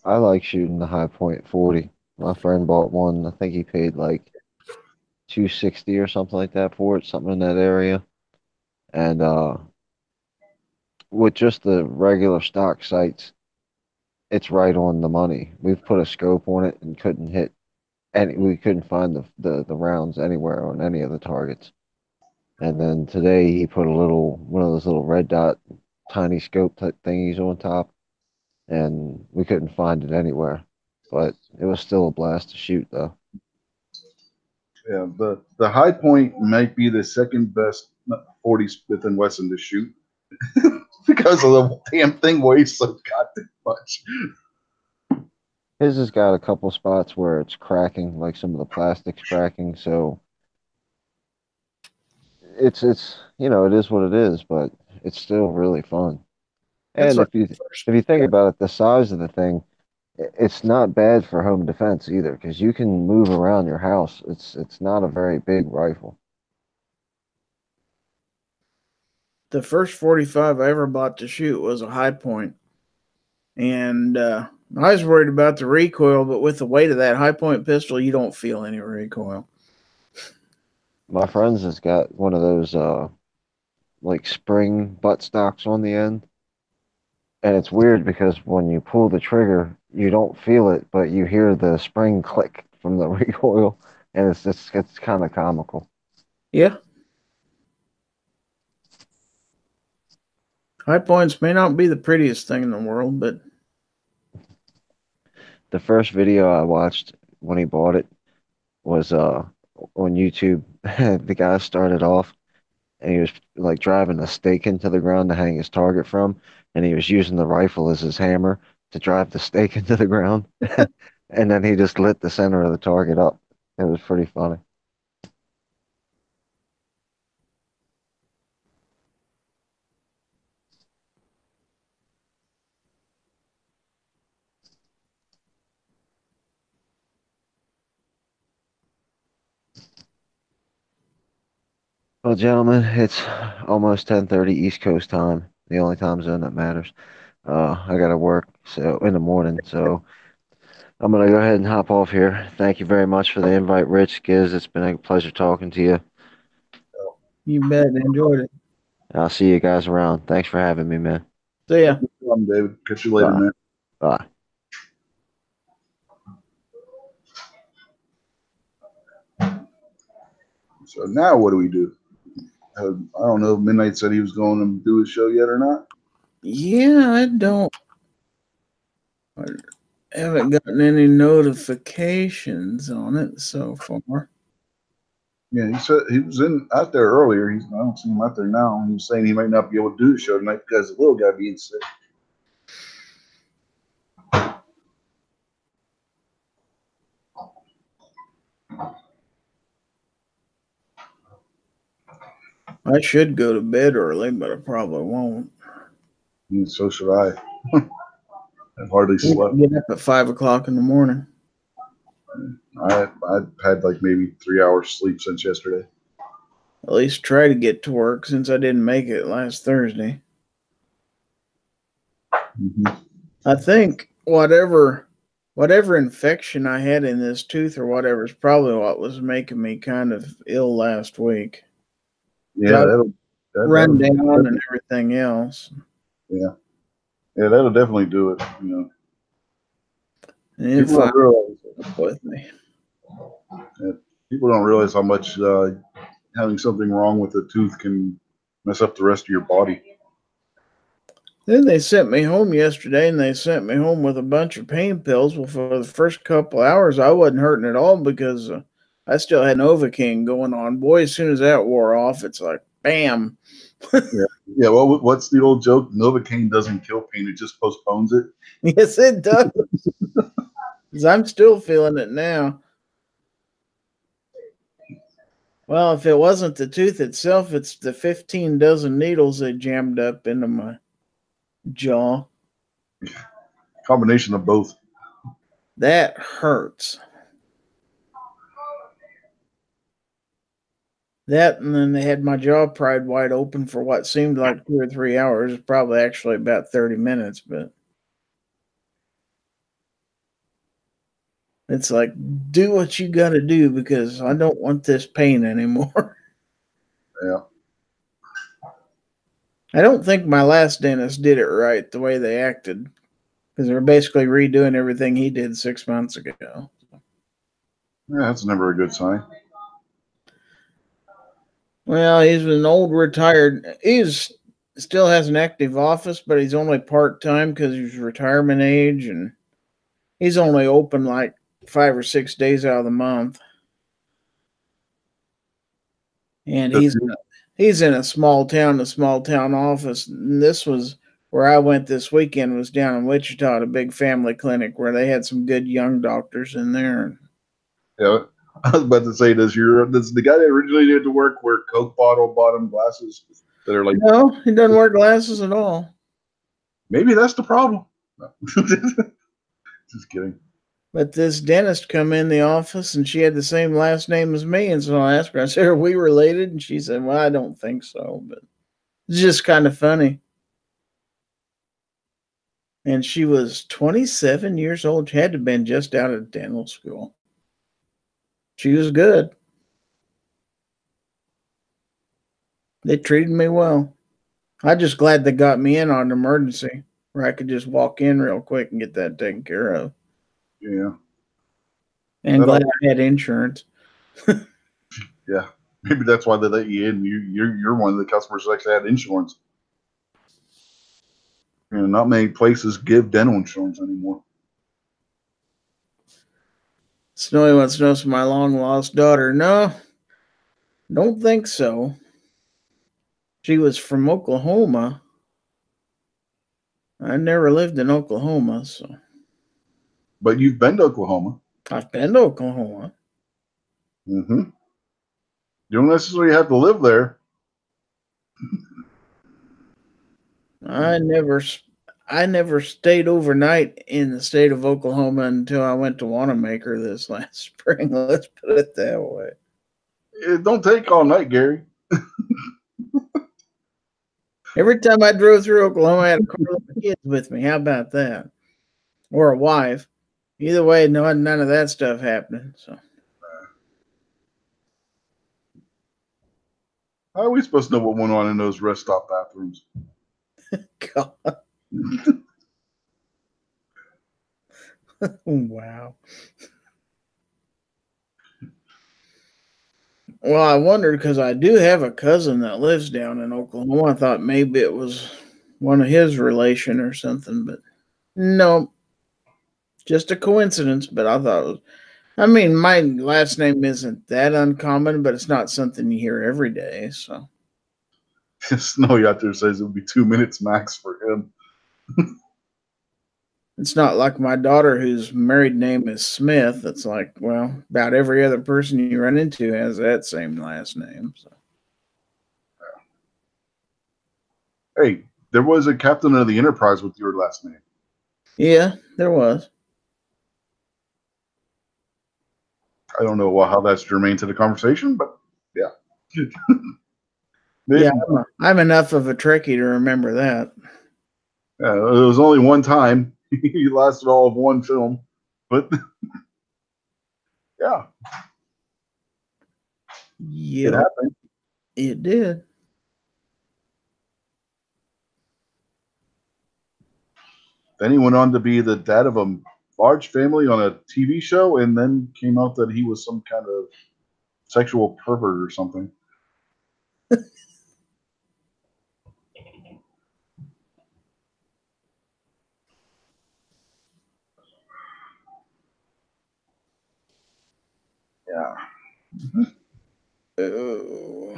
I like shooting the High Point 40. My friend bought one. I think he paid like $260 or something like that for it, something in that area. And with just the regular stock sights, it's right on the money. We've put a scope on it and couldn't hit any. We couldn't find the rounds anywhere on any of the targets. And then today he put one of those little red dot tiny scope type thingies on top, and we couldn't find it anywhere. But it was still a blast to shoot, though. Yeah, the High Point might be the second best 40 Smith and Wesson to shoot because of the damn thing weighs so goddamn much. His has got a couple spots where it's cracking, like some of the plastic's cracking. So it's it is what it is, but it's still really fun. And if you think about it, the size of the thing, It's not bad for home defense either, because you can move around your house. It's not a very big rifle. The first 45 I ever bought to shoot was a high point. And I was worried about the recoil, but with the weight of that high point pistol, you don't feel any recoil. My friends has got one of those like spring butt stocks on the end. And it's weird because when you pull the trigger, you don't feel it, but you hear the spring click from the recoil, and it's kind of comical. Yeah. High points may not be the prettiest thing in the world, but The first video I watched when he bought it was on YouTube. The guy started off and he was like driving a stake into the ground to hang his target from, and he was using the rifle as his hammer to drive the stake into the ground. And then he just lit the center of the target up. It was pretty funny. Well, gentlemen, it's almost 10:30 East Coast time, the only time zone that matters. I gotta work so in the morning, so I'm gonna go ahead and hop off here. Thank you very much for the invite, Rich. Giz, it's been a pleasure talking to you. you bet. Enjoyed it. I'll see you guys around. Thanks for having me, man. See ya. David. Catch you later, Bye. man. Bye. So now what do we do? I don't know if Midnight said he was going to do his show yet or not. Yeah, I haven't gotten any notifications on it so far. Yeah, he said he was out there earlier. I don't see him out there now. He was saying he might not be able to do the show tonight because the little guy being sick. I should go to bed early, but I probably won't. And so should I. I've hardly slept. Get up at 5 o'clock in the morning. I've had like maybe 3 hours sleep since yesterday. At least try to get to work since I didn't make it last Thursday. Mm-hmm. I think whatever infection I had in this tooth or whatever is probably what was making me kind of ill last week. Yeah, that'll run down and everything else. Yeah, that'll definitely do it. And people don't realize with me. People don't realize how much having something wrong with a tooth can mess up the rest of your body. Then they sent me home yesterday, and they sent me home with a bunch of pain pills. Well, for the first couple hours, I wasn't hurting at all because I still had Novocaine going on. Boy, as soon as that wore off, it's like, bam. Yeah. Well, what's the old joke? Novocaine doesn't kill pain; it just postpones it. Yes, it does. Because I'm still feeling it now. Well, if it wasn't the tooth itself, it's the 15 dozen needles they jammed up into my jaw. Combination of both. That hurts. That, and then they had my jaw pried wide open for what seemed like 2 or 3 hours. Probably actually about 30 minutes, but it's like, do what you got to do because I don't want this pain anymore. Yeah. I don't think my last dentist did it right the way they acted because they're basically redoing everything he did 6 months ago. Yeah, that's never a good sign. Well, he's an old retired. Still has an active office, but he's only part-time because he's retirement age, and he's only open like 5 or 6 days out of the month. And he's in a small town office. And this was where I went this weekend, was down in Wichita at a big family clinic where they had some good young doctors in there. Yeah. I was about to say, does the guy that originally did the work wear Coke bottom glasses that are like? No, he doesn't wear glasses at all. Maybe that's the problem. Just kidding. But this dentist come in the office, and she had the same last name as me. And so I asked her, I said, "Are we related?" And she said, "Well, I don't think so, but it's just kind of funny." And she was 27 years old. She had to have been just out of dental school. She was good. They treated me well. I'm just glad they got me in on an emergency where I could just walk in real quick and get that taken care of. Yeah. And glad I had insurance. Yeah. Maybe that's why they let you in. You're one of the customers that actually had insurance. You know, not many places give dental insurance anymore. Snowy wants to know if my long lost daughter. No, don't think so. She was from Oklahoma. I never lived in Oklahoma, so. But you've been to Oklahoma. I've been to Oklahoma. Mm-hmm. You don't necessarily have to live there. I never stayed overnight in the state of Oklahoma until I went to Wanamaker this last spring. Let's put it that way. It don't take all night, Gary. Every time I drove through Oklahoma, I had a car with kids with me. How about that? Or a wife. Either way, none of that stuff happening. So, how are we supposed to know what went on in those rest stop bathrooms? God. Wow. Well, I wondered because I do have a cousin that lives down in Oklahoma. I thought maybe it was one of his relation or something, but no, just a coincidence. But I thought it was, I mean, my last name isn't that uncommon, but it's not something you hear every day. So Snowy out there says it would be 2 minutes max for him. it's not like my daughter, whose married name is Smith. It's like, well, about every other person you run into has that same last name. So. Hey, there was a captain of the Enterprise with your last name. Yeah, there was. I don't know how that's germane to the conversation, but yeah. Yeah, I'm enough of a Trekkie to remember that. Yeah, it was only one time. He lasted all of one film, but yeah, Yeah, it happened. It did. Then he went on to be the dad of a large family on a TV show, and then came out that he was some kind of sexual pervert or something. Yeah. Oh.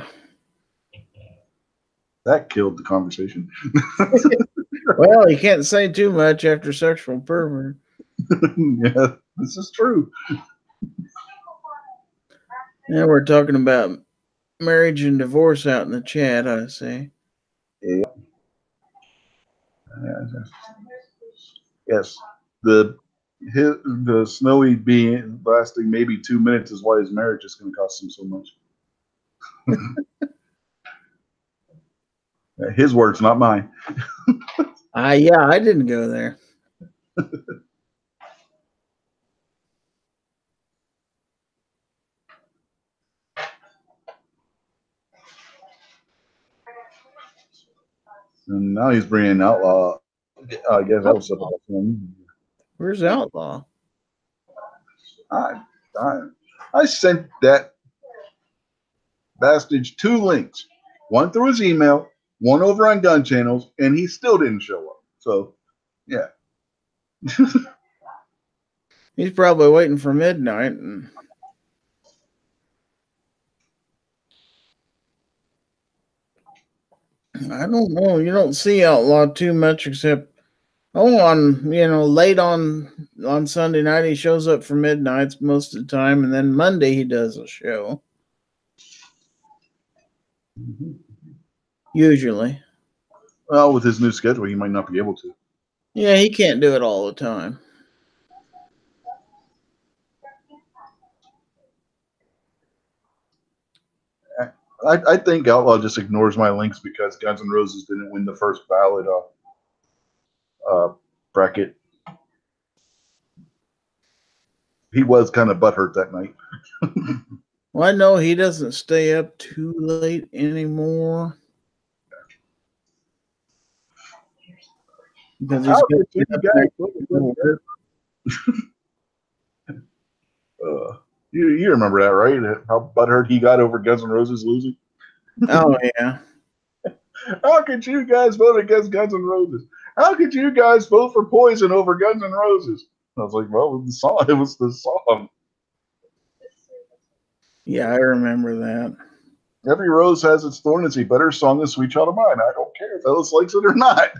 That killed the conversation. Well, you can't say too much after sexual pervert. Yeah, this is true. Now we're talking about marriage and divorce out in the chat, I see. Yeah. Yes. The Snowy being lasting maybe 2 minutes is why his marriage is going to cost him so much. His words, not mine. Yeah, I didn't go there. And now he's bringing Outlaw. I guess that was about him. Where's Outlaw? I sent that bastard 2 links. One through his email, one over on Gun Channels, and he still didn't show up. So, yeah. He's probably waiting for midnight. And I don't know. You don't see Outlaw too much except on late on Sunday night he shows up for midnights most of the time, and then Monday he does a show. Usually. Well, with his new schedule, he might not be able to. Yeah, he can't do it all the time. I think Outlaw just ignores my links because Guns N' Roses didn't win the first ballot bracket. He was kind of butthurt that night. Well, I know he doesn't stay up too late anymore. Because he's How got could to you get up guys there. you remember that, right? How butthurt he got over Guns N' Roses losing? Oh, yeah. How could you guys vote against Guns N' Roses? How could you guys vote for Poison over Guns N' Roses? I was like, well, it was the song. Yeah, I remember that. Every rose has its thorn. It's a better song than Sweet Child of Mine. I don't care if Ellis likes it or not.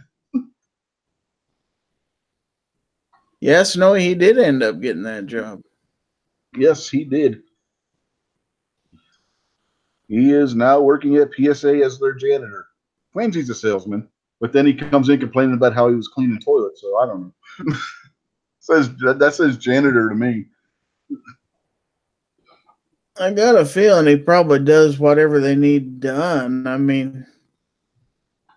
Yes, no, he did end up getting that job. Yes, he did. He is now working at PSA as their janitor. Claims he's a salesman, but then he comes in complaining about how he was cleaning toilets. So I don't know. That says janitor to me. I got a feeling he probably does whatever they need done. I mean,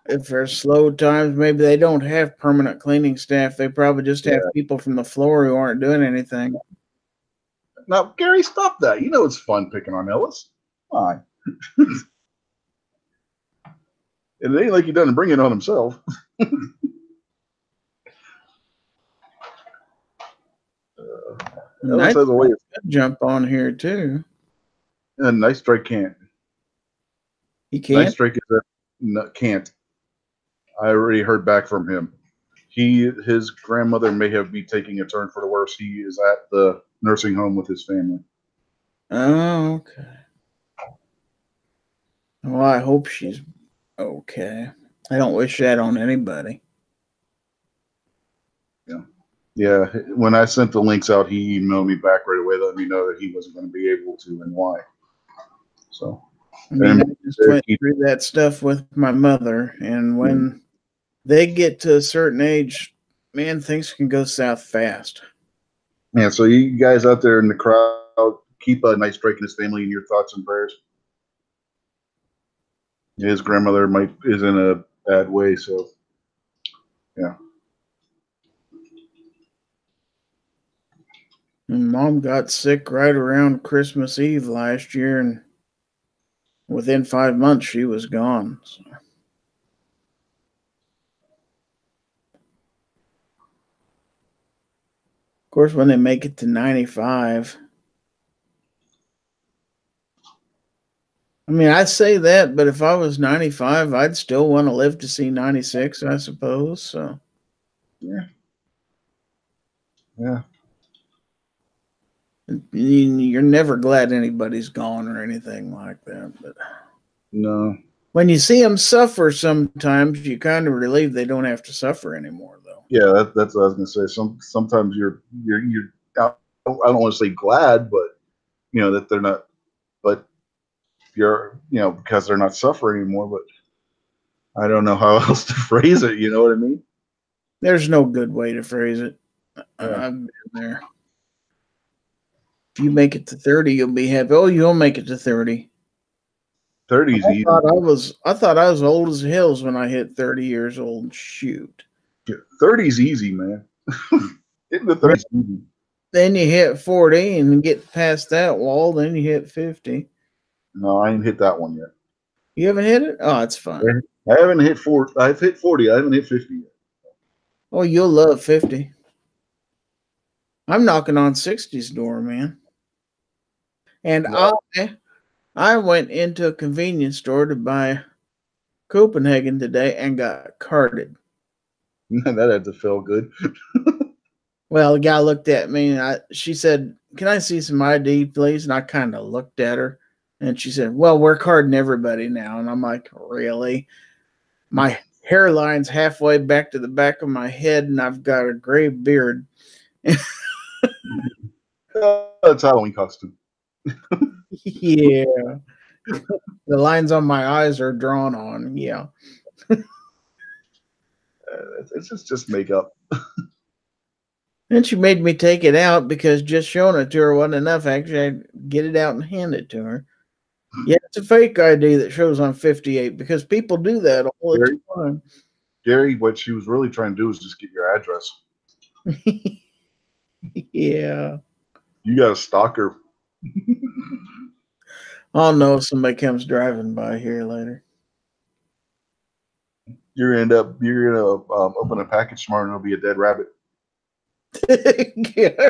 if there's slow times, maybe they don't have permanent cleaning staff. They probably just have people from the floor who aren't doing anything. Now, Gary, stop that. You know it's fun picking on Ellis. Come on. And it ain't like he doesn't bring it on himself. Ellis has a way of jump on here too. Nice Strike can't. He can't. Nice Strike can't. I already heard back from him. His grandmother may have been taking a turn for the worse. He is at the nursing home with his family. Oh, okay. Well, I hope she's okay. I don't wish that on anybody. Yeah. When I sent the links out, he emailed me back right away, letting me know that he wasn't going to be able to and why. So, I mean, I just went through that stuff with my mother, and when they get to a certain age, man, things can go south fast. Yeah, so you guys out there in the crowd, keep a Nice Strike and his family in your thoughts and prayers. His grandmother is in a bad way, so yeah. And Mom got sick right around Christmas Eve last year, and within 5 months she was gone. So. Of course, when they make it to 95, I mean, I say that, but if I was 95, I'd still want to live to see 96, I suppose. So, yeah. You're never glad anybody's gone or anything like that, but no. When you see them suffer, sometimes you kind of relieve they don't have to suffer anymore, though. Yeah, that's what I was gonna say. Sometimes you're I don't want to say glad, but you know that they're not. But you're because they're not suffering anymore. But I don't know how else to phrase it. You know what I mean? There's no good way to phrase it. Yeah. I've been there. If you make it to 30, you'll be happy. Oh, you'll make it to 30. 30's easy. I thought I was old as hills when I hit 30 years old. Shoot. 30's easy, man. Hitting the 30's easy. Then you hit 40 and get past that wall. Then you hit 50. No, I ain't hit that one yet. You haven't hit it? Oh, it's fine. I haven't hit 40. I've hit 40. I haven't hit 50 yet. Oh, you'll love 50. I'm knocking on 60's door, man. And Yeah. I went into a convenience store to buy Copenhagen today and got carded. That had to feel good. Well, the guy looked at me and she said, "Can I see some ID, please?" And I kind of looked at her and she said, "Well, we're carding everybody now." And I'm like, "Really?" My hairline's halfway back to the back of my head and I've got a gray beard. That's Halloween costume. Yeah. The lines on my eyes are drawn on. Yeah. It's just makeup. And she made me take it out because just showing it to her wasn't enough. Actually, I'd get it out and hand it to her. Yeah, It's a fake ID that shows I'm 58 because people do that all the time. Gary, what she was really trying to do is just get your address. Yeah. You got to stalk her. I'll know if somebody comes driving by here later. You're gonna open a package tomorrow and it'll be a dead rabbit. Yeah.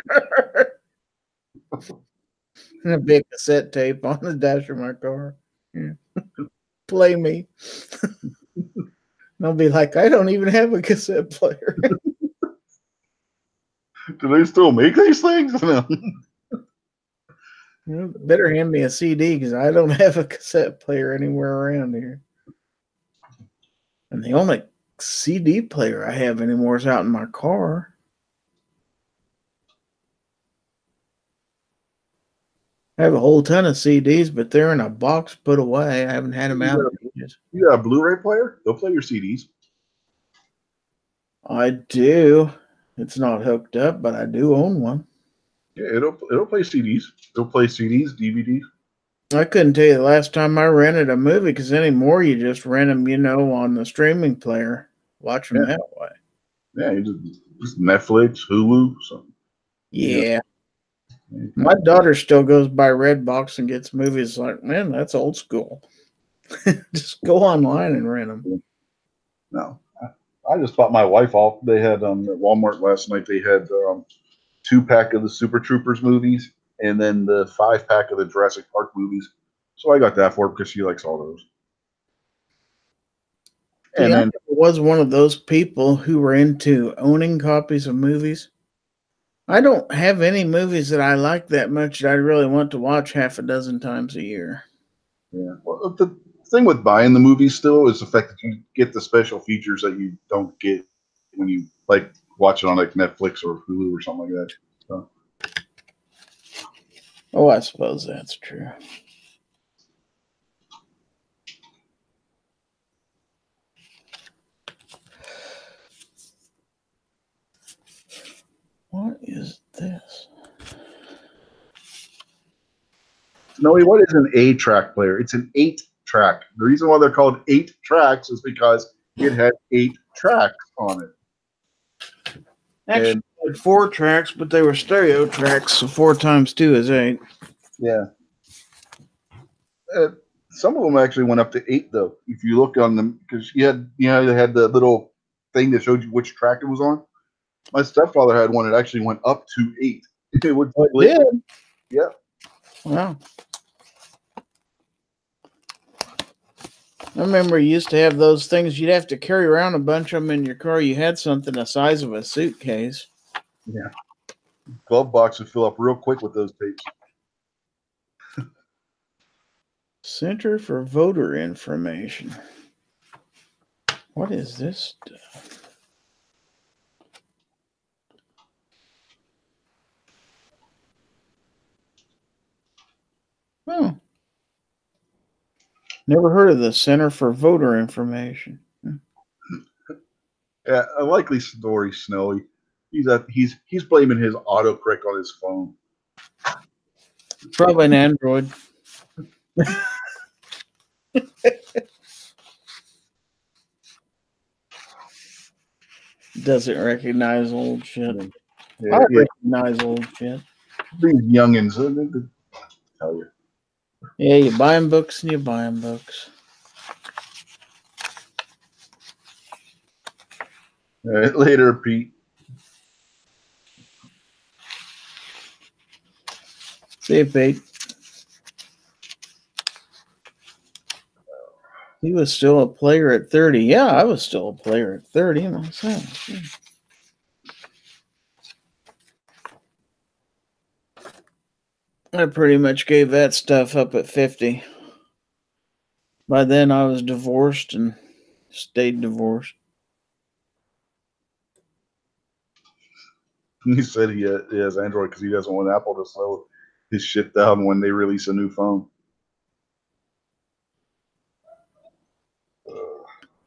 And a big cassette tape on the dash of my car. Yeah. Play me. And I'll be like, I don't even have a cassette player. Do they still make these things? No. Better hand me a CD because I don't have a cassette player anywhere around here. And the only CD player I have anymore is out in my car. I have a whole ton of CDs, but they're in a box put away. I haven't had them out yet. You got a Blu-ray player? They'll play your CDs. I do. It's not hooked up, but I do own one. Yeah, it'll play CDs. It'll play CDs, DVDs. I couldn't tell you the last time I rented a movie because anymore you just rent them, on the streaming player. Watch them that way. Yeah, you just Netflix, Hulu, something. Yeah. My daughter still goes by Redbox and gets movies. Like, man, that's old school. Just go online and rent them. No, I just bought my wife off. They had at Walmart last night. They had 2-pack of the Super Troopers movies and then the 5-pack of the Jurassic Park movies. So I got that for her because she likes all those. And then I was one of those people who were into owning copies of movies. I don't have any movies that I like that much that I really want to watch half a dozen times a year. Yeah. Well, the thing with buying the movies still is the fact that you get the special features that you don't get when you watch it on Netflix or Hulu or something like that. So. Oh, I suppose that's true. What is this? Snowy, what is an 8-track player? It's an 8-track. The reason why they're called 8 tracks is because it had 8 tracks on it. Actually, it had 4 tracks, but they were stereo tracks, so 4 times 2 is 8. Yeah. Some of them actually went up to 8, though. If you look on them, because they had the little thing that showed you which track it was on. My stepfather had one that actually went up to 8. It would did? Yeah. Wow. I remember you used to have those things. You'd have to carry around a bunch of them in your car. You had something the size of a suitcase. Yeah. Glove box would fill up real quick with those tapes. Center for Voter Information. What is this stuff? Oh. Never heard of the Center for Voter Information. Yeah, a likely story, Snowy. He's blaming his autocorrect on his phone. Probably an Android. Doesn't recognize old shit. Yeah, I recognize old shit. These youngins, they tell you. Yeah, you buy them books and you buy them books. All right, later, Pete. See you, Pete. He was still a player at 30. Yeah, I was still a player at 30 myself. Yeah. I pretty much gave that stuff up at 50. By then, I was divorced and stayed divorced. He said he has Android because he doesn't want Apple to slow his shit down when they release a new phone.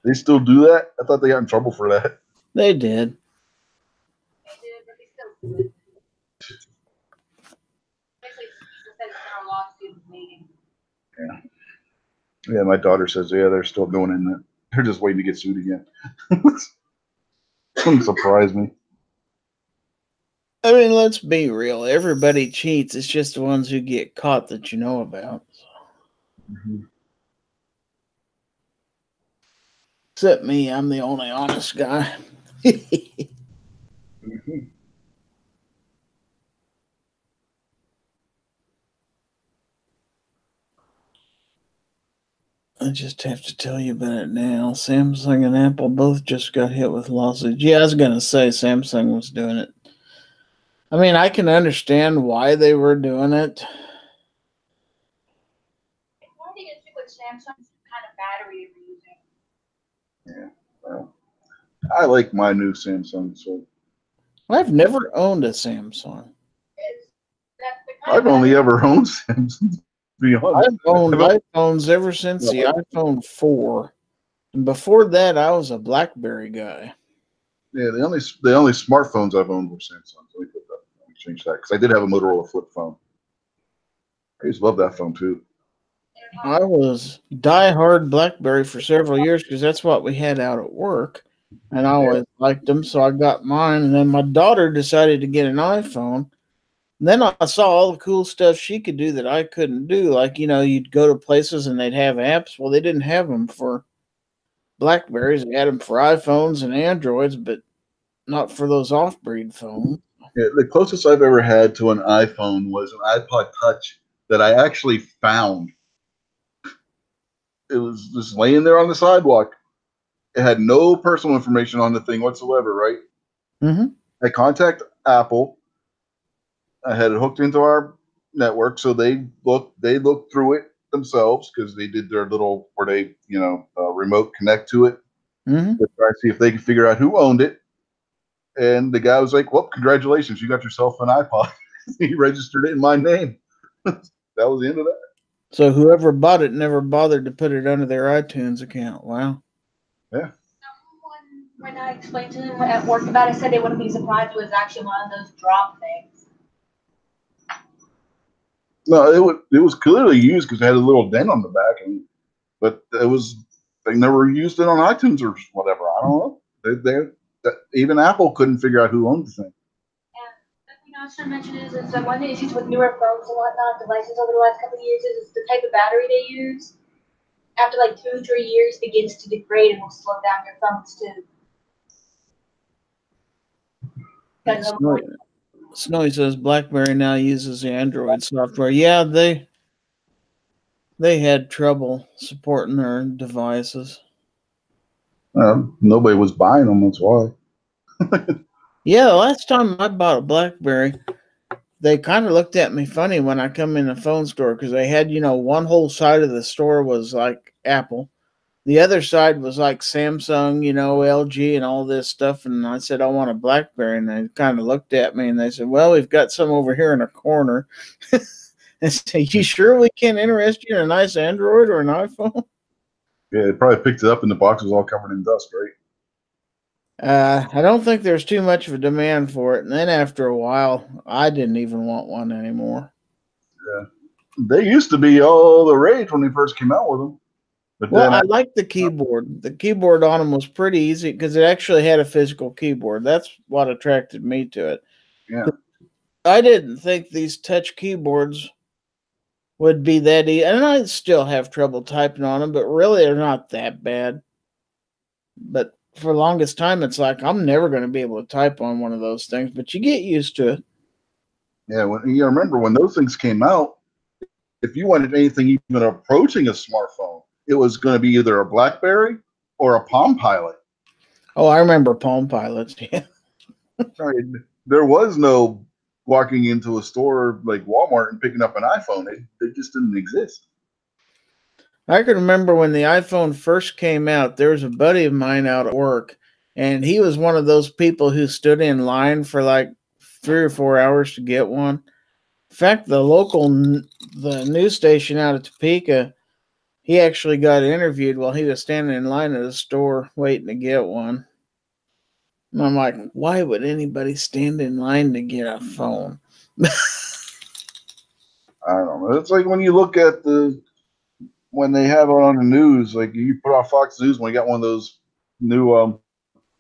They still do that? I thought they got in trouble for that. They did. Yeah. Yeah, my daughter says, yeah, they're still going in there. They're just waiting to get sued again. Wouldn't surprise me. I mean, let's be real. Everybody cheats. It's just the ones who get caught that you know about. Mm-hmm. Except me, I'm the only honest guy. Mm-hmm. I just have to tell you about it now. Samsung and Apple both just got hit with lawsuits. Yeah, I was going to say Samsung was doing it. I mean, I can understand why they were doing it. Why do you get with Samsung's kind of battery you're using? Yeah. Well, I like my new Samsung, so I've never owned a Samsung. I've only ever owned Samsung. To be honest, I've owned iPhones ever since the iPhone 4. And before that, I was a BlackBerry guy. Yeah, the only smartphones I've owned were Samsung. Let me change that because I did have a Motorola flip phone. I used to love that phone too. I was diehard BlackBerry for several years because that's what we had out at work. And I always liked them, so I got mine. And then my daughter decided to get an iPhone. And then I saw all the cool stuff she could do that I couldn't do. Like, you'd go to places and they'd have apps. Well, they didn't have them for BlackBerries. They had them for iPhones and Androids, but not for those off-breed phones. Yeah, the closest I've ever had to an iPhone was an iPod Touch that I actually found. It was just laying there on the sidewalk. It had no personal information on the thing whatsoever, right? Mm-hmm. I contact Apple. I had it hooked into our network, so they looked through it themselves because they did their little where they remote connect to it Mm-hmm. to try to see if they could figure out who owned it. And the guy was like, "Well, congratulations, you got yourself an iPod." He registered it in my name. That was the end of that. So whoever bought it never bothered to put it under their iTunes account. Wow. Yeah. When I explained to them at work about it, said they wouldn't be surprised it was actually one of those drop things. No, it was clearly used because it had a little dent on the back, but they never used it on iTunes or whatever. I don't know. Even Apple couldn't figure out who owned the thing. And I was trying to mention is that one of the issues with newer phones and whatnot, devices over the last couple of years is the type of battery they use. After like 2 or 3 years, begins to degrade and will slow down your phones too. Snowy says BlackBerry now uses the Android software. Yeah, they had trouble supporting their devices. Nobody was buying them. That's why. Yeah, the last time I bought a BlackBerry, they kind of looked at me funny when I come in the phone store because they had, one whole side of the store was like Apple. The other side was like Samsung, LG and all this stuff. And I said, I want a BlackBerry. And they kind of looked at me and they said, well, we've got some over here in a corner. I said, you sure we can't interest you in a nice Android or an iPhone? Yeah, they probably picked it up and the box was all covered in dust, right? I don't think there's too much of a demand for it. And then after a while, I didn't even want one anymore. Yeah. They used to be all the rage when they first came out with them. But well, I liked the keyboard. The keyboard on them was pretty easy because it actually had a physical keyboard. That's what attracted me to it. Yeah. I didn't think these touch keyboards would be that easy. And I still have trouble typing on them, but really they're not that bad. But for the longest time, it's like I'm never going to be able to type on one of those things, but you get used to it. Yeah, you remember when those things came out, if you wanted anything even approaching a smartphone, it was going to be either a BlackBerry or a Palm Pilot. Oh, I remember Palm Pilots. Yeah. There was no walking into a store like Walmart and picking up an iPhone. They just didn't exist. I can remember when the iPhone first came out, there was a buddy of mine out at work, and he was one of those people who stood in line for like 3 or 4 hours to get one. In fact, the news station out of Topeka, he actually got interviewed while he was standing in line at a store waiting to get one. And I'm like, why would anybody stand in line to get a phone? I don't know. It's like when you look at the when they have it on the news, like you put on Fox News when you got one of those new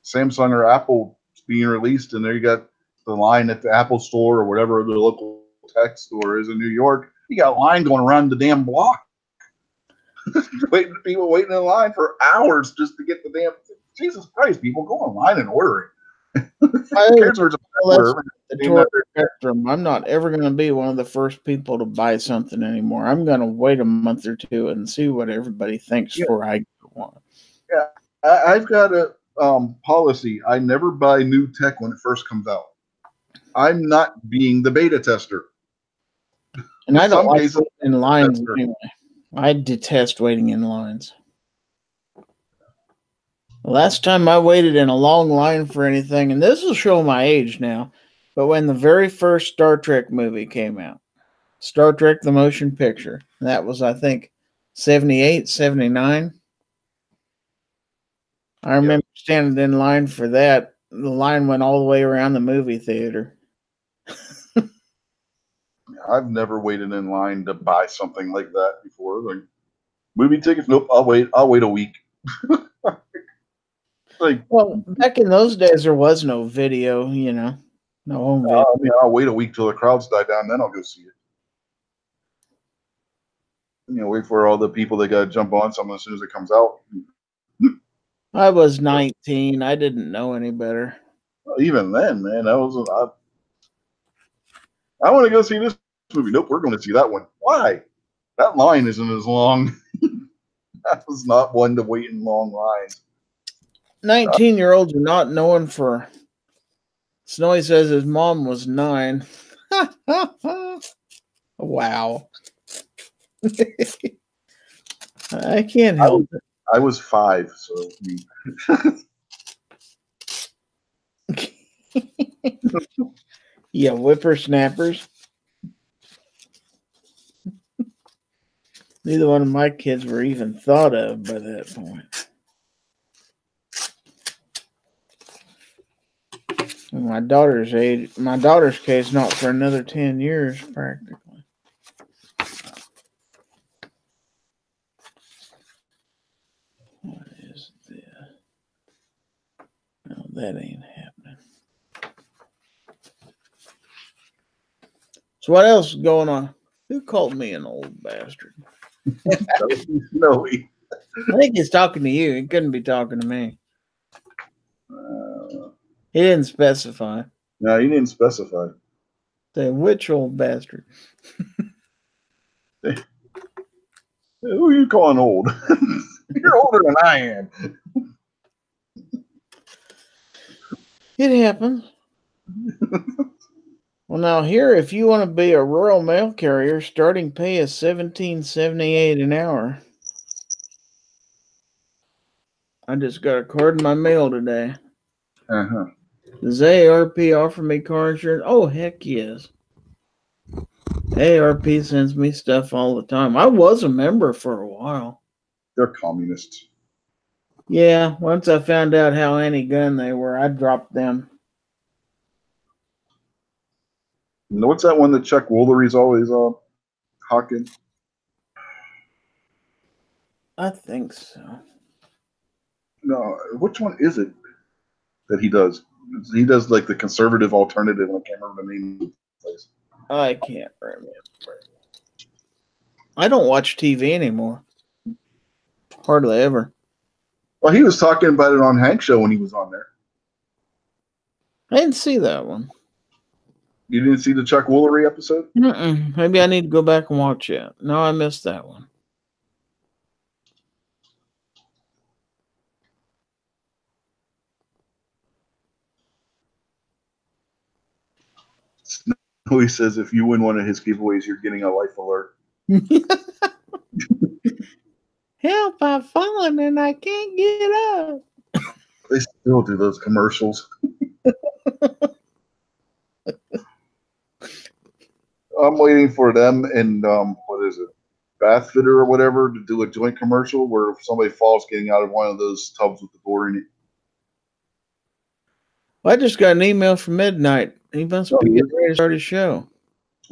Samsung or Apple being released, and there you got the line at the Apple store or whatever the local tech store is in New York. You got a line going around the damn block. People waiting in line for hours just to get the damn. Jesus Christ, people go online and order it. The Taurus spectrum. I'm not ever going to be one of the first people to buy something anymore. I'm going to wait a month or two and see what everybody thinks before I get one. Yeah, I've got a policy. I never buy new tech when it first comes out. I'm not being the beta tester. And I don't like waiting in lines anyway. I detest waiting in lines. The last time I waited in a long line for anything, and this will show my age now, but when the very first Star Trek movie came out, Star Trek the Motion Picture, that was, I think, 78, 79. I remember standing in line for that. The line went all the way around the movie theater. I've never waited in line to buy something like that before. Like movie tickets, nope. I'll wait a week. Well, back in those days, there was no video, no home video. I mean, I'll wait a week till the crowds die down, then I'll go see it. Wait for all the people that got to jump on something as soon as it comes out. I was 19. I didn't know any better. Even then, man, that was I want to go see this movie. Nope, we're going to see that one. Why? That line isn't as long. That was not one to wait in long lines. 19-year-olds are not known for. Snowy says his mom was 9. Wow. I can't help it. I was 5, so. Yeah, whippersnappers. Neither one of my kids were even thought of by that point. My daughter's case, not for another 10 years, practically. What is this? No, that ain't happening. So what else is going on? Who called me an old bastard? Snowy. I think he's talking to you. He couldn't be talking to me. He didn't specify. No, he didn't specify. Say, which old bastard? Who are you calling old? You're older than I am. It happens. Well, now here, if you want to be a rural mail carrier, starting pay is $17.78 an hour. I just got a card in my mail today. Uh-huh. Does AARP offer me car insurance? Oh, heck yes. AARP sends me stuff all the time. I was a member for a while. They're communists. Yeah, once I found out how anti-gun they were, I dropped them. What's that one that Chuck Woolery's always hawking? I think so. No, which one is it that he does? He does like the conservative alternative. I can't remember the name of the place. I can't remember. I don't watch TV anymore. Hardly ever. Well, he was talking about it on Hank's show when he was on there. I didn't see that one. You didn't see the Chuck Woolery episode? Maybe I need to go back and watch it. No, I missed that one. He says if you win one of his giveaways, you're getting a life alert. Help, I've fallen and I can't get up. They still do those commercials. I'm waiting for them and what is it, Bath Fitter or whatever, to do a joint commercial where if somebody falls getting out of one of those tubs with the door in it. Well, I just got an email from Midnight. He must be getting ready to start his show.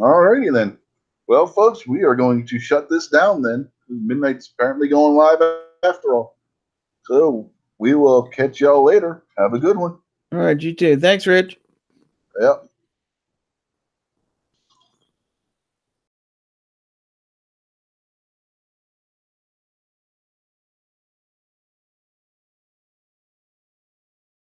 All righty then. Well, folks, we are going to shut this down then. Midnight's apparently going live after all. So we will catch y'all later. Have a good one. All right, you too. Thanks, Rich. Yep.